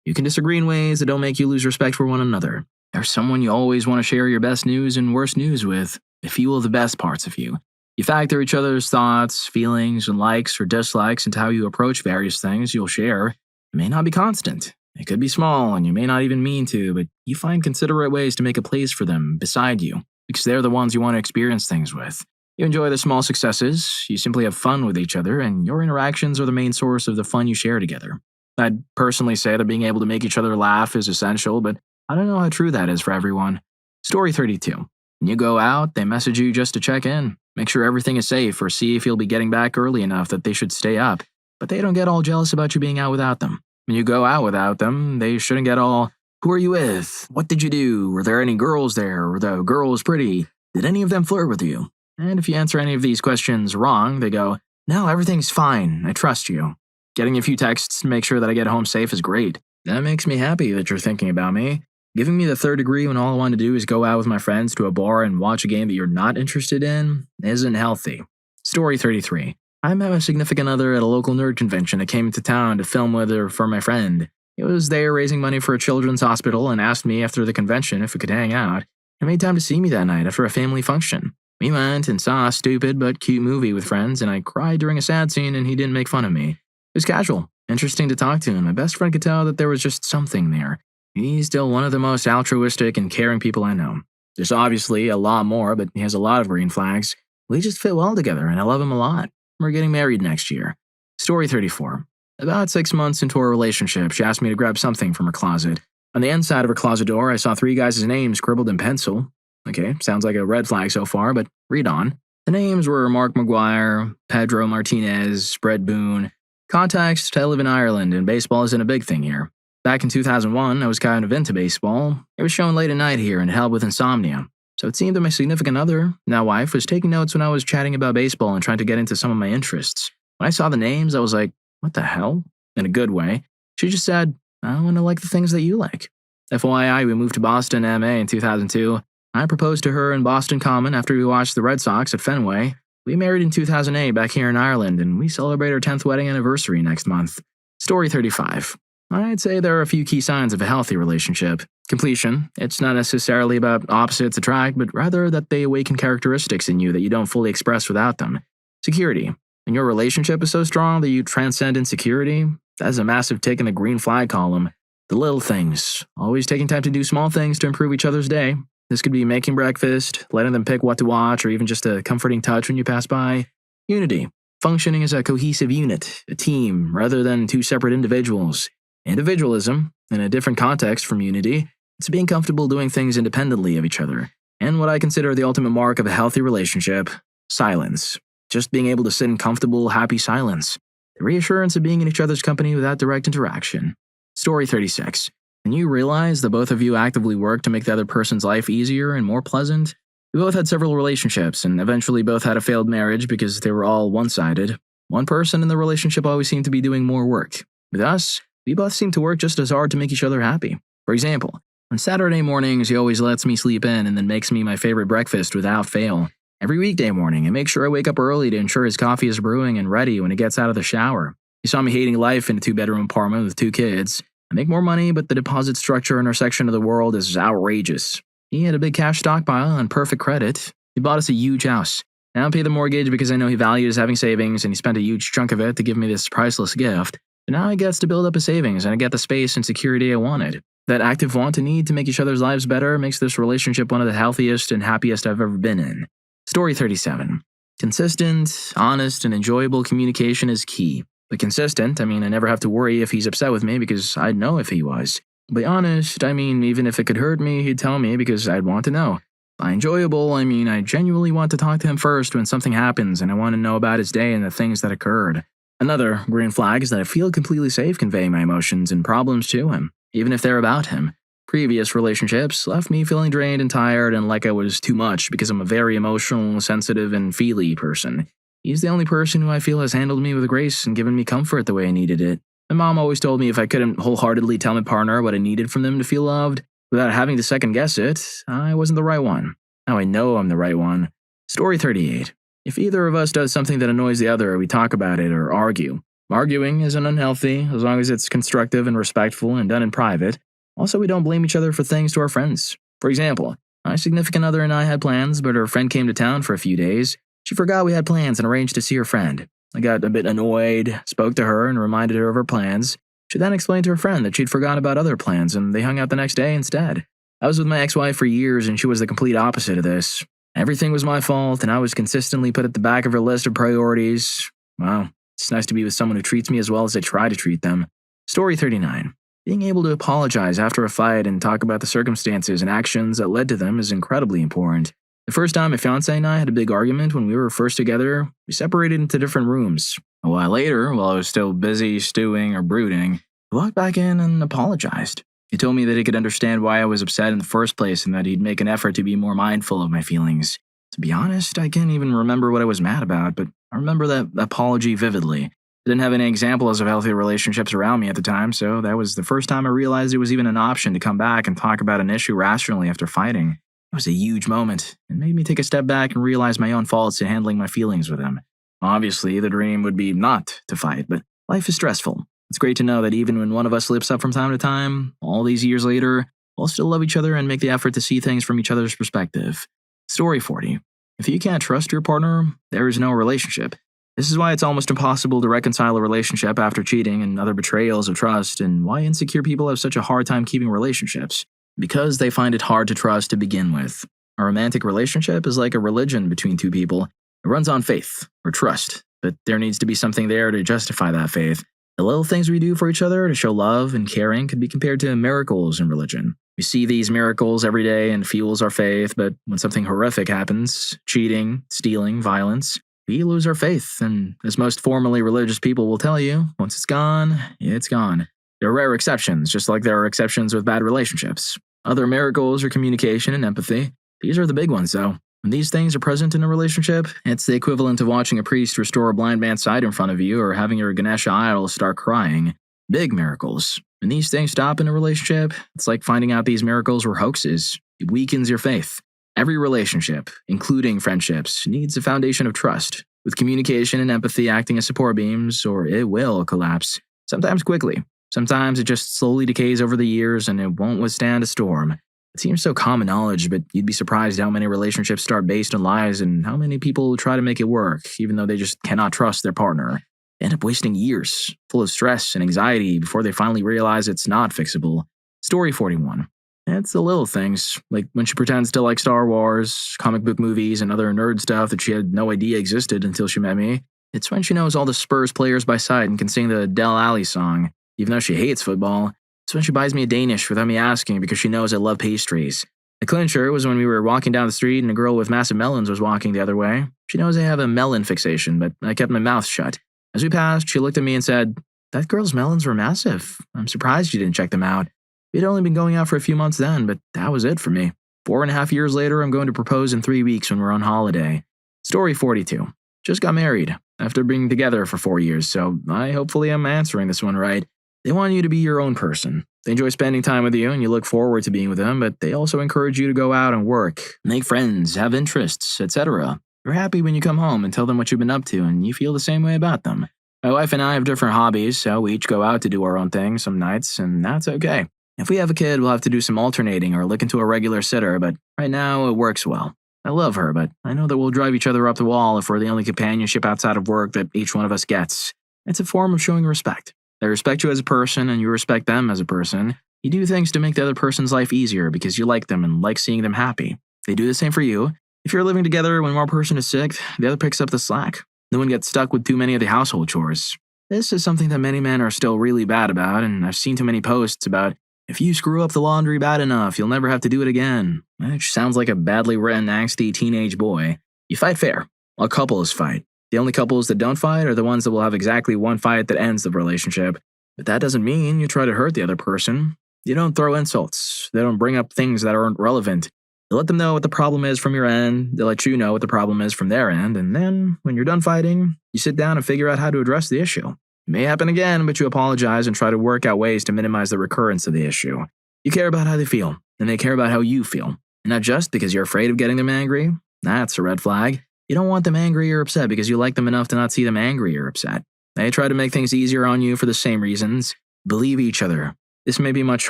You can disagree in ways that don't make you lose respect for one another. There's someone you always want to share your best news and worst news with. They fuel the best parts of you. You factor each other's thoughts, feelings, and likes or dislikes into how you approach various things you'll share. It may not be constant. It could be small, and you may not even mean to, but you find considerate ways to make a place for them beside you, because they're the ones you want to experience things with. You enjoy the small successes, you simply have fun with each other, and your interactions are the main source of the fun you share together. I'd personally say that being able to make each other laugh is essential, but I don't know how true that is for everyone. Story 32. When you go out, they message you just to check in, make sure everything is safe, or see if you'll be getting back early enough that they should stay up, but they don't get all jealous about you being out without them. When you go out without them, they shouldn't get all, "Who are you with? What did you do? Were there any girls there? Were the girls pretty? Did any of them flirt with you?" And if you answer any of these questions wrong, they go, "No, everything's fine. I trust you." Getting a few texts to make sure that I get home safe is great. That makes me happy that you're thinking about me. Giving me the third degree when all I want to do is go out with my friends to a bar and watch a game that you're not interested in isn't healthy. Story 33. I met a significant other at a local nerd convention that came into town to film with her for my friend. He was there raising money for a children's hospital and asked me after the convention if we could hang out. He made time to see me that night after a family function. We went and saw a stupid but cute movie with friends, and I cried during a sad scene and he didn't make fun of me. It was casual, interesting to talk to, and my best friend could tell that there was just something there. He's still one of the most altruistic and caring people I know. There's obviously a lot more, but he has a lot of green flags. We just fit well together, and I love him a lot. We're getting married next year. Story 34. About 6 months into our relationship, she asked me to grab something from her closet. On the inside of her closet door, I saw 3 guys' names scribbled in pencil. Okay, sounds like a red flag so far, but read on. The names were Mark McGuire, Pedro Martinez, Brett Boone. Context, I live in Ireland, and baseball isn't a big thing here. Back in 2001, I was kind of into baseball. It was shown late at night here and helped with insomnia. So it seemed that my significant other, now wife, was taking notes when I was chatting about baseball and trying to get into some of my interests. When I saw the names, I was like, what the hell? In a good way. She just said, I want to like the things that you like. FYI, we moved to Boston, MA in 2002. I proposed to her in Boston Common after we watched the Red Sox at Fenway. We married in 2008 back here in Ireland, and we celebrate our 10th wedding anniversary next month. Story 35. I'd say there are a few key signs of a healthy relationship. Completion. It's not necessarily about opposites attract, but rather that they awaken characteristics in you that you don't fully express without them. Security. When your relationship is so strong that you transcend insecurity, that's a massive tick in the green flag column. The little things. Always taking time to do small things to improve each other's day. This could be making breakfast, letting them pick what to watch, or even just a comforting touch when you pass by. Unity. Functioning as a cohesive unit, a team, rather than 2 separate individuals. Individualism, in a different context from unity, it's being comfortable doing things independently of each other. And what I consider the ultimate mark of a healthy relationship, silence. Just being able to sit in comfortable, happy silence. The reassurance of being in each other's company without direct interaction. Story 36. When you realize that both of you actively work to make the other person's life easier and more pleasant, we both had several relationships and eventually both had a failed marriage because they were all one-sided. One person in the relationship always seemed to be doing more work. With us, we both seem to work just as hard to make each other happy. For example, on Saturday mornings, he always lets me sleep in and then makes me my favorite breakfast without fail. Every weekday morning, I make sure I wake up early to ensure his coffee is brewing and ready when he gets out of the shower. He saw me hating life in a 2-bedroom apartment with 2 kids. I make more money, but the deposit structure in our section of the world is outrageous. He had a big cash stockpile and perfect credit. He bought us a huge house. I don't pay the mortgage because I know he values having savings, and he spent a huge chunk of it to give me this priceless gift. But now he gets to build up his savings, and I get the space and security I wanted. That active want and need to make each other's lives better makes this relationship one of the healthiest and happiest I've ever been in. Story 37. Consistent, honest, and enjoyable communication is key. By consistent, I mean I never have to worry if he's upset with me because I'd know if he was. By honest, I mean even if it could hurt me, he'd tell me because I'd want to know. By enjoyable, I mean I genuinely want to talk to him first when something happens and I want to know about his day and the things that occurred. Another green flag is that I feel completely safe conveying my emotions and problems to him, even if they're about him. Previous relationships left me feeling drained and tired and like I was too much because I'm a very emotional, sensitive, and feely person. He's the only person who I feel has handled me with grace and given me comfort the way I needed it. My mom always told me if I couldn't wholeheartedly tell my partner what I needed from them to feel loved, without having to second guess it, I wasn't the right one. Now I know I'm the right one. Story 38. If either of us does something that annoys the other, we talk about it or argue. Arguing isn't unhealthy as long as it's constructive and respectful and done in private. Also, we don't blame each other for things to our friends. For example, my significant other and I had plans, but her friend came to town for a few days. She forgot we had plans and arranged to see her friend. I got a bit annoyed, spoke to her, and reminded her of her plans. She then explained to her friend that she'd forgotten about other plans, and they hung out the next day instead. I was with my ex-wife for years, and she was the complete opposite of this. Everything was my fault, and I was consistently put at the back of her list of priorities. Wow, it's nice to be with someone who treats me as well as I try to treat them. Story 39. Being able to apologize after a fight and talk about the circumstances and actions that led to them is incredibly important. The first time my fiancé and I had a big argument when we were first together, we separated into different rooms. A while later, while I was still busy stewing or brooding, he walked back in and apologized. He told me that he could understand why I was upset in the first place and that he'd make an effort to be more mindful of my feelings. To be honest, I can't even remember what I was mad about, but I remember that apology vividly. I didn't have any examples of healthy relationships around me at the time, so that was the first time I realized it was even an option to come back and talk about an issue rationally after fighting. It was a huge moment. It made me take a step back and realize my own faults in handling my feelings with him. Obviously, the dream would be not to fight, but life is stressful. It's great to know that even when one of us slips up from time to time, all these years later, we'll still love each other and make the effort to see things from each other's perspective. Story 40. If you can't trust your partner, there is no relationship. This is why it's almost impossible to reconcile a relationship after cheating and other betrayals of trust, and why insecure people have such a hard time keeping relationships. Because they find it hard to trust to begin with. A romantic relationship is like a religion between two people. It runs on faith, or trust, but there needs to be something there to justify that faith. The little things we do for each other to show love and caring could be compared to miracles in religion. We see these miracles every day and fuels our faith, but when something horrific happens, cheating, stealing, violence, we lose our faith, and as most formerly religious people will tell you, once it's gone, it's gone. There are rare exceptions, just like there are exceptions with bad relationships. Other miracles are communication and empathy. These are the big ones, though. When these things are present in a relationship, it's the equivalent of watching a priest restore a blind man's sight in front of you or having your Ganesha idol start crying. Big miracles. When these things stop in a relationship, it's like finding out these miracles were hoaxes. It weakens your faith. Every relationship, including friendships, needs a foundation of trust, with communication and empathy acting as support beams, or it will collapse. Sometimes quickly. Sometimes it just slowly decays over the years and it won't withstand a storm. It seems so common knowledge, but you'd be surprised how many relationships start based on lies and how many people try to make it work, even though they just cannot trust their partner. They end up wasting years, full of stress and anxiety, before they finally realize it's not fixable. Story 41. It's the little things, like when she pretends to like Star Wars, comic book movies, and other nerd stuff that she had no idea existed until she met me. It's when she knows all the Spurs players by sight and can sing the Del Alli song, even though she hates football. It's when she buys me a Danish without me asking because she knows I love pastries. The clincher was when we were walking down the street and a girl with massive melons was walking the other way. She knows I have a melon fixation, but I kept my mouth shut. As we passed, she looked at me and said, "That girl's melons were massive. I'm surprised you didn't check them out." We'd only been going out for a few months then, but that was it for me. 4.5 years later, I'm going to propose in 3 weeks when we're on holiday. Story 42. Just got married after being together for 4 years, so hopefully I'm answering this one right. They want you to be your own person. They enjoy spending time with you and you look forward to being with them, but they also encourage you to go out and work, make friends, have interests, etc. You're happy when you come home and tell them what you've been up to, and you feel the same way about them. My wife and I have different hobbies, so we each go out to do our own thing some nights, and that's okay. If we have a kid, we'll have to do some alternating or look into a regular sitter, but right now it works well. I love her, but I know that we'll drive each other up the wall if we're the only companionship outside of work that each one of us gets. It's a form of showing respect. They respect you as a person, and you respect them as a person. You do things to make the other person's life easier because you like them and like seeing them happy. They do the same for you. If you're living together, when one person is sick, the other picks up the slack. No one gets stuck with too many of the household chores. This is something that many men are still really bad about, and I've seen too many posts about, if you screw up the laundry bad enough, you'll never have to do it again. Which sounds like a badly written, angsty teenage boy. You fight fair. All couples fight. The only couples that don't fight are the ones that will have exactly one fight that ends the relationship. But that doesn't mean you try to hurt the other person. You don't throw insults. They don't bring up things that aren't relevant. You let them know what the problem is from your end, they let you know what the problem is from their end, and then, when you're done fighting, you sit down and figure out how to address the issue. It may happen again, but you apologize and try to work out ways to minimize the recurrence of the issue. You care about how they feel, and they care about how you feel. And not just because you're afraid of getting them angry. That's a red flag. You don't want them angry or upset because you like them enough to not see them angry or upset. They try to make things easier on you for the same reasons. Believe each other. This may be much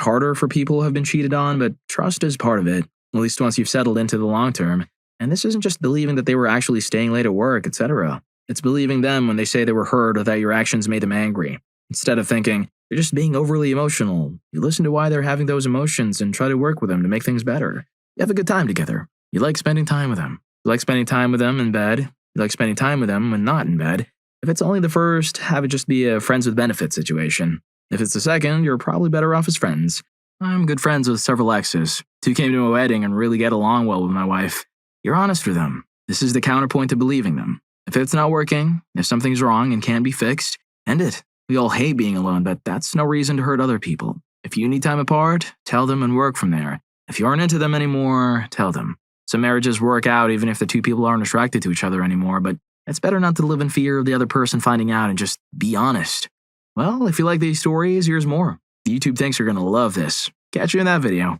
harder for people who have been cheated on, but trust is part of it. At least once you've settled into the long term. And this isn't just believing that they were actually staying late at work, etc. It's believing them when they say they were hurt or that your actions made them angry. Instead of thinking, they're just being overly emotional, you listen to why they're having those emotions and try to work with them to make things better. You have a good time together. You like spending time with them. You like spending time with them in bed. You like spending time with them when not in bed. If it's only the first, have it just be a friends with benefits situation. If it's the second, you're probably better off as friends. I'm good friends with several exes. 2 came to a wedding and really get along well with my wife. You're honest with them. This is the counterpoint to believing them. If it's not working, if something's wrong and can't be fixed, end it. We all hate being alone, but that's no reason to hurt other people. If you need time apart, tell them and work from there. If you aren't into them anymore, tell them. Some marriages work out even if the 2 people aren't attracted to each other anymore, but it's better not to live in fear of the other person finding out and just be honest. Well, if you like these stories, here's more. YouTube thinks you're going to love this. Catch you in that video.